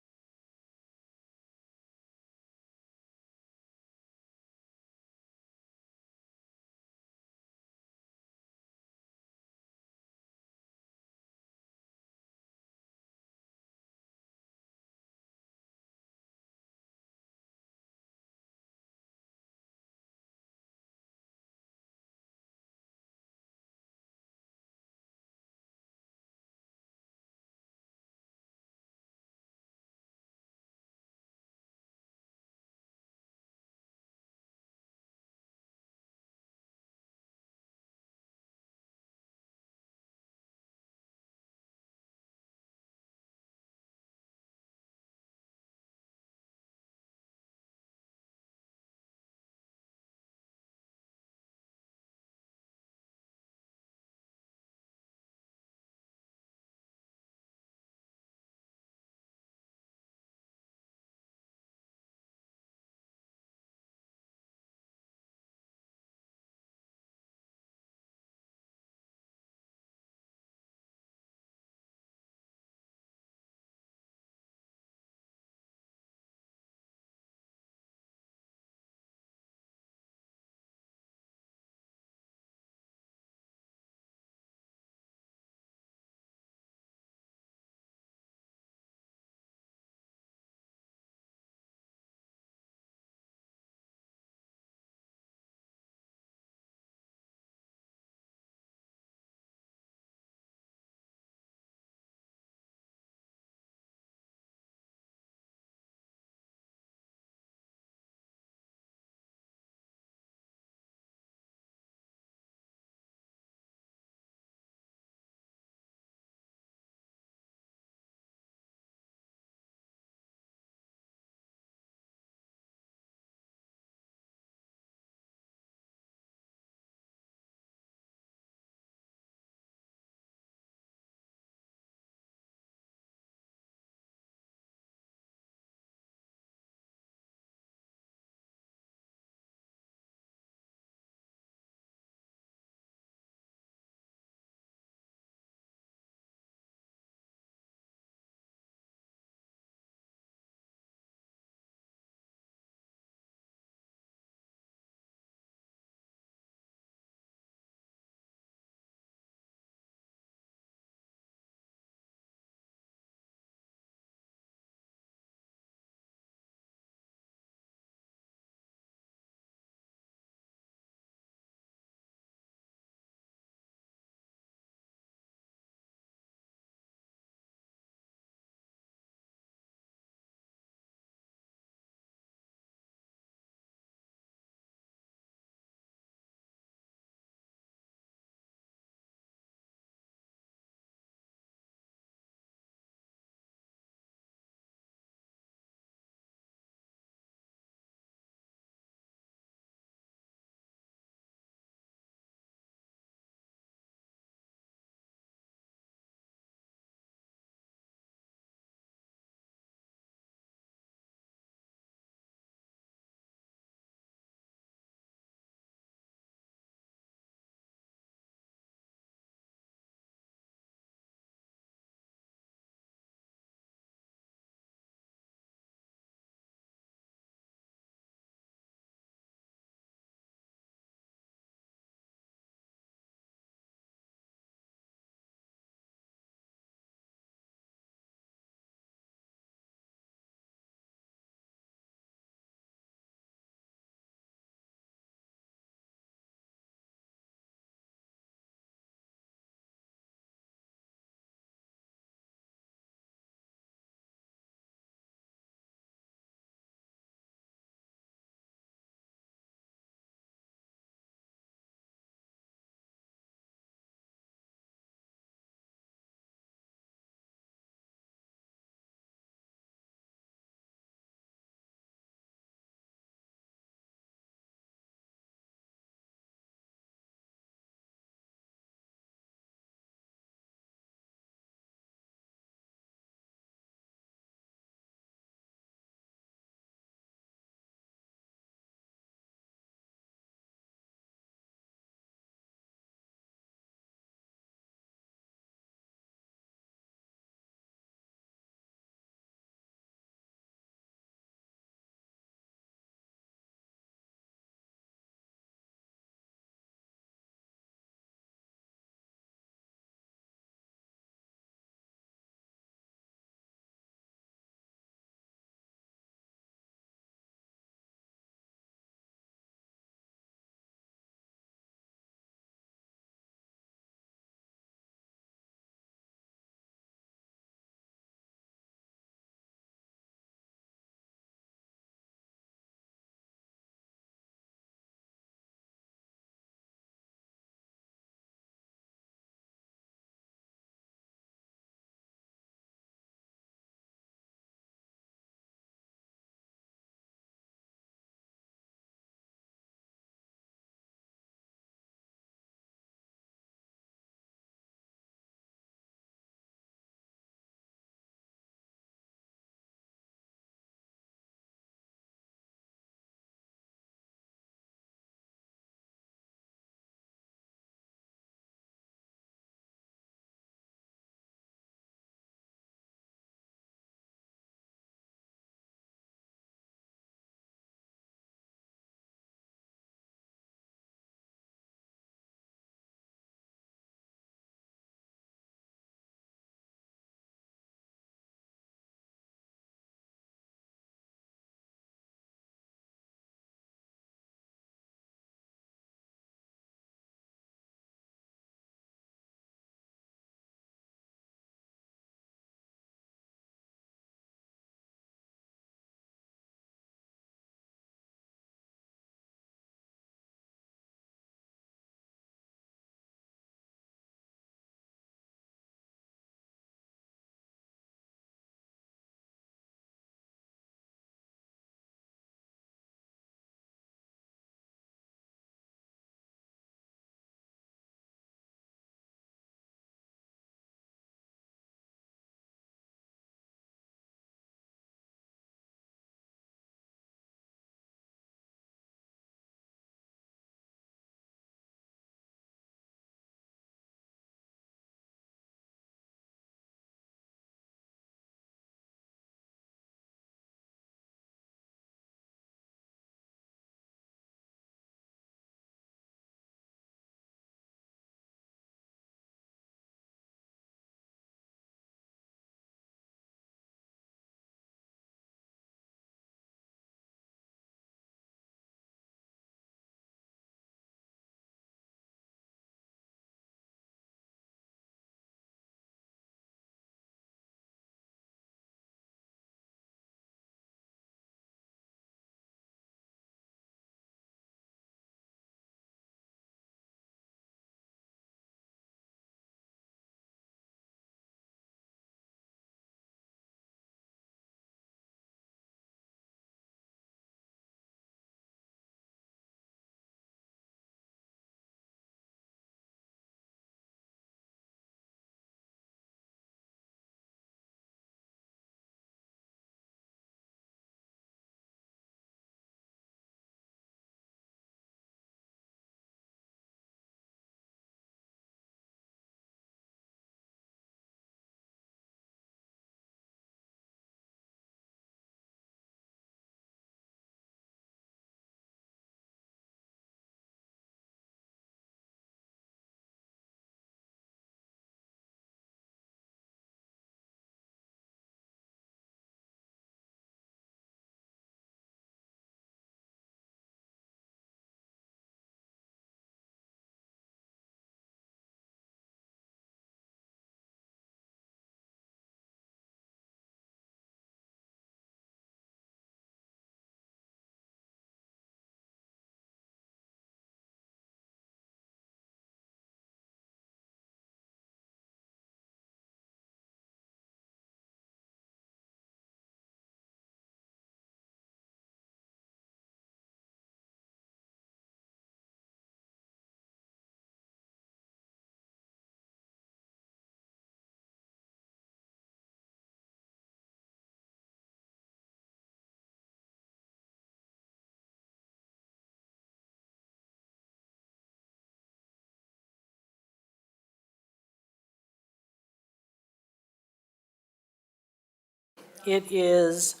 It is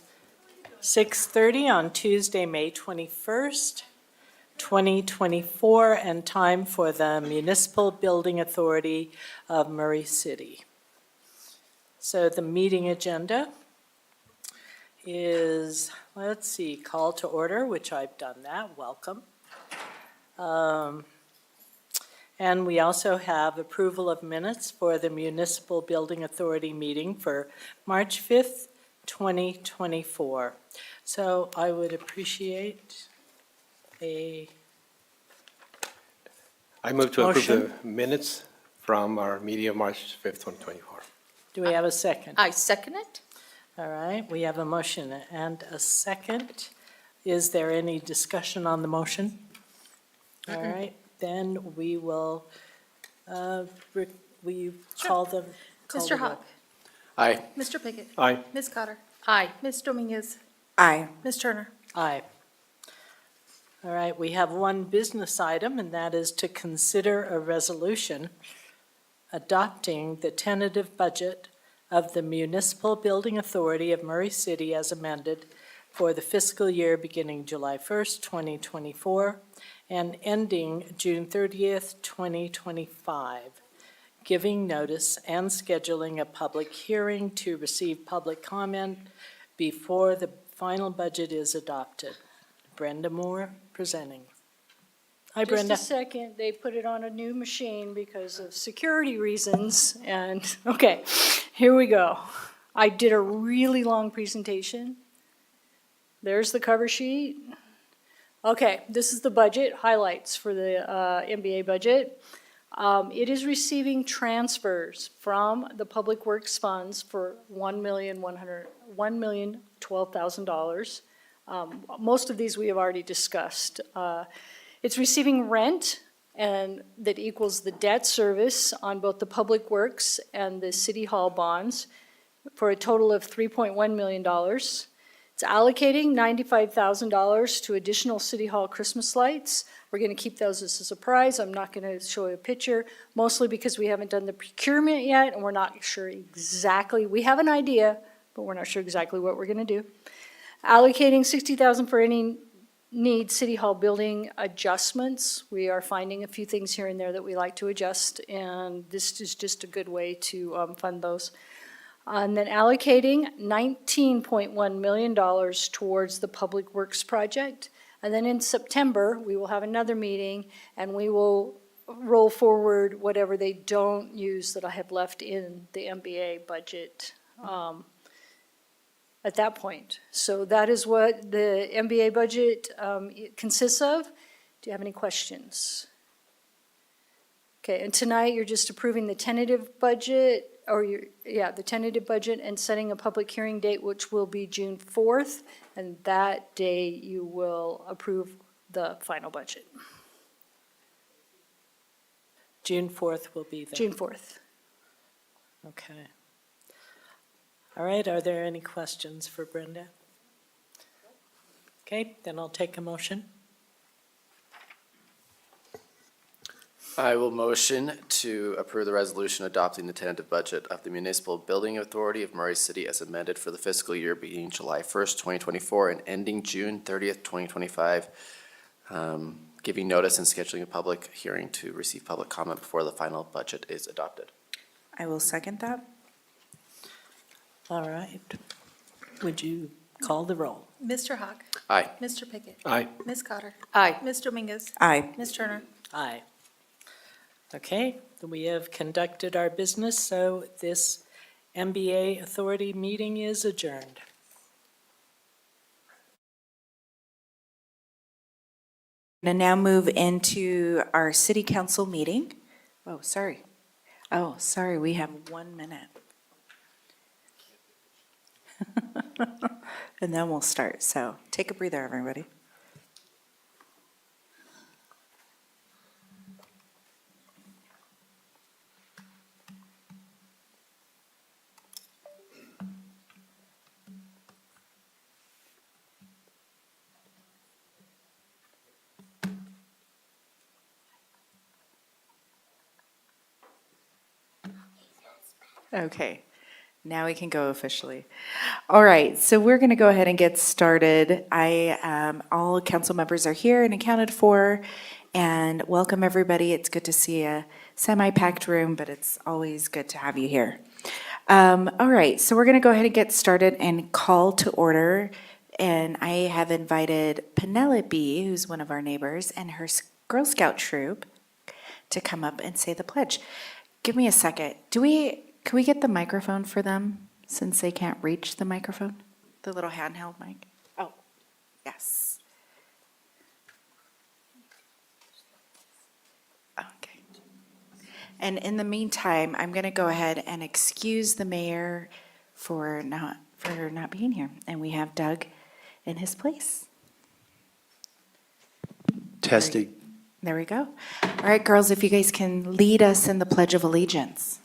6:30 on Tuesday, May 21st, 2024, and time for the Municipal Building Authority of Murray City. So the meeting agenda is, let's see, call to order, which I've done that, welcome. And we also have approval of minutes for the Municipal Building Authority meeting for March 5th, 2024. So I would appreciate a, I move to approve Motion. the minutes from our meeting of March 5th, 2024. do we have a second? I second it. All right, we have a motion and a second. Is there any discussion on the motion? All right, then we will, will you call the? call Mr. the roll? Hawk, Aye. Mr. Pickett, Aye. Ms. Cotter, Aye. Ms. Dominguez, Aye. Ms. Turner. Aye. All right, we have one business item, and that is to consider a resolution adopting the tentative budget of the Municipal Building Authority of Murray City as amended for the fiscal year beginning July 1st, 2024, and ending June 30th, 2025, giving notice and scheduling a public hearing to receive public comment before the final budget is adopted. Brenda Moore presenting. Hi, Brenda. Just a second, they put it on a new machine because of security reasons, and, okay, here we go. I did a really long presentation. There's the cover sheet. Okay, this is the budget, highlights for the MBA budget. It is receiving transfers from the Public Works funds for $1,012,000. Most of these we have already discussed. It's receiving rent, and that equals the debt service on both the Public Works and the City Hall bonds for a total of $3.1 million. It's allocating $95,000 to additional City Hall Christmas lights. We're going to keep those as a surprise. I'm not going to show you a picture, mostly because we haven't done the procurement yet, and we're not sure exactly. We have an idea, but we're not sure exactly what we're going to do. Allocating $60,000 for any need City Hall building adjustments. We are finding a few things here and there that we like to adjust, and this is just a good way to fund those. And then allocating $19.1 million towards the Public Works project. And then in September, we will have another meeting, and we will roll forward whatever they don't use that I have left in the MBA budget at that point. So that is what the MBA budget consists of. Do you have any questions? Okay, and tonight you're just approving the tentative budget, or the tentative budget, and setting a public hearing date, which will be June 4th, and that day you will approve the final budget. June 4th will be the. June 4th. Okay. All right, are there any questions for Brenda? Okay, then I'll take a motion. I will motion to approve the resolution adopting the tentative budget of the Municipal Building Authority of Murray City as amended for the fiscal year beginning July 1st, 2024 and ending June 30th, 2025, giving notice and scheduling a public hearing to receive public comment before the final budget is adopted. I will second that. All right. Would you call the roll? Mr. Hawk, Aye. Mr. Pickett, Aye. Ms. Cotter, Aye. Ms. Dominguez, Aye. Ms. Turner. Aye. Okay, we have conducted our business, so this MBA Authority meeting is adjourned. And now move into our city council meeting. Oh, sorry, we have 1 minute. And then we'll start, so take a breather, everybody. Okay, Now we can go officially. All right, so we're going to go ahead and get started. All council members are here and accounted for, and welcome everybody. It's good to see a semi-packed room, but it's always good to have you here. All right, so we're going to go ahead and get started and call to order. And I have invited Penelope, who's one of our neighbors, and her Girl Scout troop to come up and say the pledge. Give me a second. Can we get the microphone for them since they can't reach the microphone? The little handheld mic? Oh, yes. Okay. And in the meantime, I'm going to go ahead and excuse the mayor for not being here. And we have Doug in his place. Testing. There we go. All right, girls, if you guys can lead us in the Pledge of Allegiance.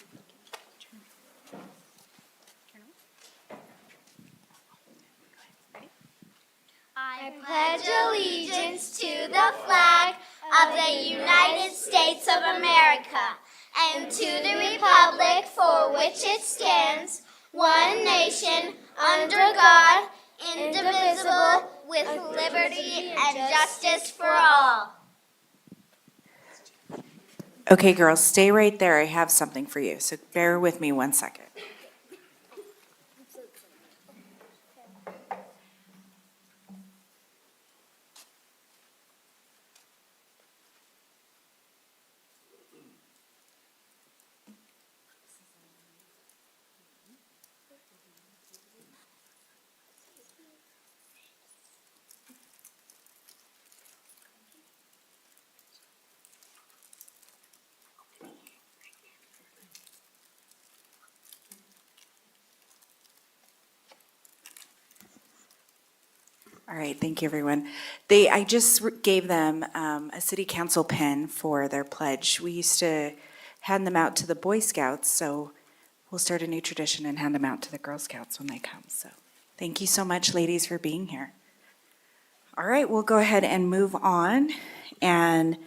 I pledge allegiance to the flag of the United States of America and to the republic for which it stands, one nation, under God, indivisible, with liberty and justice for all. Okay, girls, stay right there. I have something for you, so bear with me 1 second. All right, thank you, everyone. I just gave them a city council pin for their pledge. We used to hand them out to the Boy Scouts, so we'll start a new tradition and hand them out to the Girl Scouts when they come. So thank you so much, ladies, for being here. All right, we'll go ahead and move on and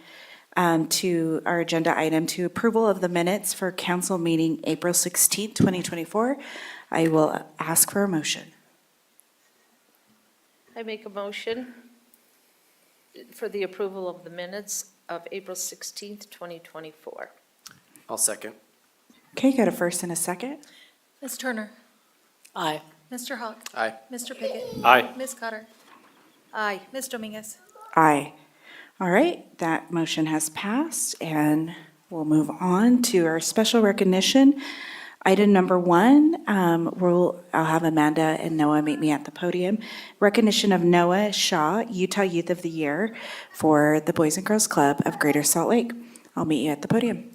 to our agenda item, to approval of the minutes for council meeting April 16th, 2024. I will ask for a motion. I make a motion for the approval of the minutes of April 16th, 2024. I'll second. Okay, got a first and a second. Ms. Turner? Aye. Mr. Hawk? Aye. Mr. Pickett? Aye. Ms. Cutter? Aye. Ms. Dominguez? Aye. All right, that motion has passed, and we'll move on to our special recognition. Item number 1, I'll have Amanda and Noah meet me at the podium. Recognition of Noah Shaw, Utah Youth of the Year for the Boys and Girls Club of Greater Salt Lake. I'll meet you at the podium.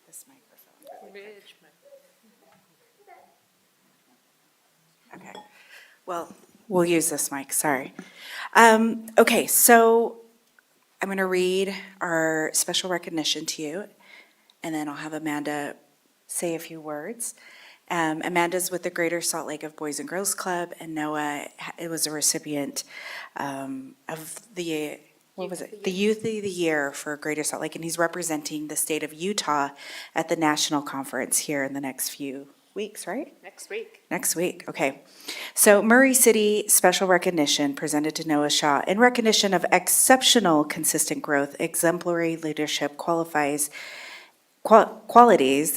This microphone. Okay, well, we'll use this mic, sorry. Okay, so I'm going to read our special recognition to you, and then I'll have Amanda say a few words. Amanda's with the Greater Salt Lake of Boys and Girls Club, and Noah was a recipient of the, what was it? The Youth of the Year for Greater Salt Lake, and he's representing the state of Utah at the national conference here in the next few weeks, right? Next week. Next week, okay. So Murray City Special Recognition presented to Noah Shaw in recognition of exceptional consistent growth, exemplary leadership, qualities,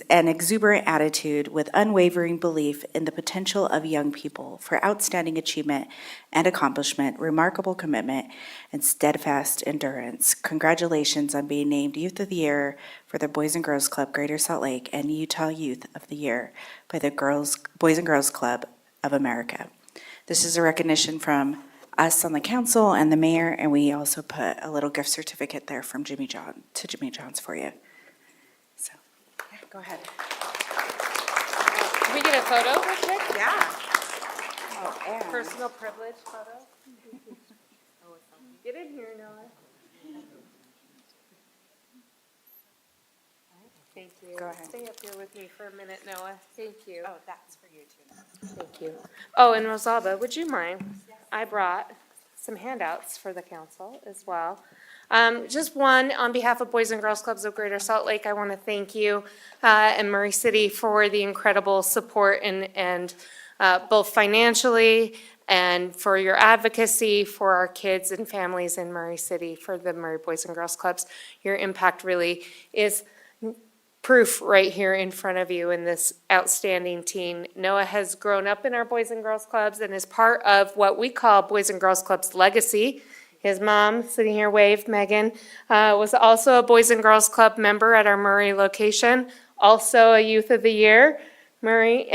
and exuberant attitude with unwavering belief in the potential of young people for outstanding achievement and accomplishment, remarkable commitment, and steadfast endurance. Congratulations on being named Youth of the Year for the Boys and Girls Club Greater Salt Lake and Utah Youth of the Year by the Boys and Girls Club of America. This is a recognition from us on the council and the mayor, and we also put a little gift certificate there from Jimmy John's for you. So, yeah, go ahead. Can we get a photo real quick? Yeah. Oh, and Personal privilege photo? Get in here, Noah. Thank you. Go ahead. Stay up here with me for a minute, Noah. Thank you. Oh, that's for you too. Thank you. Oh, and Rosalba, would you mind? I brought some handouts for the council as well. Just one, on behalf of Boys and Girls Clubs of Greater Salt Lake, I want to thank you and Murray City for the incredible support and both financially and for your advocacy for our kids and families in Murray City, for the Murray Boys and Girls Clubs. Your impact really is proof right here in front of you in this outstanding teen. Noah has grown up in our Boys and Girls Clubs and is part of what we call Boys and Girls Clubs legacy. His mom, sitting here, wave, Megan, was also a Boys and Girls Club member at our Murray location, also a Youth of the Year, Murray,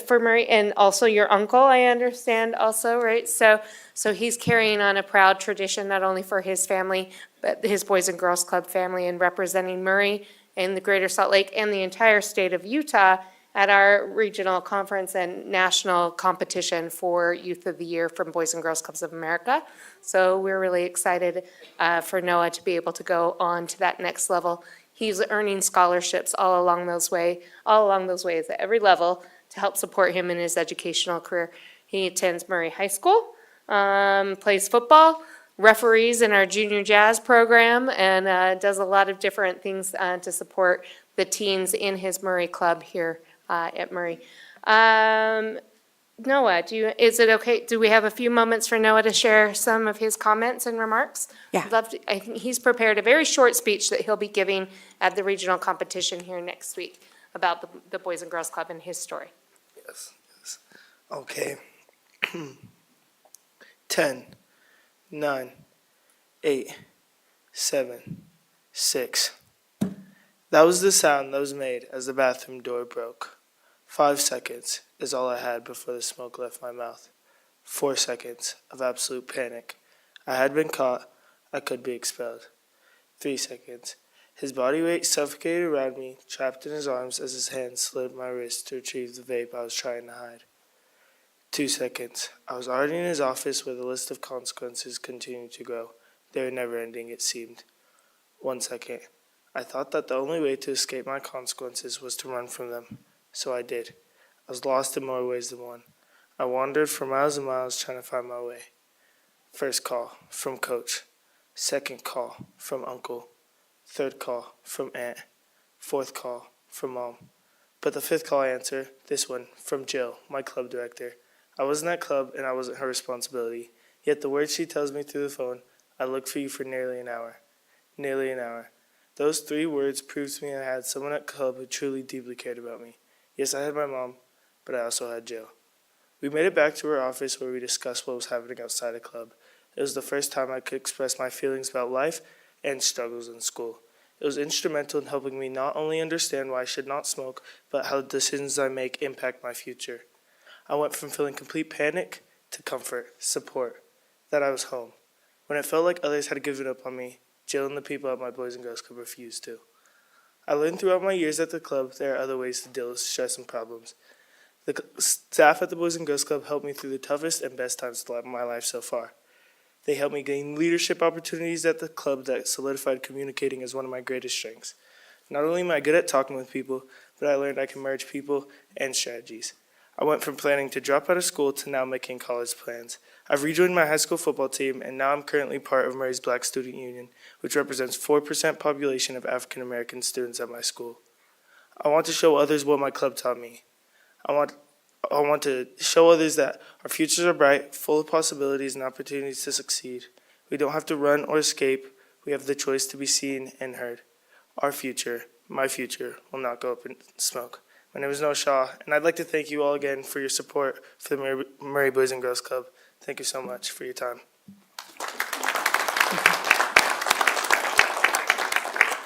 for Murray, and also your uncle, I understand also, right? So he's carrying on a proud tradition, not only for his family, but his Boys and Girls Club family, and representing Murray and the Greater Salt Lake and the entire state of Utah at our regional conference and national competition for Youth of the Year from Boys and Girls Clubs of America. So we're really excited for Noah to be able to go on to that next level. He's earning scholarships all along those ways at every level to help support him in his educational career. He attends Murray High School, plays football, referees in our junior jazz program, and does a lot of different things to support the teens in his Murray club here at Murray. Noah, is it okay? Do we have a few moments for Noah to share some of his comments and remarks? Yeah. I think he's prepared a very short speech that he'll be giving at the regional competition here next week about the Boys and Girls Club and his story. Yes. Okay. 10, 9, 8, 7, 6. That was the sound that was made as the bathroom door broke. 5 seconds is all I had before the smoke left my mouth. 4 seconds of absolute panic. I had been caught. I could be expelled. 3 seconds. His body weight suffocated around me, trapped in his arms as his hand slid my wrist to retrieve the vape I was trying to hide. 2 seconds. I was already in his office where the list of consequences continued to grow. They were never ending, it seemed. 1 second. I thought that the only way to escape my consequences was to run from them. So I did. I was lost in more ways than one. I wandered for miles and miles trying to find my way. First call, from Coach. Second call, from Uncle. Third call, from Aunt. Fourth call, from Mom. But the fifth call I answer, this one, from Jill, my club director. I wasn't at club and I wasn't her responsibility. Yet the words she tells me through the phone, I looked for you for nearly an hour. Nearly an hour. Those 3 words proved to me I had someone at club who truly deeply cared about me. Yes, I had my mom, but I also had Jill. We made it back to her office where we discussed what was happening outside of club. It was the first time I could express my feelings about life and struggles in school. It was instrumental in helping me not only understand why I should not smoke, but how the decisions I make impact my future. I went from feeling complete panic to comfort, support, that I was home. When it felt like others had given up on me, Jill and the people at my Boys and Girls Club refused to. I learned throughout my years at the club there are other ways to deal with stress and problems. The staff at the Boys and Girls Club helped me through the toughest and best times of my life so far. They helped me gain leadership opportunities at the club that solidified communicating as one of my greatest strengths. Not only am I good at talking with people, but I learned I can merge people and strategies. I went from planning to drop out of school to now making college plans. I've rejoined my high school football team, and now I'm currently part of Murray's Black Student Union, which represents 4% population of African American students at my school. I want to show others what my club taught me. I want to show others that our futures are bright, full of possibilities and opportunities to succeed. We don't have to run or escape. We have the choice to be seen and heard. Our future, my future, will not go up in smoke. My name is Noah Shaw, and I'd like to thank you all again for your support for the Murray Boys and Girls Club. Thank you so much for your time.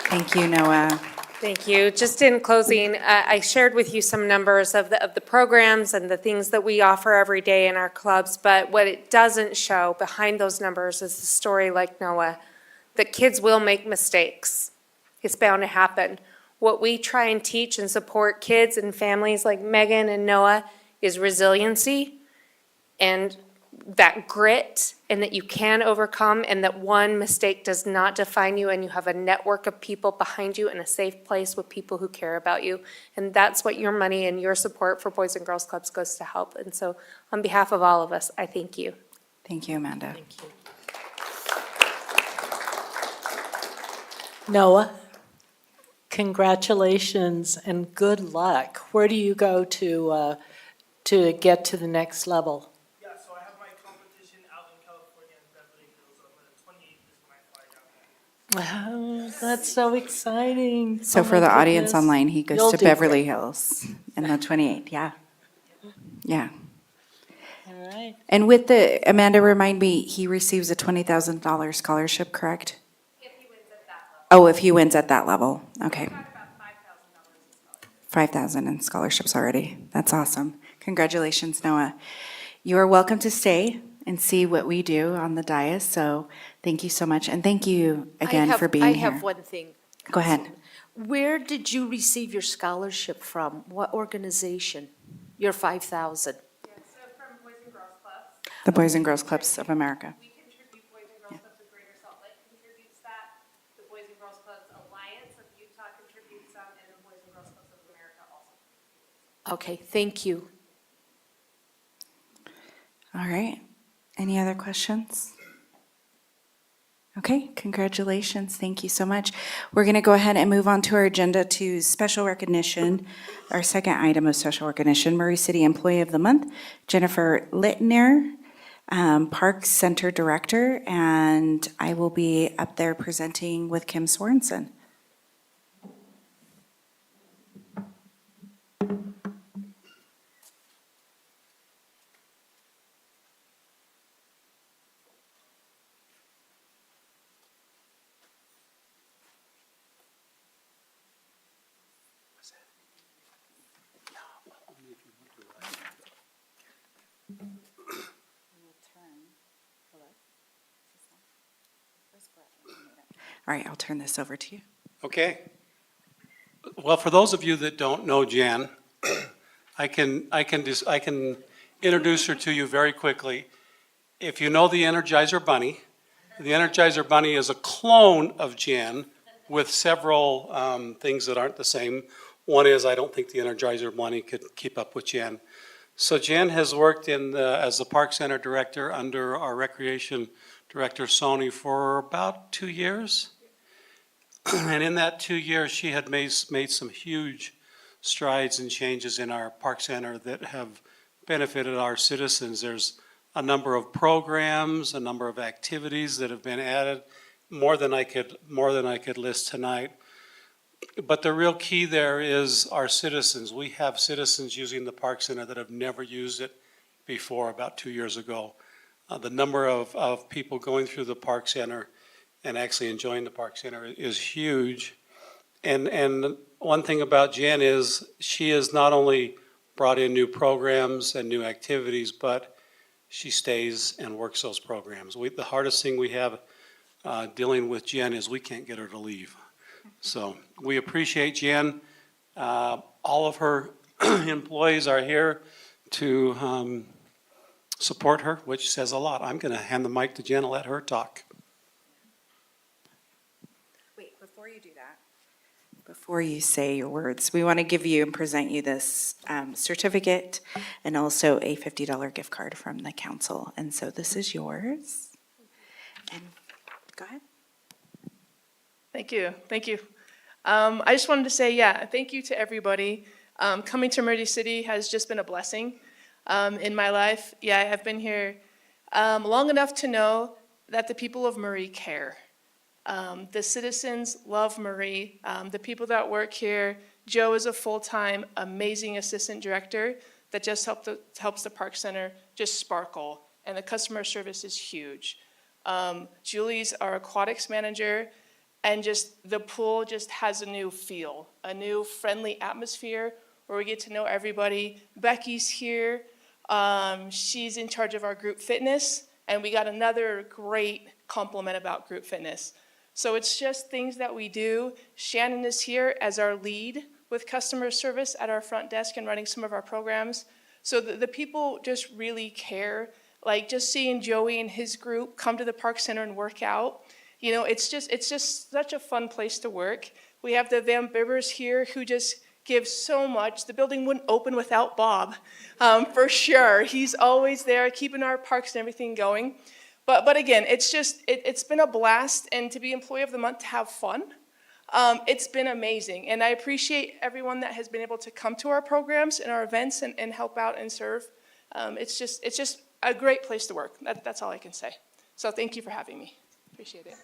Thank you, Noah. Thank you. Just in closing, I shared with you some numbers of the programs and the things that we offer every day in our clubs, but what it doesn't show behind those numbers is the story like Noah, that kids will make mistakes. It's bound to happen. What we try and teach and support kids and families like Megan and Noah is resiliency and that grit and that you can overcome and that one mistake does not define you and you have a network of people behind you in a safe place with people who care about you. And that's what your money and your support for Boys and Girls Clubs goes to help. And so on behalf of all of us, I thank you. Thank you, Amanda. Noah, congratulations and good luck. Where do you go to get to the next level? Yeah, so I have my competition out in California in Beverly Hills on the 28th is when I fly down there. Wow, that's so exciting. So Oh for my the audience goodness. online, he goes You'll to do Beverly great. Hills in the 28th, yeah. Yeah. All right. And with the, Amanda, remind me, he receives a $20,000 scholarship, correct? Oh, if he wins at that level, okay. 5,000 in scholarships already. That's awesome. Congratulations, Noah. You are welcome to stay and see what we do on the dais, so thank you so much, and thank you again for being I here. have one thing. Go ahead. Where did you receive your scholarship from? What organization? Your 5,000? The Boys and Girls Clubs of America. We contribute Boys and Girls Clubs of Greater Salt Lake contributes that. The Boys and Girls Clubs Alliance of Utah contributes some, and the Boys and Girls Clubs of America also. Okay, thank you. All right. Any other questions? Okay, congratulations. Thank you so much. We're going to go ahead and move on to our agenda to special recognition. Our second item of special recognition, Murray City Employee of the Month, Jennifer Littner, Parks Center Director, and I will be up there presenting with Kim Sorensen. All right, I'll turn this over to you. Okay. Well, for those of you that don't know Jan, I can introduce her to you very quickly. If you know the Energizer Bunny, the Energizer Bunny is a clone of Jan with several things that aren't the same. One is I don't think the Energizer Bunny could keep up with Jan. So Jan has worked as the Park Center Director under our Recreation Director, Sony, for about 2 years. And in that 2 years, she had made some huge strides and changes in our Park Center that have benefited our citizens. There's a number of programs, a number of activities that have been added, more than I could list tonight. But the real key there is our citizens. We have citizens using the Park Center that have never used it before, about 2 years ago. The number of people going through the Park Center and actually enjoying the Park Center is huge. And one thing about Jan is she has not only brought in new programs and new activities, but she stays and works those programs. The hardest thing we have dealing with Jen is we can't get her to leave. So we appreciate Jen. All of her employees are here to support her, which says a lot. I'm going to hand the mic to Jen and let her talk. Wait, before you do that, before you say your words, we want to give you and present you this certificate and also a $50 gift card from the council. And so this is yours. And go ahead. Thank you. Thank you. I just wanted to say, thank you to everybody. Coming to Murray City has just been a blessing in my life. I've been here long enough to know that the people of Murray care. The citizens love Murray. The people that work here, Joe is a full-time, amazing assistant director that just helps the Park Center just sparkle, and the customer service is huge. Julie's our aquatics manager, and just the pool just has a new feel, a new friendly atmosphere where we get to know everybody. Becky's here. She's in charge of our group fitness, and we got another great compliment about group fitness. So it's just things that we do. Shannon is here as our lead with customer service at our front desk and running some of our programs. So the people just really care. Like just seeing Joey and his group come to the Park Center and work out, you know, it's just such a fun place to work. We have the Van Bibbers here who just give so much. The building wouldn't open without Bob, for sure. He's always there keeping our parks and everything going. But again, it's been a blast, and to be Employee of the Month, to have fun. It's been amazing, and I appreciate everyone that has been able to come to our programs and our events and help out and serve. It's just a great place to work. That's all I can say. So thank you for having me. Appreciate it.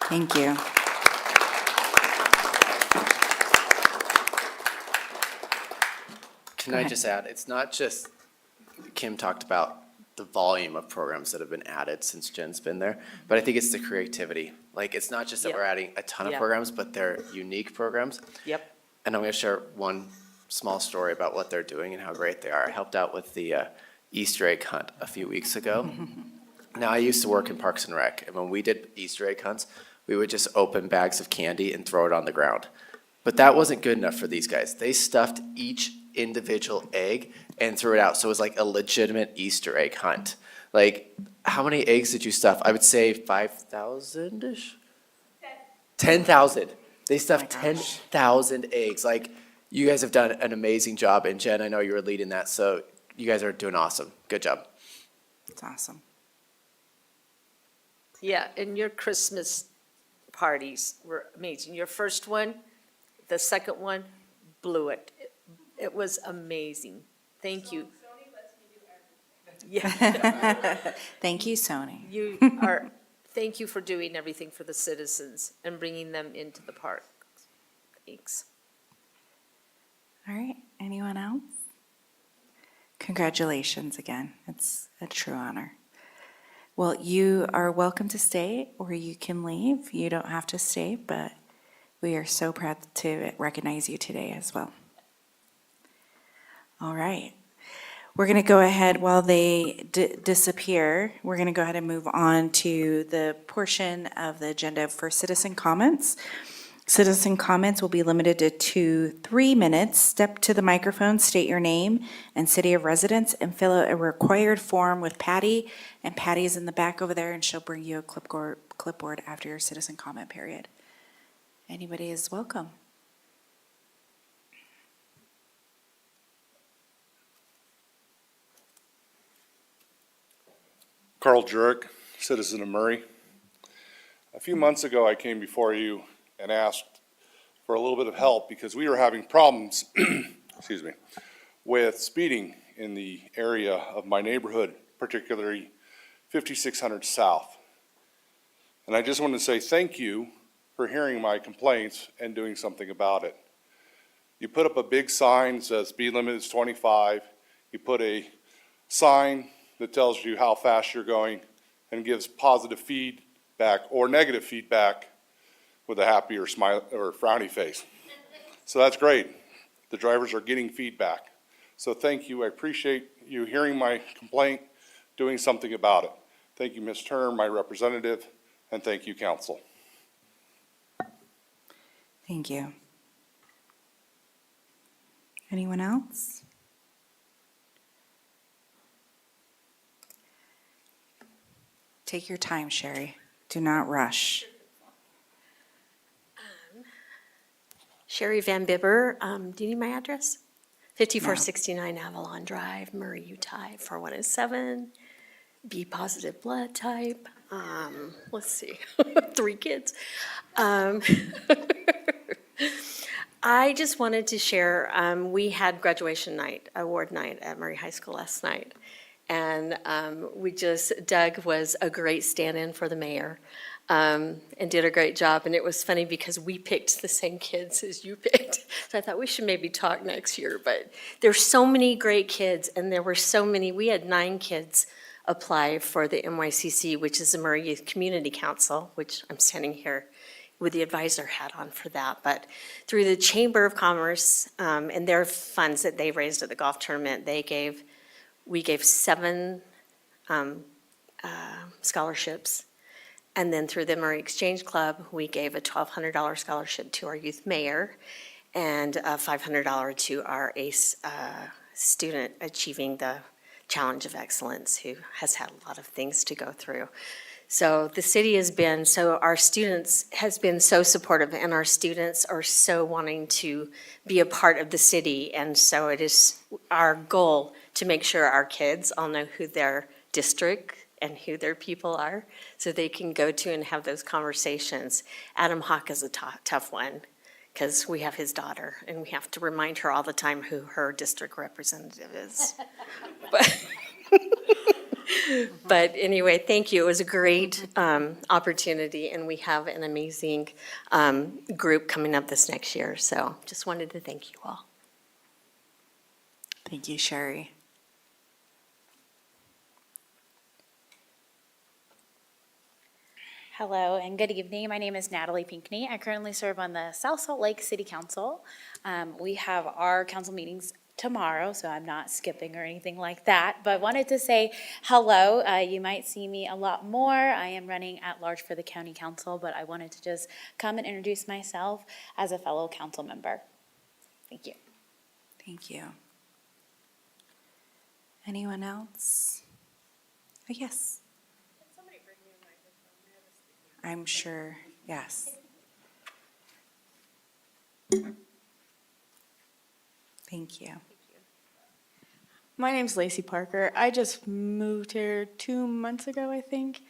Thank you. Can I just add, it's not just, Kim talked about the volume of programs that have been added since Jen's been there, but I think it's the creativity. Like, it's not just that we're adding a ton of Yep. programs, but they're unique programs. Yep. And I'm gonna share one small story about what they're doing and how great they are. I helped out with the Easter egg hunt a few weeks ago. Now, I used to work in Parks and Rec, and when we did Easter egg hunts, we would just open bags of candy and throw it on the ground. But that wasn't good enough for these guys. They stuffed each individual egg and threw it out, so it was like a legitimate Easter egg hunt. Like, how many eggs did you stuff? I would say 5,000-ish? 10,000. They stuffed 10,000 eggs. Like, you guys have done an amazing job, and Jen, I know you were leading that, so you guys are doing awesome. Good job. It's awesome. Yeah, and your Christmas parties were amazing. Your first one, the second one, blew it. It was amazing. Thank you. Yeah. Thank you, Sony. You are, thank you for doing everything for the citizens and bringing them into the park. Thanks. All right, anyone else? Congratulations again. It's a true honor. Well, you are welcome to stay or you can leave. You don't have to stay, but we are so proud to recognize you today as well. All right. We're going to go ahead while they disappear. We're going to go ahead and move on to the portion of the agenda for citizen comments. Citizen comments will be limited to 3 minutes. Step to the microphone, state your name and city of residence, and fill out a required form with Patty. And Patty is in the back over there, and she'll bring you a clipboard after your citizen comment period. Anybody is welcome. Carl Jurek, citizen of Murray. A few months ago, I came before you and asked for a little bit of help because we were having problems, excuse me, with speeding in the area of my neighborhood, particularly 5600 South. And I just wanted to say thank you for hearing my complaints and doing something about it. You put up a big sign that says speed limit is 25. You put a sign that tells you how fast you're going and gives positive feedback or negative feedback with a happy or smile or frowny face. So that's great. The drivers are getting feedback. So thank you. I appreciate you hearing my complaint, doing something about it. Thank you, Ms. Turner, my representative, and thank you, council. Thank you. Anyone else? Take your time, Sherry. Do not rush. Sherry Van Bibber, do you need my address? 5469 Avalon Drive, Murray, Utah, 4107, B positive blood type. Let's see, 3 kids. I just wanted to share, we had graduation night, award night at Murray High School last night. And Doug was a great stand-in for the mayor and did a great job. And it was funny because we picked the same kids as you picked. So I thought we should maybe talk next year. But there's so many great kids, and there were so many. We had 9 kids apply for the MYCC, which is the Murray Youth Community Council, which I'm standing here with the advisor hat on for that. But through the Chamber of Commerce and their funds that they raised at the golf tournament, we gave 7 scholarships. And then through the Murray Exchange Club, we gave a $1,200 scholarship to our youth mayor and a $500 to our ACE student achieving the Challenge of Excellence, who has had a lot of things to go through. So the city has been, so our students has been so supportive, and our students are so wanting to be a part of the city. And so it is our goal to make sure our kids all know who their district and who their people are, so they can go to and have those conversations. Adam Hawk is a tough one, because we have his daughter, and we have to remind her all the time who her district representative is. But anyway, thank you. It was a great opportunity, and we have an amazing group coming up this next year. So just wanted to thank you all. Thank you, Sherry. Hello and good evening. My name is Natalie Pinkney. I currently serve on the South Salt Lake City Council. We have our council meetings tomorrow, so I'm not skipping or anything like that, but wanted to say hello. You might see me a lot more. I am running at large for the county council, but I wanted to just come and introduce myself as a fellow council member. Thank you. Thank you. Anyone else? Oh, yes. I'm sure, yes. Thank you. My name's Lacey Parker. I just moved here 2 months ago, I think.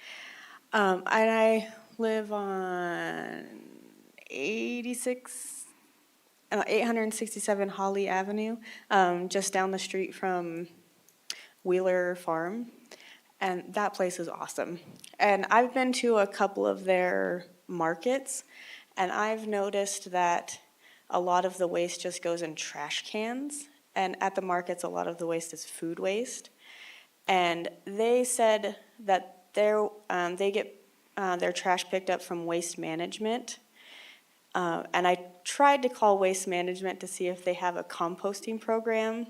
And I live on 867 Holly Avenue, just down the street from Wheeler Farm. And that place is awesome. And I've been to a couple of their markets, and I've noticed that a lot of the waste just goes in trash cans. And at the markets, a lot of the waste is food waste. And they said that they get their trash picked up from Waste Management. And I tried to call Waste Management to see if they have a composting program,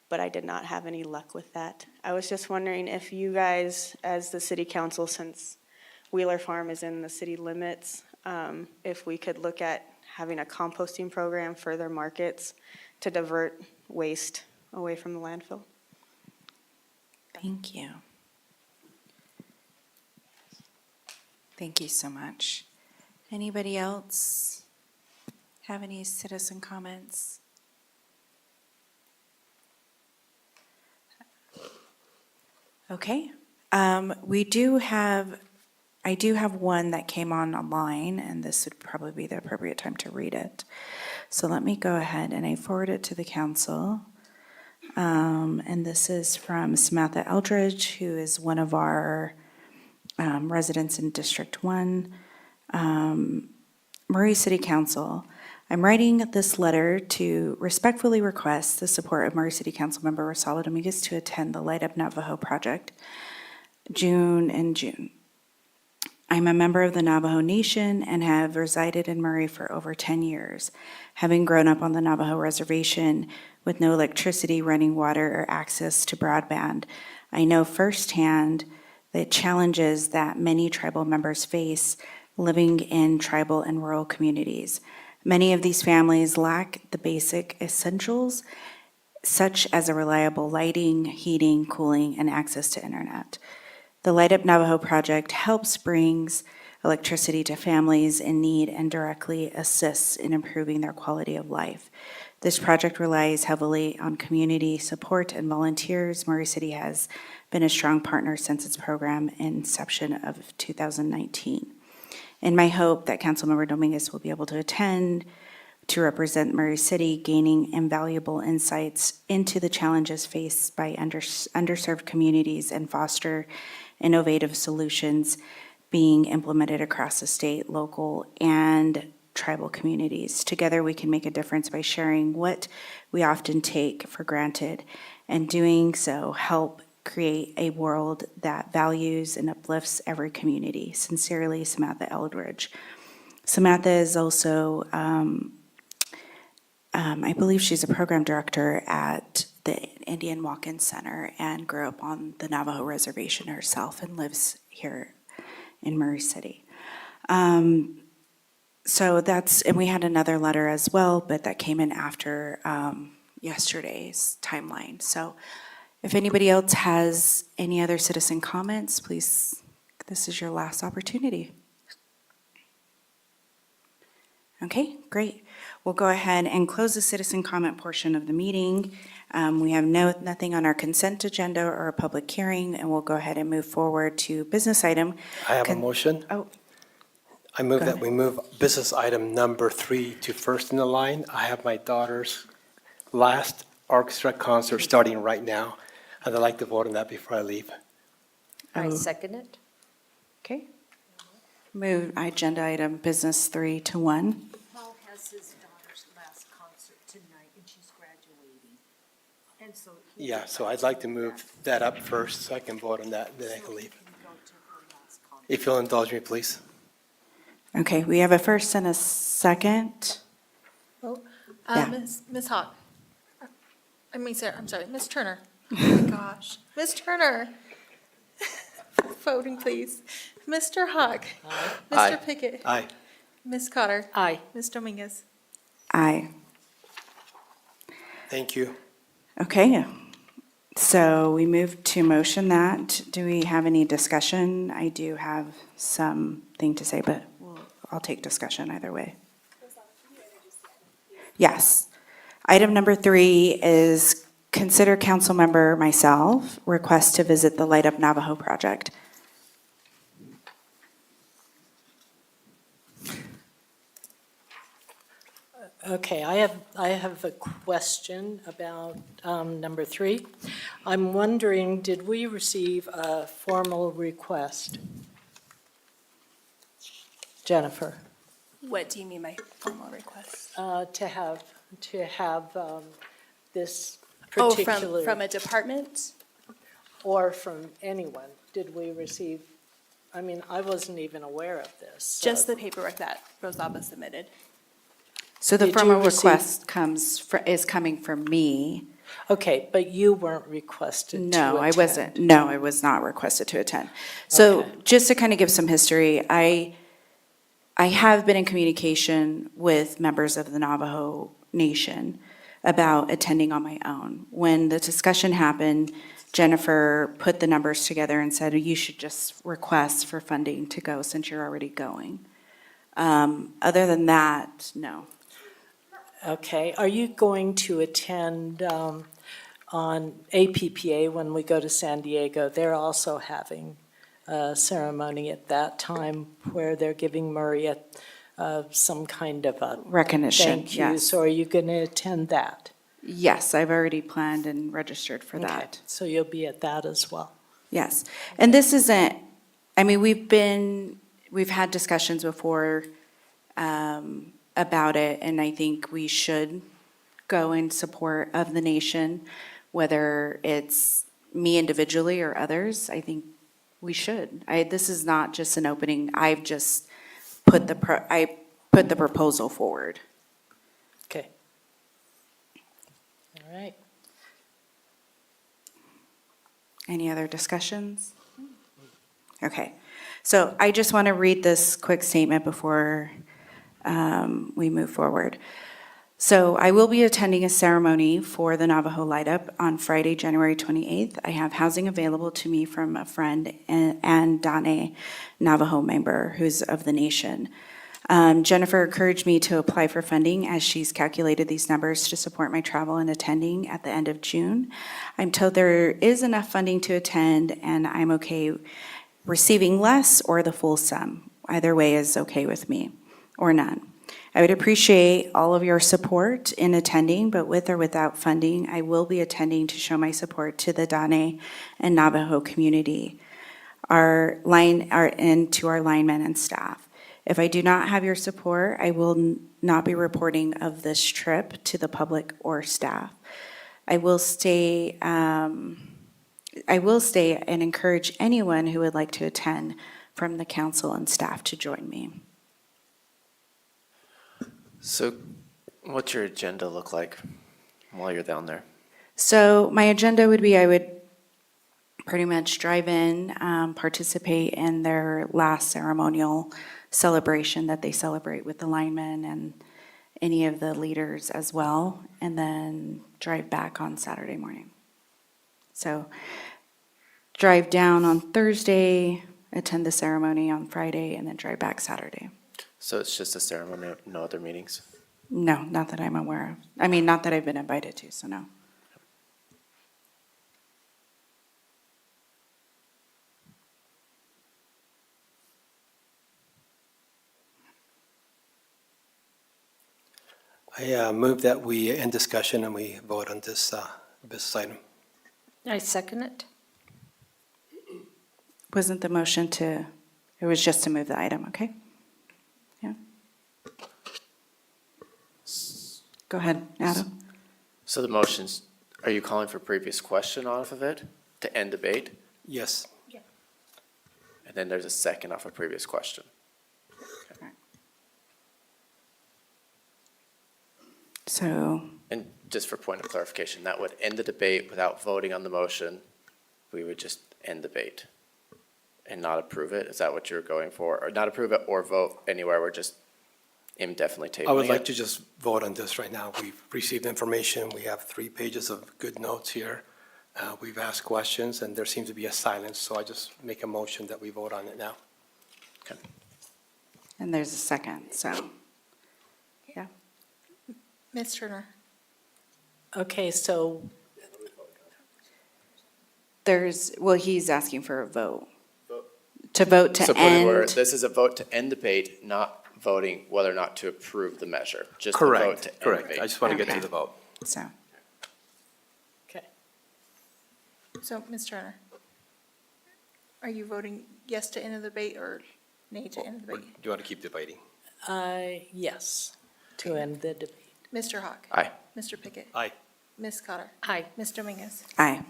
but I did not have any luck with that. I was just wondering if you guys, as the city council, since Wheeler Farm is in the city limits, if we could look at having a composting program for their markets to divert waste away from the landfill. Thank you. Thank you so much. Anybody else have any citizen comments? Okay. I do have one that came on online, and this would probably be the appropriate time to read it. So let me go ahead and I forward it to the council. And this is from Samantha Eldridge, who is one of our residents in District 1. Murray City Council. I'm writing this letter to respectfully request the support of Murray City Council member Rosala Dominguez to attend the Light Up Navajo project in June. I'm a member of the Navajo Nation and have resided in Murray for over 10 years, having grown up on the Navajo reservation with no electricity, running water, or access to broadband. I know firsthand the challenges that many tribal members face living in tribal and rural communities. Many of these families lack the basic essentials, such as a reliable lighting, heating, cooling, and access to internet. The Light Up Navajo project helps brings electricity to families in need and directly assists in improving their quality of life. This project relies heavily on community support and volunteers. Murray City has been a strong partner since its program inception of 2019. In my hope that Councilmember Dominguez will be able to attend to represent Murray City, gaining invaluable insights into the challenges faced by underserved communities and foster innovative solutions being implemented across the state, local, and tribal communities. Together, we can make a difference by sharing what we often take for granted, and doing so help create a world that values and uplifts every community. Sincerely, Samantha Eldridge. Samantha is also, I believe she's a program director at the Indian Walk-In Center and grew up on the Navajo Reservation herself and lives here in Murray City. So that's, and we had another letter as well, but that came in after yesterday's timeline. So If anybody else has any other citizen comments, please, this is your last opportunity. Okay, great. We'll go ahead and close the citizen comment portion of the meeting. We have nothing on our consent agenda or a public hearing, and we'll go ahead and move forward to business item. I have a motion. Oh. I move Go that ahead. we move business item number 3 to first in the line. I have my daughter's last orchestra concert starting right now, and I'd like to vote on that before I leave. I Oh. second it. Okay. Move agenda item business 3 to 1. Paul has his daughter's last concert tonight, and she's graduating. And so. Yeah, so I'd like to move that up first so I can vote on that, then I can leave. If you'll indulge me, please. Okay, we have a first and a second. Oh, Yeah. Ms. Hawk. I'm sorry, Ms. Turner. Oh my gosh, Ms. Turner. Voting, please. Mr. Hawk. Aye. Mr. Pickett. Aye. Ms. Cotter. Aye. Ms. Dominguez. Aye. Thank you. Okay, so we move to motion that. Do we have any discussion? I do have something to say, but I'll take discussion either way. Yes. Item number 3 is consider council member myself request to visit the Light Up Navajo project. Okay, I have a question about number 3. I'm wondering, did we receive a formal request? Jennifer, What do you mean by formal request? to have this Oh, particular. from a department? Or from anyone, did we receive, I mean, I wasn't even aware of this. so- Just the paperwork that Rosaba submitted. So the Did you formal receive- request is coming from me. Okay, but you weren't requested to No, I attend. wasn't. No, I was not requested to attend. So Okay. just to kind of give some history, I have been in communication with members of the Navajo Nation about attending on my own. When the discussion happened, Jennifer put the numbers together and said, you should just request for funding to go since you're already going. Other than that, no. Okay, are you going to attend on APPA when we go to San Diego? They're also having a ceremony at that time where they're giving Murray some kind of a Recognition, thank you. yes. So are you going to attend that? Yes, I've already planned and registered for Okay, that. so you'll be at that as well? Yes, and this isn't, I mean, we've had discussions before about it, and I think we should go in support of the nation, whether it's me individually or others, I think we should. This is not just an opening, I've just put the proposal forward. Okay. All right. Any other discussions? Okay, so I just want to read this quick statement before we move forward. So I will be attending a ceremony for the Navajo Light Up on Friday, January 28th. I have housing available to me from a friend and Dane Navajo member who's of the nation. Jennifer encouraged me to apply for funding as she's calculated these numbers to support my travel and attending at the end of June. I'm told there is enough funding to attend, and I'm okay receiving less or the full sum. Either way is okay with me, or none. I would appreciate all of your support in attending, but with or without funding, I will be attending to show my support to the Dane and Navajo community, and to our linemen and staff. If I do not have your support, I will not be reporting of this trip to the public or staff. I will stay and encourage anyone who would like to attend from the council and staff to join me. So what's your agenda look like while you're down there? So my agenda would be I would pretty much drive in, participate in their last ceremonial celebration that they celebrate with the linemen and any of the leaders as well, and then drive back on Saturday morning. So drive down on Thursday, attend the ceremony on Friday, and then drive back Saturday. So it's just a ceremony, no other meetings? No, not that I'm aware of. I mean, not that I've been invited to, so no. I move that we end discussion and we vote on this business item. I second it. Wasn't the motion to, it was just to move the item, okay? Yeah. Go ahead, Adam. So the motions, are you calling for previous question off of it to end debate? Yes. And then there's a second off a previous question. So, And just for point of clarification, that would end the debate without voting on the motion. We would just end debate and not approve it. Is that what you're going for? Or not approve it or vote anywhere? We're just indefinitely tabling it? I would like to just vote on this right now. We've received information. We have 3 pages of good notes here. We've asked questions and there seems to be a silence, so I just make a motion that we vote on it now. Okay. and there's a second, so, yeah. Ms. Turner? Okay, so Well, he's asking for a vote. To vote to So point of order, end, this is a vote to end debate, not voting whether or not to approve the measure. Just a vote Correct, to end correct. debate. I just want to get Okay. to the vote. so, okay. So, Ms. Turner? Are you voting yes to end the debate or nay to end the Or debate? do you want to keep debating? Yes, to end the debate. Mr. Hawk? Aye. Mr. Pickett? Aye. Ms. Cotter? Aye. Ms. Dominguez? aye.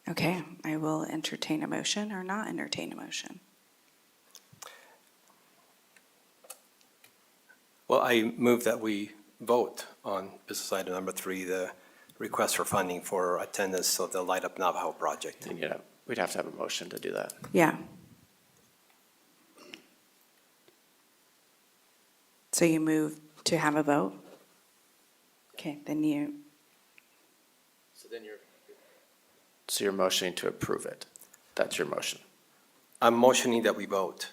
Okay, I will entertain a motion or not entertain a motion. Well, I move that we vote on business item number 3, the request for funding for attendance of the Light Up Navajo project. And, yeah, we'd have to have a motion to do that. Yeah. So you move to have a vote? Okay, then you, So you're motioning to approve it. That's your motion. I'm motioning that we vote.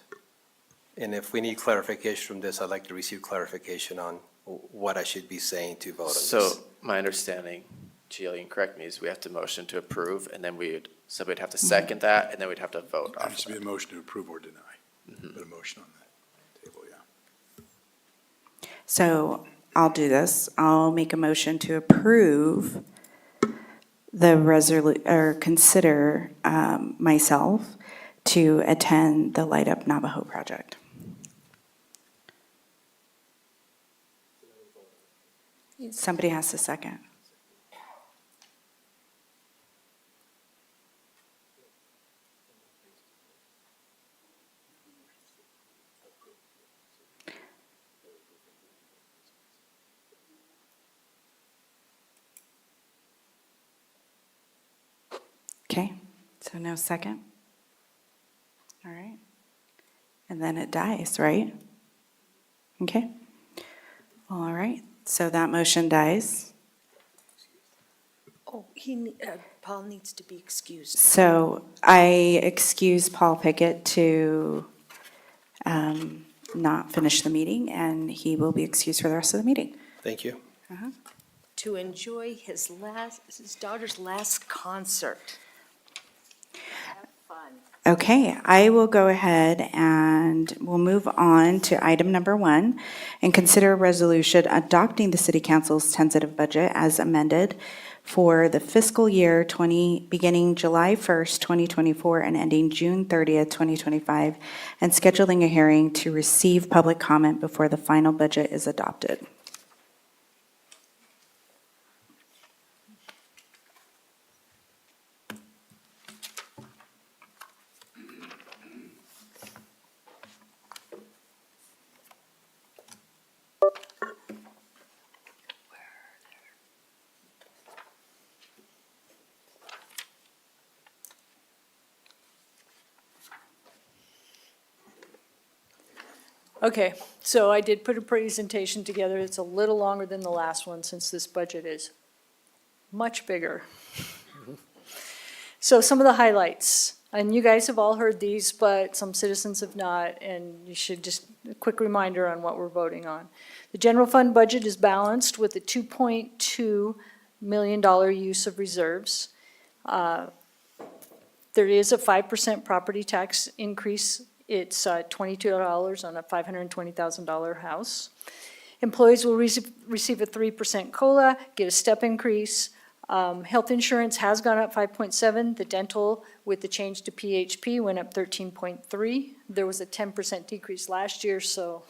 And if we need clarification from this, I'd like to receive clarification on what I should be saying to vote on this. So my understanding, Jillian, correct me, is we have to motion to approve, and then somebody'd have to second that, and then we'd have to vote There off needs of to be it. a motion to approve or deny. Put a motion on that table, yeah. so I'll do this. I'll make a motion to approve the or consider myself to attend the Light Up Navajo project. Somebody has to second. Okay, so no second? All right. And then it dies, right? Okay. All right, so that motion dies. Oh, Paul needs to be excused. So I excuse Paul Pickett to not finish the meeting, and he will be excused for the rest of the meeting. Thank you. To enjoy his daughter's last concert. Have fun. Okay, I will go ahead and we'll move on to item number 1 and consider a resolution adopting the city council's tentative budget as amended for the fiscal year beginning July 1st, 2024 and ending June 30th, 2025, and scheduling a hearing to receive public comment before the final budget is adopted. Okay, so I did put a presentation together. It's a little longer than the last one since this budget is much bigger. So some of the highlights, and you guys have all heard these, but some citizens have not, and you should just, a quick reminder on what we're voting on. The general fund budget is balanced with a $2.2 million use of reserves. There is a 5% property tax increase. It's $22 on a $520,000 house. Employees will receive a 3% COLA, get a step increase. Health insurance has gone up 5.7. The dental, with the change to PHP, went up 13.3. There was a 10% decrease last year, so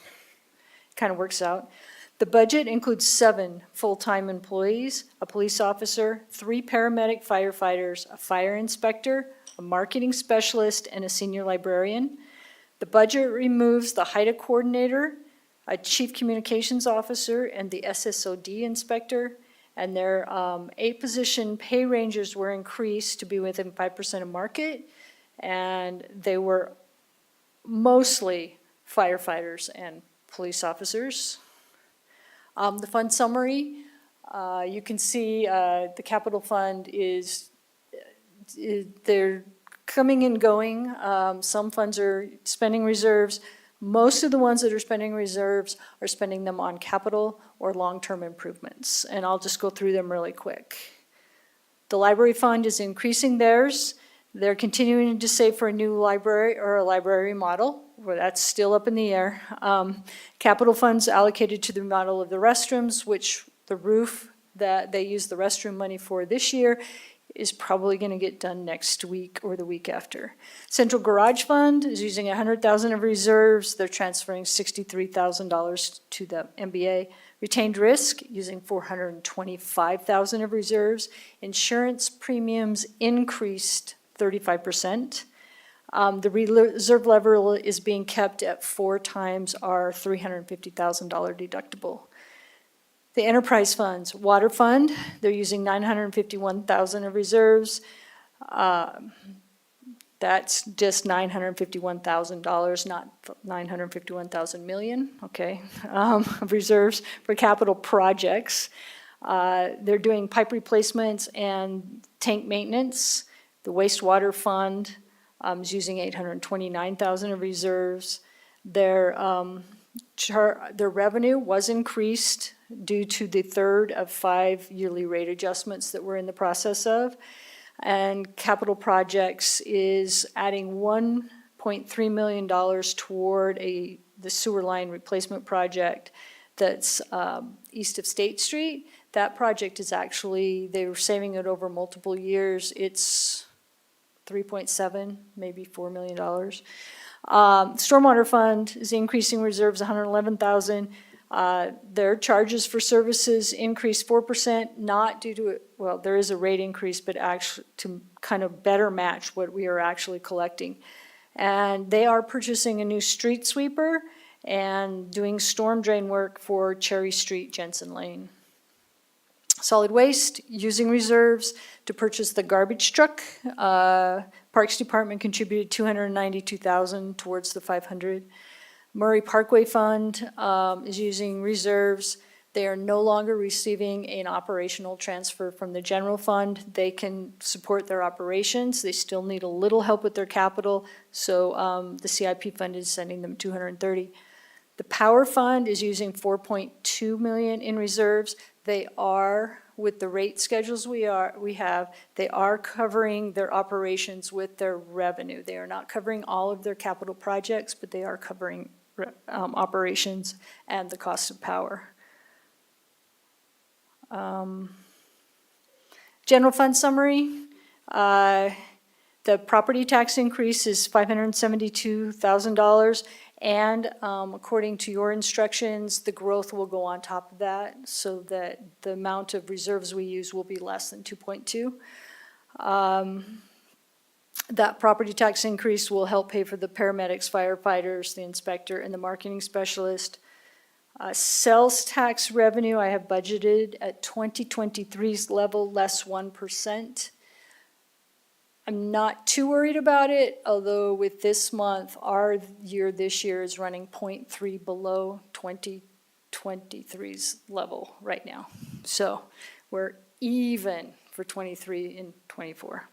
it kind of works out. The budget includes 7 full-time employees, a police officer, 3 paramedic firefighters, a fire inspector, a marketing specialist, and a senior librarian. The budget removes the HIDA coordinator, a chief communications officer, and the SSOD inspector. And their 8-position pay ranges were increased to be within 5% of market. And they were mostly firefighters and police officers. The fund summary, you can see the capital fund they're coming and going. Some funds are spending reserves. Most of the ones that are spending reserves are spending them on capital or long-term improvements. And I'll just go through them really quick. The library fund is increasing theirs. They're continuing to save for a new library or a library model, where that's still up in the air. Capital funds allocated to the remodel of the restrooms, which the roof that they use the restroom money for this year is probably going to get done next week or the week after. Central Garage Fund is using $100,000 of reserves. They're transferring $63,000 to the MBA. Retained Risk using $425,000 of reserves. Insurance premiums increased 35%. The reserve level is being kept at 4 times our $350,000 deductible. The enterprise funds, water fund, they're using $951,000 of reserves. That's just $951,000, not $951,000 million, okay, of reserves for capital projects. They're doing pipe replacements and tank maintenance. The wastewater fund is using $829,000 of reserves. Their revenue was increased due to the 3rd of 5 yearly rate adjustments that we're in the process of. And capital projects is adding $1.3 million toward the sewer line replacement project that's east of State Street. That project is actually, they were saving it over multiple years. It's 3.7, maybe $4 million. Stormwater fund is increasing reserves $111,000. Their charges for services increased 4%, not due to, well, there is a rate increase, but actually to kind of better match what we are actually collecting. And they are purchasing a new street sweeper and doing storm drain work for Cherry Street, Jensen Lane. Solid Waste, using reserves to purchase the garbage truck. Parks Department contributed $292,000 towards the $500,000. Murray Parkway Fund is using reserves. They are no longer receiving an operational transfer from the general fund. They can support their operations. They still need a little help with their capital, so the CIP fund is sending them $230,000. The Power Fund is using $4.2 million in reserves. They are, with the rate schedules we have, they are covering their operations with their revenue. They are not covering all of their capital projects, but they are covering operations and the cost of power. General fund summary. The property tax increase is $572,000. And according to your instructions, the growth will go on top of that so that the amount of reserves we use will be less than 2.2. That property tax increase will help pay for the paramedics, firefighters, the inspector, and the marketing specialist. Sales tax revenue I have budgeted at 2023's level, less 1%. I'm not too worried about it, although with this month, our year this year is running 0.3 below 2023's level right now. So we're even for 23 and 24.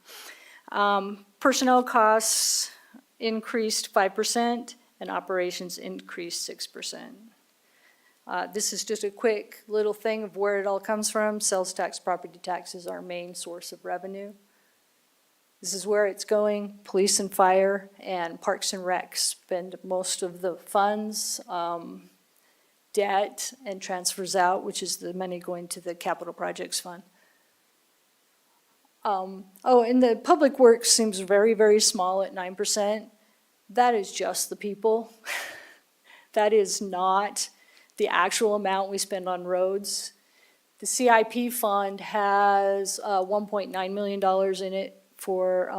Personnel costs increased 5% and operations increased 6%. This is just a quick little thing of where it all comes from. Sales tax, property tax is our main source of revenue. This is where it's going. Police and fire and Parks and Rec spend most of the funds, debt, and transfers out, which is the money going to the capital projects fund. And the public works seems very, very small at 9%. That is just the people. That is not the actual amount we spend on roads. The CIP fund has $1.9 million in it for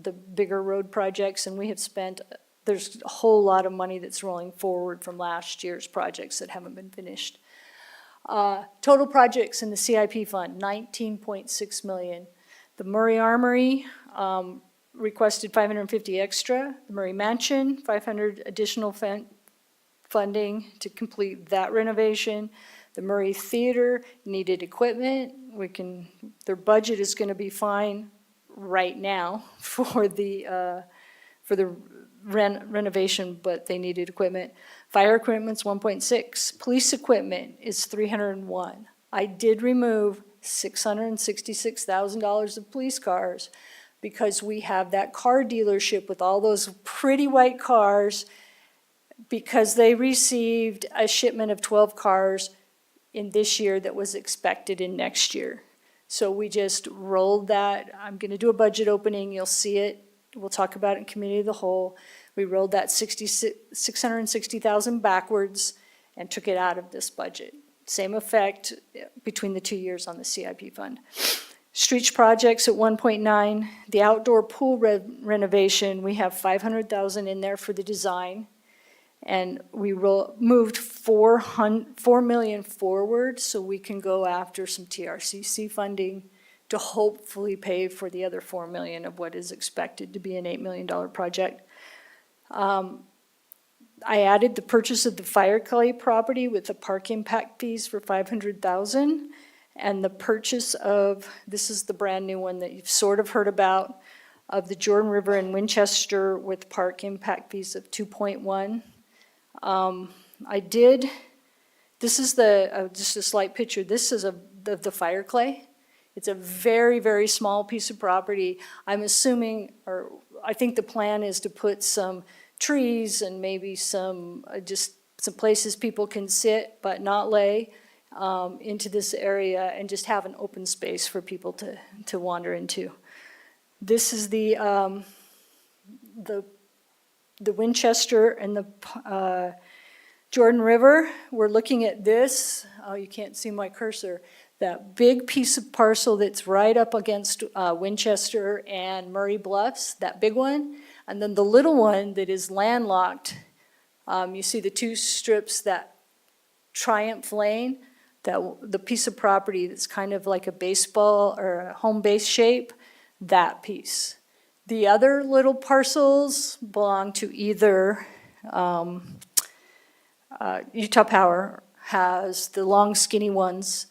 the bigger road projects, and we have spent, there's a whole lot of money that's rolling forward from last year's projects that haven't been finished. Total projects in the CIP fund, $19.6 million. The Murray Armory requested $550 extra. The Murray Mansion, $500 additional funding to complete that renovation. The Murray Theater needed equipment. Their budget is going to be fine right now for the renovation, but they needed equipment. Fire equipment's 1.6. Police equipment is 301. I did remove $666,000 of police cars because we have that car dealership with all those pretty white cars because they received a shipment of 12 cars in this year that was expected in next year. So we just rolled that. I'm going to do a budget opening. You'll see it. We'll talk about it in committee of the whole. We rolled that $660,000 backwards and took it out of this budget. Same effect between the 2 years on the CIP fund. Street projects at 1.9. The outdoor pool renovation, we have $500,000 in there for the design. And we moved $4 million forward so we can go after some TRCC funding to hopefully pay for the other $4 million of what is expected to be an $8 million project. I added the purchase of the fire clay property with the park impact fees for $500,000. And the purchase of, this is the brand new one that you've sort of heard about, of the Jordan River in Winchester with park impact fees of 2.1. This is just a slight picture. This is the fire clay. It's a very, very small piece of property. I'm assuming, or I think the plan is to put some trees and maybe some places people can sit but not lay into this area and just have an open space for people to wander into. This is the Winchester and the Jordan River. We're looking at this. Oh, you can't see my cursor. That big piece of parcel that's right up against Winchester and Murray Bluffs, that big one. And then the little one that is landlocked. You see the two strips, that Triumph Lane, the piece of property that's kind of like a baseball or a home base shape, that piece. The other little parcels belong to either Utah Power has the long skinny ones,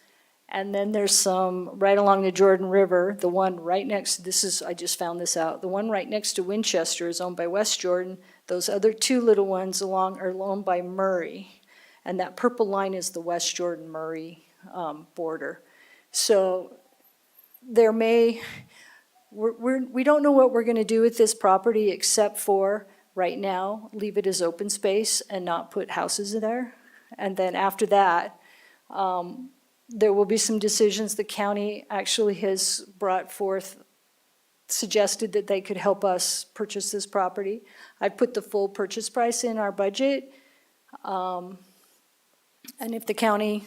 and then there's some right along the Jordan River. The one right next, I just found this out, the one right next to Winchester is owned by West Jordan. Those other two little ones are owned by Murray. And that purple line is the West Jordan Murray border. So we don't know what we're going to do with this property except for right now leave it as open space and not put houses there. And then after that, there will be some decisions. The county actually has brought forth, suggested that they could help us purchase this property. I put the full purchase price in our budget. And if the county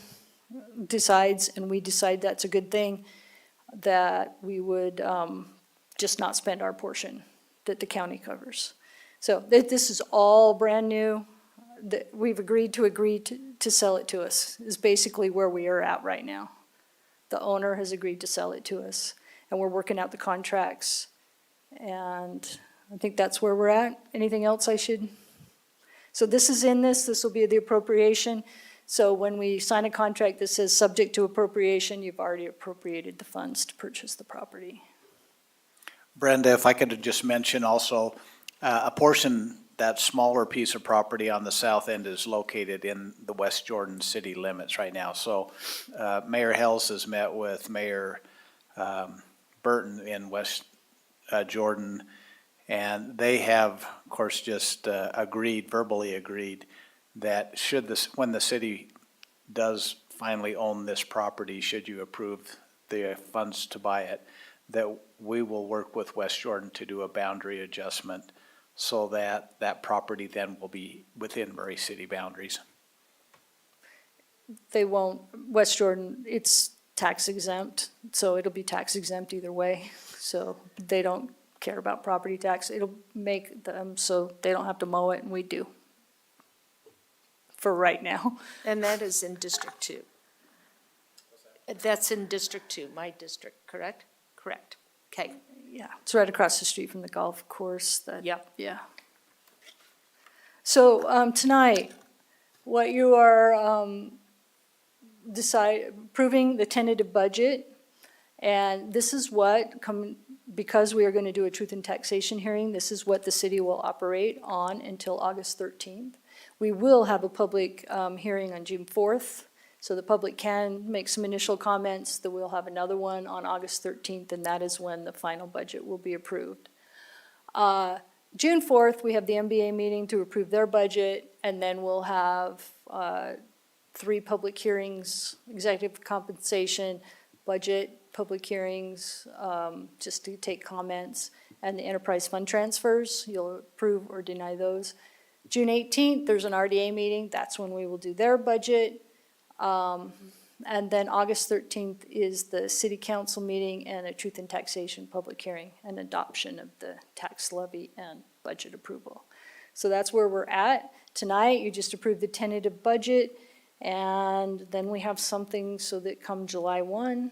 decides, and we decide that's a good thing, that we would just not spend our portion that the county covers. So this is all brand new. We've agreed to sell it to us, is basically where we are at right now. The owner has agreed to sell it to us, and we're working out the contracts And I think that's where we're at. Anything else I should? So this is in this will be the appropriation. So when we sign a contract that says subject to appropriation, you've already appropriated the funds to purchase the property. Brenda, if I could just mention also, a portion, that smaller piece of property on the south end is located in the West Jordan city limits right now. So Mayor Hells has met with Mayor Burton in West Jordan, and they have, of course, just verbally agreed that when the city does finally own this property, should you approve the funds to buy it, that we will work with West Jordan to do a boundary adjustment so that that property then will be within Murray City boundaries. They won't, West Jordan, it's tax exempt, so it'll be tax exempt either way. So they don't care about property tax. It'll make them so they don't have to mow it, and we do. For right now. And that is in District 2. That's in District 2, my district, correct? Correct. Okay. Yeah, it's right across the street from the golf course. Yep. Yeah. So tonight, what you are approving the tentative budget, and this is what, because we are going to do a truth and taxation hearing, this is what the city will operate on until August 13th. We will have a public hearing on June 4th, so the public can make some initial comments. Then we'll have another one on August 13th, and that is when the final budget will be approved. June 4th, we have the MBA meeting to approve their budget, and then we'll have 3 public hearings, executive compensation, budget, public hearings, just to take comments, and the enterprise fund transfers. You'll approve or deny those. June 18th, there's an RDA meeting. That's when we will do their budget. And then August 13th is the city council meeting and a truth and taxation public hearing and adoption of the tax levy and budget approval. So that's where we're at. Tonight, you just approved the tentative budget, and then we have something so that come July 1,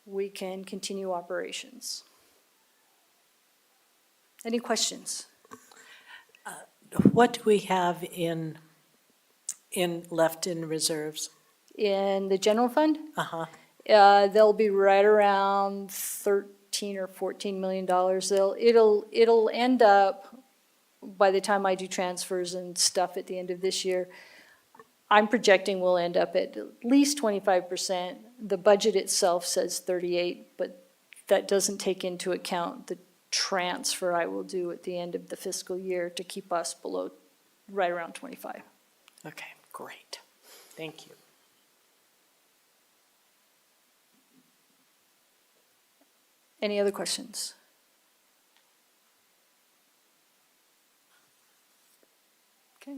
we can continue operations. Any questions? What do we have left in reserves? In the general fund? Uh-huh. They'll be right around $13 or $14 million. It'll end up, by the time I do transfers and stuff at the end of this year, I'm projecting we'll end up at least 25%. The budget itself says 38, but that doesn't take into account the transfer I will do at the end of the fiscal year to keep us below, right around 25. Okay, great. Thank you. Any other questions? Okay.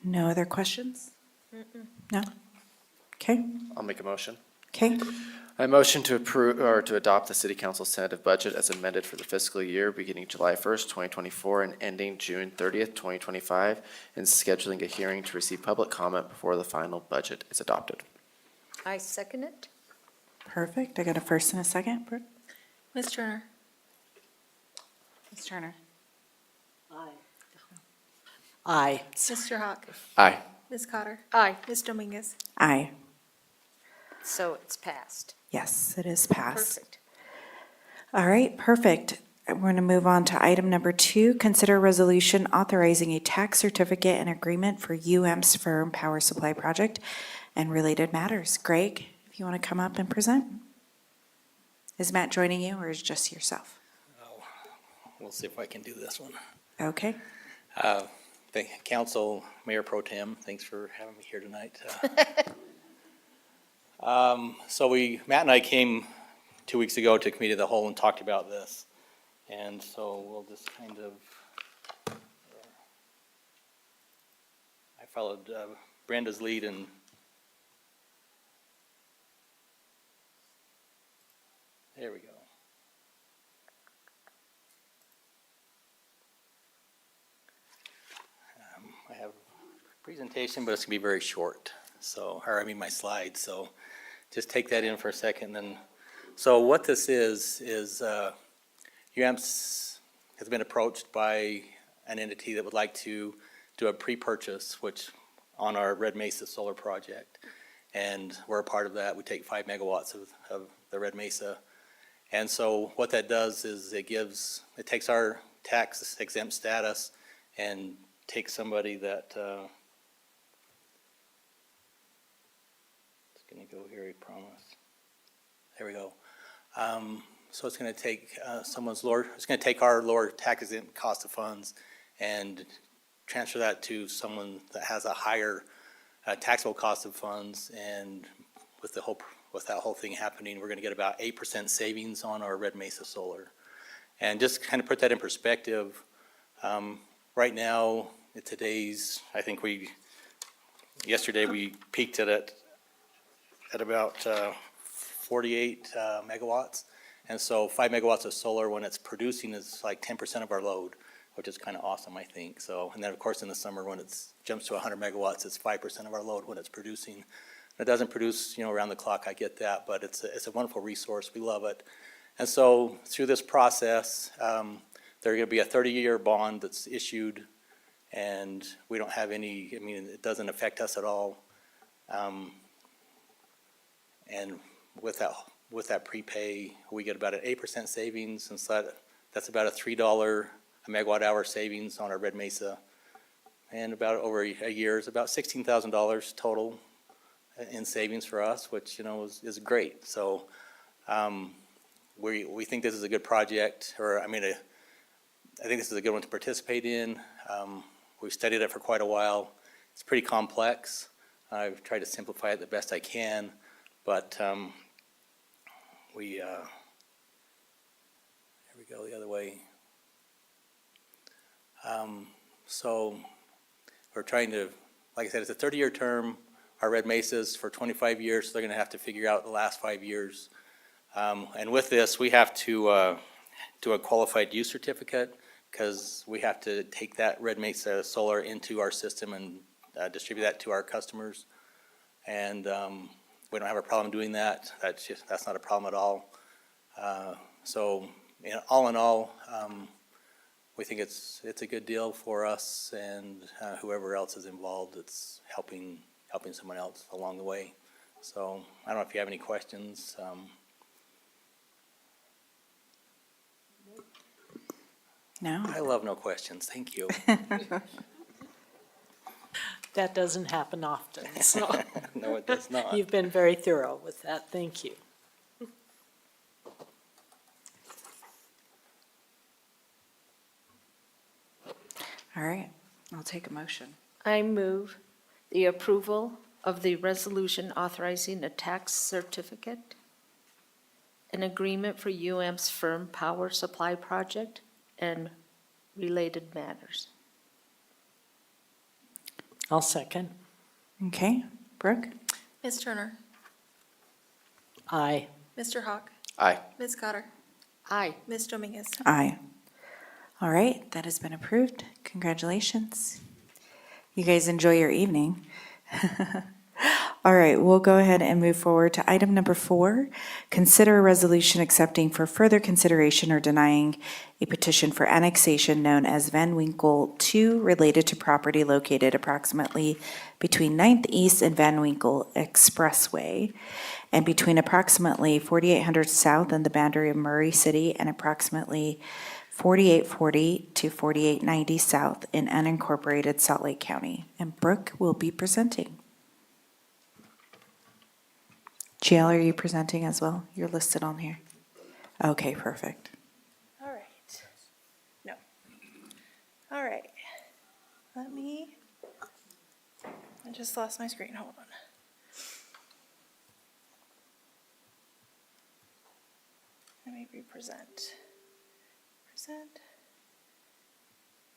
No other questions? No? Okay, I'll make a motion. okay. I motion to approve, or to adopt the city council's tentative budget as amended for the fiscal year beginning July 1st, 2024 and ending June 30th, 2025, and scheduling a hearing to receive public comment before the final budget is adopted. I second it. Perfect. I got a first and a second. Ms. Turner? Ms. Turner? Aye. Mr. Hawk? Aye. Ms. Cotter? Aye. Ms. Dominguez? Aye. So it's passed. Yes, it is passed. Perfect. All right, perfect. We're going to move on to item number 2, consider resolution authorizing a tax certificate and agreement for UM's firm power supply project and related matters. Greg, if you want to come up and present. Is Matt joining you, or is it just yourself? We'll see if I can do this one. Okay. Thank Council, Mayor Pro Tem, thanks for having me here tonight. So Matt and I came 2 weeks ago to Committee of the Whole and talked about this. And so we'll just kind of, I followed Brenda's lead and there we go. I have a presentation, but it's gonna be very short. So, my slides, so just take that in for a second, then So what this is UAMPS has been approached by an entity that would like to do a pre-purchase, which on our Red Mesa solar project. And we're a part of that. We take 5 megawatts of the Red Mesa. And so what that does is it takes our tax exempt status and takes somebody that, it's gonna go here, I promise. There we go. So it's gonna take it's gonna take our lower tax exempt cost of funds and transfer that to someone that has a higher taxable cost of funds. And with that whole thing happening, we're gonna get about 8% savings on our Red Mesa Solar. And just kind of put that in perspective, right now, I think yesterday we peaked it at about 48 megawatts. And so 5 megawatts of solar when it's producing is like 10% of our load, which is kind of awesome, I think. So, and then of course in the summer when it jumps to 100 megawatts, it's 5% of our load when it's producing. It doesn't produce, around the clock, I get that, but it's a wonderful resource. We love it. And so through this process, there's going to be a 30-year bond that's issued, and we don't have it doesn't affect us at all. And with that prepay, we get about an 8% savings, and so that's about a $3 a megawatt hour savings on our Red Mesa. And about over a year is about $16,000 total in savings for us, which, is great. So we think this is a good project, I think this is a good one to participate in. We've studied it for quite a while. It's pretty complex. I've tried to simplify it the best I can, but here we go the other way. So we're trying to, like I said, it's a 30-year term. Our Red Mesas for 25 years, so they're gonna have to figure out the last 5 years. And with this, we have to do a qualified use certificate, because we have to take that Red Mesa Solar into our system and distribute that to our customers. And we don't have a problem doing that. That's not a problem at all. So all in all, we think it's a good deal for us and whoever else is involved. It's helping someone else along the way. So I don't know if you have any questions. No. I love no questions. Thank you. That doesn't happen often, so. No, it does not. You've been very thorough with that. Thank you. All right, I'll take a motion. I move the approval of the resolution authorizing a tax certificate, an agreement for UAMPS firm power supply project, and related matters. I'll second. Okay, Brooke? Ms. Turner? Aye. Mr. Hawk? Aye. Ms. Cotter? Aye. Ms. Dominguez? Aye. All right, that has been approved. Congratulations. You guys enjoy your evening. All right, we'll go ahead and move forward to item number 4. Consider a resolution accepting for further consideration or denying a petition for annexation known as Van Winkle 2 related to property located approximately between 9th East and Van Winkle Expressway and between approximately 4800 South and the boundary of Murray City and approximately 4840 to 4890 South in unincorporated Salt Lake County. And Brooke will be presenting. GL, are you presenting as well? You're listed on here. Okay, perfect. All right. No. All right. I just lost my screen. Hold on. Let me re-present. Present.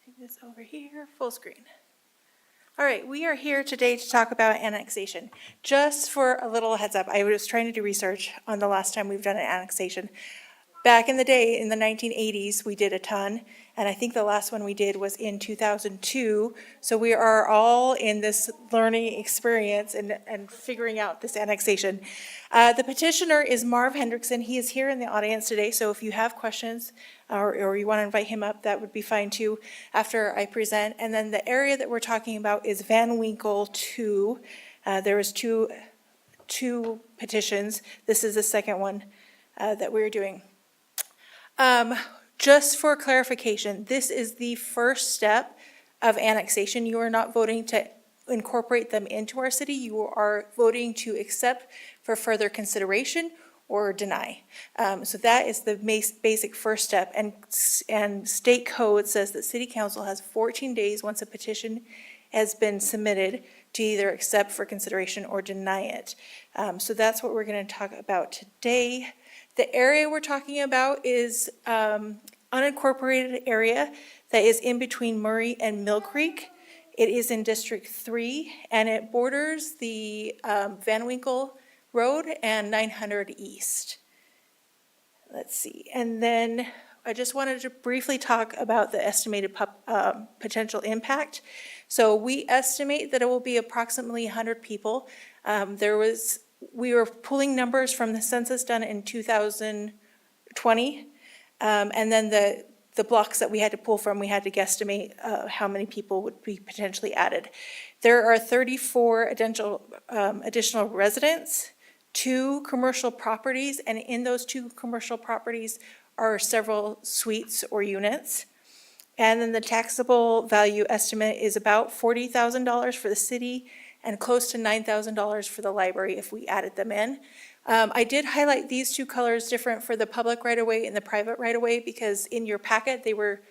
Take this over here, full screen. All right, we are here today to talk about annexation. Just for a little heads up, I was trying to do research on the last time we've done an annexation. back in the day, in the 1980s, we did a ton, and I think the last one we did was in 2002. So we are all in this learning experience and figuring out this annexation. The petitioner is Marv Hendrickson. He is here in the audience today, so if you have questions or you want to invite him up, that would be fine too after I present. And then the area that we're talking about is Van Winkle 2. There was two petitions. This is the second one that we're doing. Just for clarification, this is the first step of annexation. You are not voting to incorporate them into our city. You are voting to accept for further consideration or deny. So that is the basic first step. And state code says that city council has 14 days once a petition has been submitted to either accept for consideration or deny it. So that's what we're going to talk about today. The area we're talking about is unincorporated area that is in between Murray and Mill Creek. It is in District 3, and it borders the Van Winkle Road and 900 East. Let's see, and then I just wanted to briefly talk about the estimated potential impact. So we estimate that it will be approximately 100 people. We were pulling numbers from the census done in 2020, and then the blocks that we had to pull from, we had to guesstimate how many people would be potentially added. There are 34 additional residents, 2 commercial properties, and in those 2 commercial properties are several suites or units. And then the taxable value estimate is about $40,000 for the city and close to $9,000 for the library if we added them in. I did highlight these 2 colors different for the public right-of-way and the private right-of-way because in your packet, they were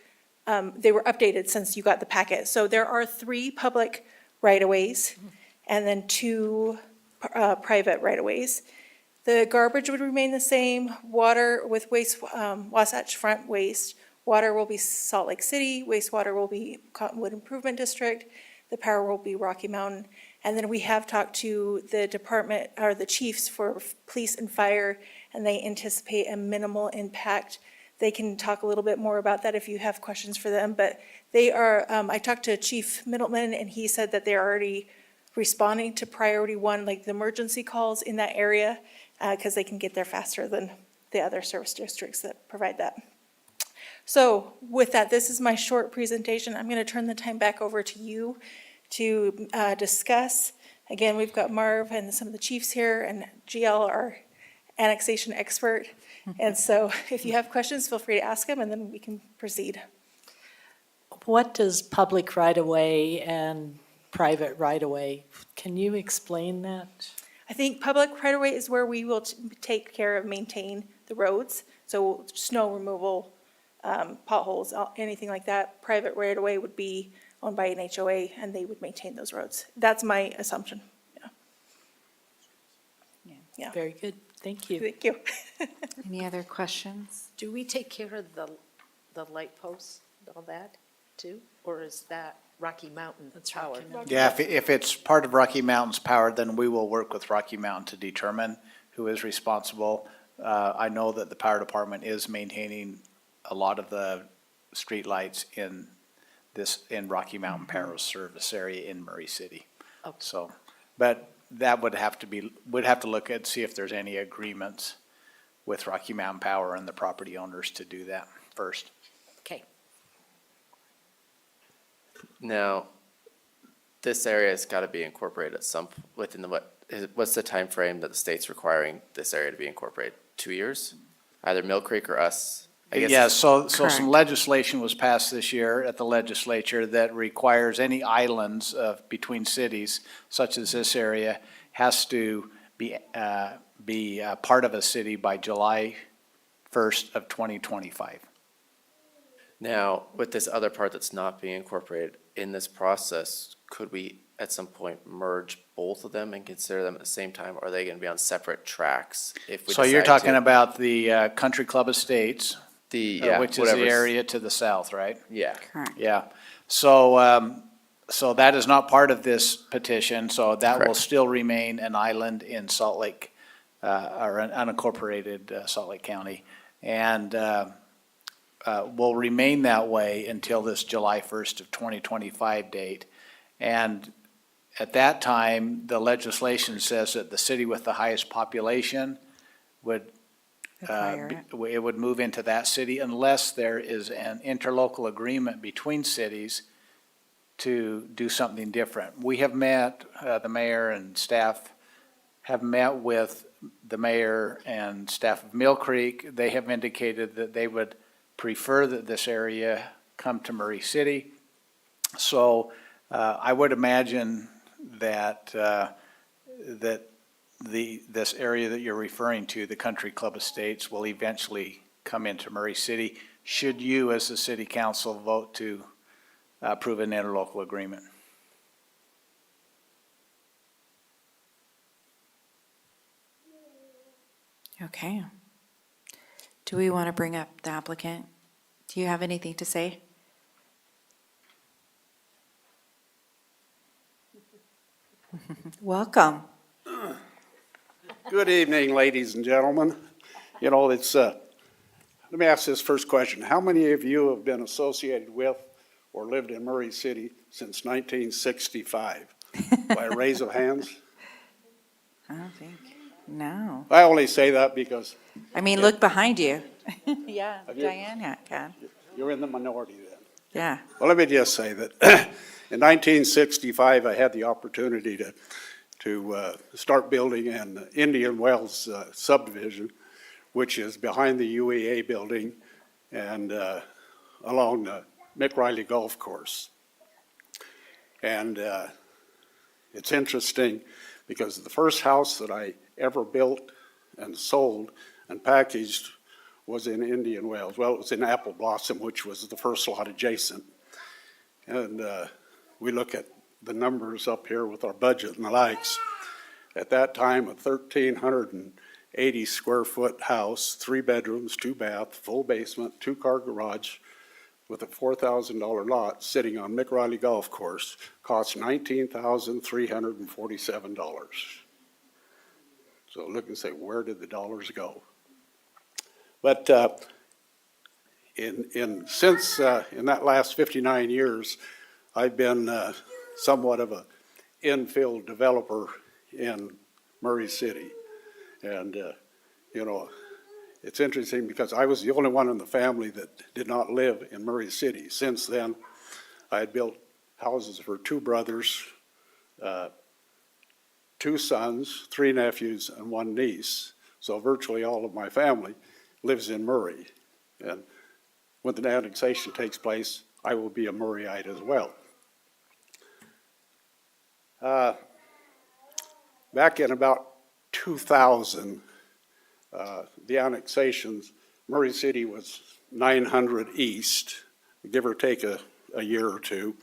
updated since you got the packet. So there are 3 public right-of-ways and then 2 private right-of-ways. The garbage would remain the same, water with Wasatch Front Waste. Water will be Salt Lake City, wastewater will be Cottonwood Improvement District, the power will be Rocky Mountain. And then we have talked to the department, or the chiefs for police and fire, and they anticipate a minimal impact. They can talk a little bit more about that if you have questions for them, but they are, I talked to Chief Middleman, and he said that they're already responding to priority 1, like the emergency calls in that area, because they can get there faster than the other service districts that provide that. So with that, this is my short presentation. I'm going to turn the time back over to you to discuss. Again, we've got Marv and some of the chiefs here, and GL, our annexation expert. And so if you have questions, feel free to ask them, and then we can proceed. What does public right-of-way and private right-of-way, can you explain that? I think public right-of-way is where we will take care of, maintain the roads. So snow removal, potholes, anything like that. Private right-of-way would be owned by an HOA, and they would maintain those roads. That's my assumption. Yeah. Very good, thank you. Thank you. Any other questions? Do we take care of the light posts, all that too? Or is that Rocky Mountain Power? Yeah, if it's part of Rocky Mountain's power, then we will work with Rocky Mountain to determine who is responsible. I know that the power department is maintaining a lot of the streetlights in Rocky Mountain Power's service area in Murray City. Okay. So, but that would have to look at, see if there's any agreements with Rocky Mountain Power and the property owners to do that first. Okay. Now, this area has got to be incorporated at what's the time frame that the state's requiring this area to be incorporated? 2 years? Either Mill Creek or us? I guess. Yeah, so Correct. some legislation was passed this year at the legislature that requires any islands between cities, such as this area, has to be part of a city by July 1st of 2025. Now, with this other part that's not being incorporated in this process, could we at some point merge both of them and consider them at the same time? Or are they going to be on separate tracks if we So you're decide talking to? about the Country Club Estates, which is the whatever's- area to the south, right? Yeah. Correct. Yeah, so, so that is not part of this petition, so that will Correct. still remain an island in Salt Lake, or an unincorporated Salt Lake County. and will remain that way until this July 1st of 2025 date. And at that time, the legislation says that the city with the highest population would, Acquire it would move into that city unless there is an interlocal agreement between cities to do something different. We have met, the mayor and staff have met with the mayor and staff of Mill Creek. They have indicated that they would prefer that this area come to Murray City. So I would imagine that this area that you're referring to, the Country Club Estates, will eventually come into Murray City, should you, as the city council, vote to approve an interlocal agreement. Okay. Do we want to bring up the applicant? Do you have anything to say? Welcome. Good evening, ladies and gentlemen. You know, it's, let me ask this first question. How many of you have been associated with or lived in Murray City since 1965? By a raise of hands? I don't think, no. I only say that because I mean, look behind you. Yeah, Have you- Diane can. you're in the minority then. Yeah. Well, let me just say that in 1965, I had the opportunity to start building an Indian Wells subdivision, which is behind the UEA building and along the Mick Riley Golf Course. And it's interesting because the first house that I ever built and sold and packaged was in Indian Wells. Well, it was in Apple Blossom, which was the first lot adjacent. And we look at the numbers up here with our budget and the likes. At that time, a 1,380 square foot house, 3 bedrooms, 2 bath, full basement, 2-car garage, with a $4,000 lot sitting on Mick Riley Golf Course, cost $19,347. So look and say, where did the dollars go? But in that last 59 years, I've been somewhat of a infill developer in Murray City. And, you know, it's interesting because I was the only one in the family that did not live in Murray City. Since then, I had built houses for 2 brothers, 2 sons, 3 nephews, and 1 niece. So virtually all of my family lives in Murray. And when the annexation takes place, I will be a Murrayite as well. Back in about 2000, the annexations, Murray City was 900 east, give or take a year or two.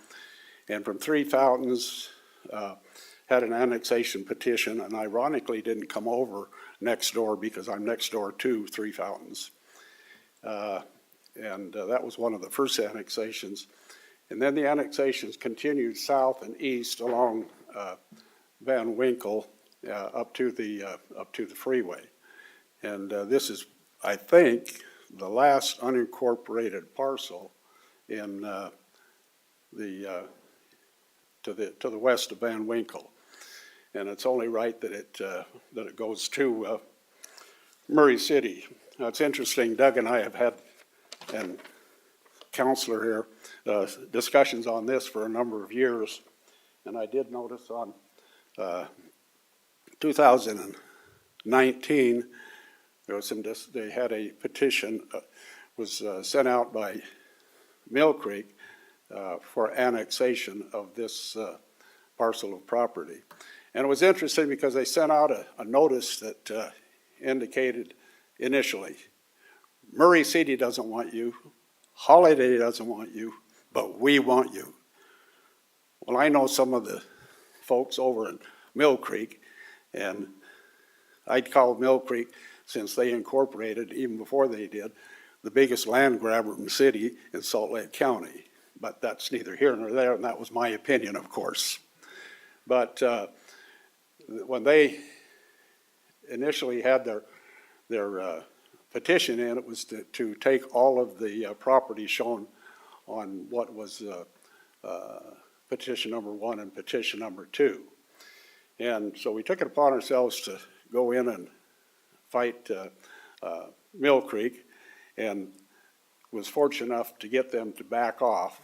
And from Three Fountains, had an annexation petition, and ironically didn't come over next door because I'm next door to Three Fountains. And that was one of the first annexations. And then the annexations continued south and east along Van Winkle up to the freeway. And this is, I think, the last unincorporated parcel in to the west of Van Winkle. And it's only right that it goes to Murray City. Now, it's interesting, Doug and I have had, and Counselor here, discussions on this for a number of years. And I did notice on 2019, there was they had a petition, was sent out by Mill Creek for annexation of this parcel of property. And it was interesting because they sent out a notice that indicated initially, Murray City doesn't want you, Holiday doesn't want you, but we want you. Well, I know some of the folks over in Mill Creek, and I'd call Mill Creek, since they incorporated, even before they did, the biggest land grabber in the city in Salt Lake County. But that's neither here nor there, and that was my opinion, of course. But when they initially had their petition in, it was to take all of the property shown on what was petition number 1 and petition number 2. And so we took it upon ourselves to go in and fight Mill Creek, and was fortunate enough to get them to back off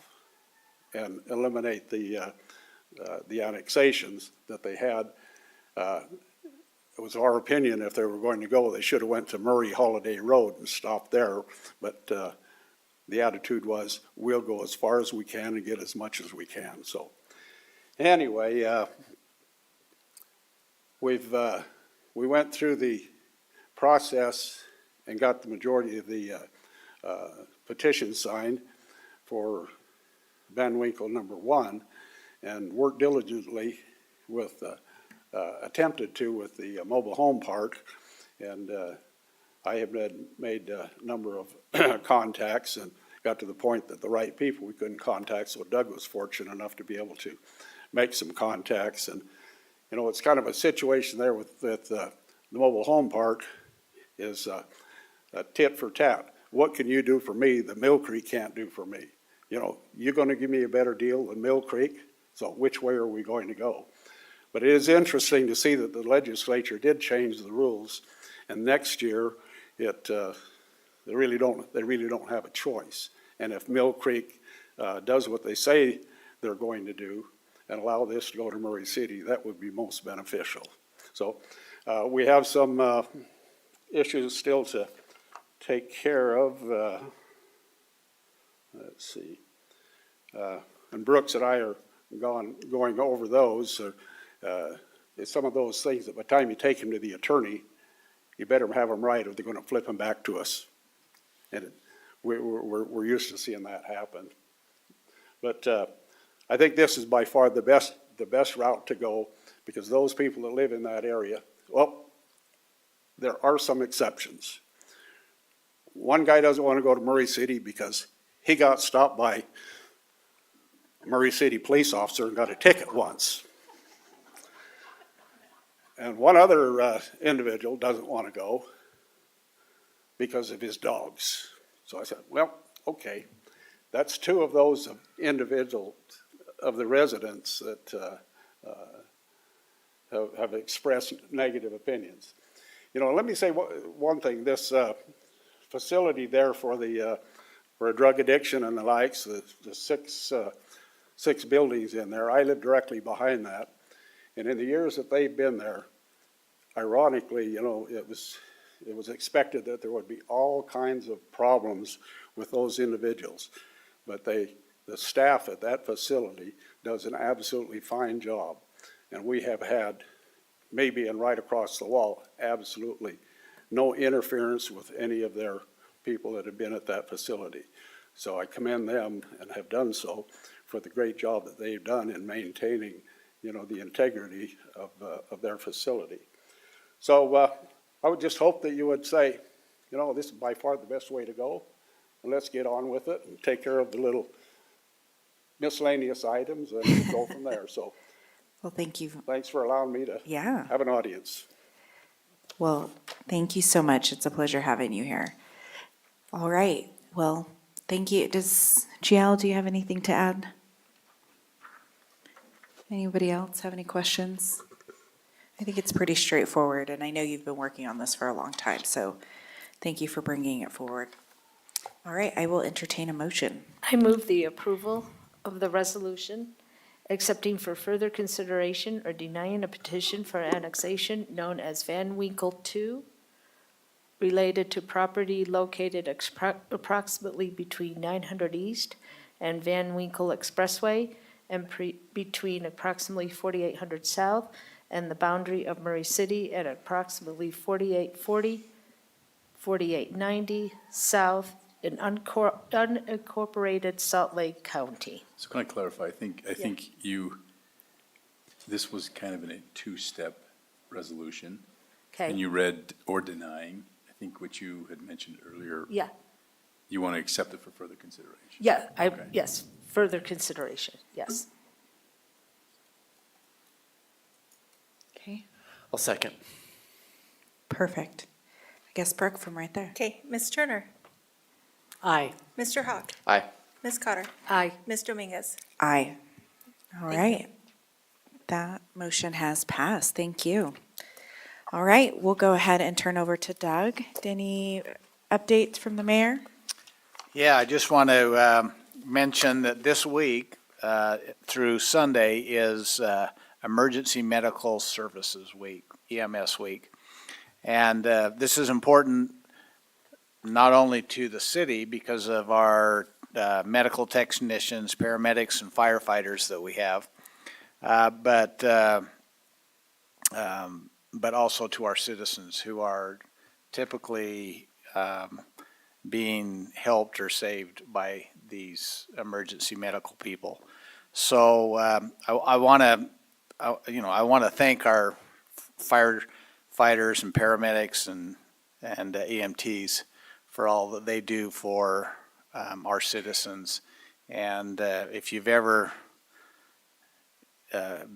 and eliminate the annexations that they had. It was our opinion if they were going to go, they should have went to Murray Holiday Road and stopped there. But the attitude was, we'll go as far as we can and get as much as we can. So anyway, we went through the process and got the majority of the petition signed for Van Winkle number 1, and worked diligently with, attempted to with the mobile home park. And I have made a number of contacts and got to the point that the right people we couldn't contact, so Doug was fortunate enough to be able to make some contacts. And, you know, it's kind of a situation there with the mobile home park is a tit for tat. What can you do for me that Mill Creek can't do for me? You know, you're gonna give me a better deal than Mill Creek, so which way are we going to go? But it is interesting to see that the legislature did change the rules, and next year, they really don't have a choice. And if Mill Creek does what they say they're going to do and allow this to go to Murray City, that would be most beneficial. So we have some issues still to take care of. Let's see. And Brooks and I are going over those. It's some of those things that by the time you take them to the attorney, you better have them right or they're going to flip them back to us. And we're used to seeing that happen. But I think this is by far the best route to go, because those people that live in that area, well, there are some exceptions. One guy doesn't want to go to Murray City because he got stopped by a Murray City police officer and got a ticket once. And one other individual doesn't want to go because of his dogs. So I said, well, okay, that's 2 of those individuals of the residents that have expressed negative opinions. You know, let me say one thing. This facility there for drug addiction and the likes, the 6 buildings in there, I live directly behind that. And in the years that they've been there, ironically, you know, it was expected that there would be all kinds of problems with those individuals. But the staff at that facility does an absolutely fine job. And we have had, maybe and right across the wall, absolutely no interference with any of their people that have been at that facility. So I commend them, and have done so, for the great job that they've done in maintaining, you know, the integrity of their facility. So I would just hope that you would say, you know, this is by far the best way to go, and let's get on with it and take care of the little miscellaneous items and go from there. So, Well, thank you. thanks for allowing me to have an audience. Well, thank you so much. It's a pleasure having you here. All right. Well, thank you. GL, do you have anything to add? Anybody else have any questions? I think it's pretty straightforward, and I know you've been working on this for a long time, so thank you for bringing it forward. All right, I will entertain a motion. I move the approval of the resolution accepting for further consideration or denying a petition for annexation known as Van Winkle 2, related to property located approximately between 900 East and Van Winkle Expressway and between approximately 4800 South and the boundary of Murray City at approximately 4840, 4890 South in unincorporated Salt Lake County. So can I clarify? I think this was kind of in a 2-step resolution. Okay. And you read or denying, I think what you had mentioned earlier. Yeah, You want to accept it for further consideration. yeah, Okay. yes, further consideration, yes. Okay, I'll second. perfect. I Guess Brooke from right there. Okay, Ms. Turner, Aye. Mr. Hawk, Aye. Ms. Cotter, Aye. Ms. Dominguez. Aye. All Thank you. right. That motion has passed. Thank you. All right, we'll go ahead and turn over to Doug. Any updates from the mayor? Yeah, I just want to mention that this week through Sunday is Emergency Medical Services Week, EMS Week. And this is important not only to the city because of our medical technicians, paramedics, and firefighters that we have, but also to our citizens who are typically being helped or saved by these emergency medical people. So I want to thank our firefighters and paramedics and EMTs for all that they do for our citizens. And if you've ever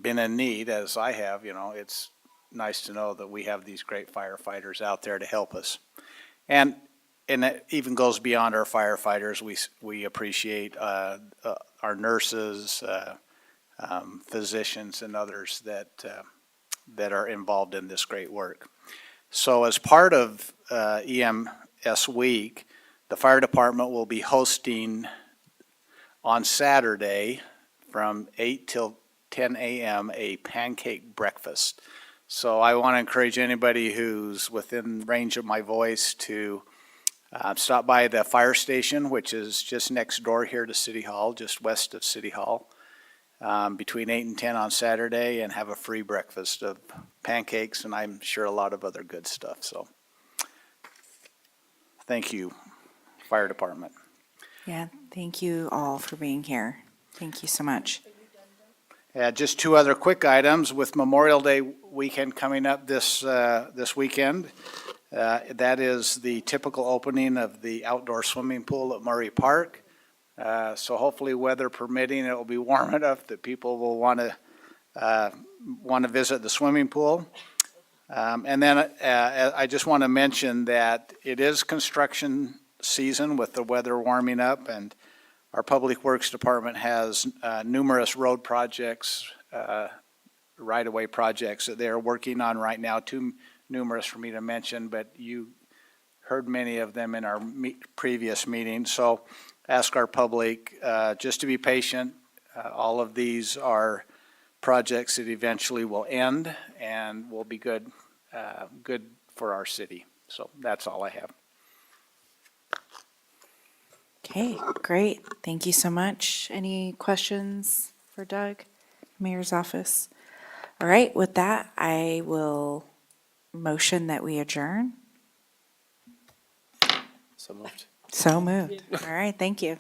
been in need, as I have, it's nice to know that we have these great firefighters out there to help us. And it even goes beyond our firefighters. We appreciate our nurses, physicians, and others that are involved in this great work. So as part of EMS Week, the fire department will be hosting on Saturday from 8 till 10 a.m. a pancake breakfast. So I want to encourage anybody who's within range of my voice to stop by the fire station, which is just next door here to City Hall, just west of City Hall, between 8 and 10 on Saturday, and have a free breakfast of pancakes and I'm sure a lot of other good stuff. So thank you, fire department. Yeah, thank you all for being here. Thank you so much. Just two other quick items. With Memorial Day weekend coming up this weekend, that is the typical opening of the outdoor swimming pool at Murray Park. So hopefully, weather permitting, it will be warm enough that people will want to visit the swimming pool. And then I just want to mention that it is construction season with the weather warming up, and our Public Works Department has numerous road projects, right-of-way projects that they're working on right now, too numerous for me to mention, but you heard many of them in our previous meeting. So ask our public just to be patient. All of these are projects that eventually will end and will be good for our city. So that's all I have. Okay, great. Thank you so much. Any questions for Doug, Mayor's office? All right, with that, I will motion that we adjourn. So moved. So moved. All right, thank you.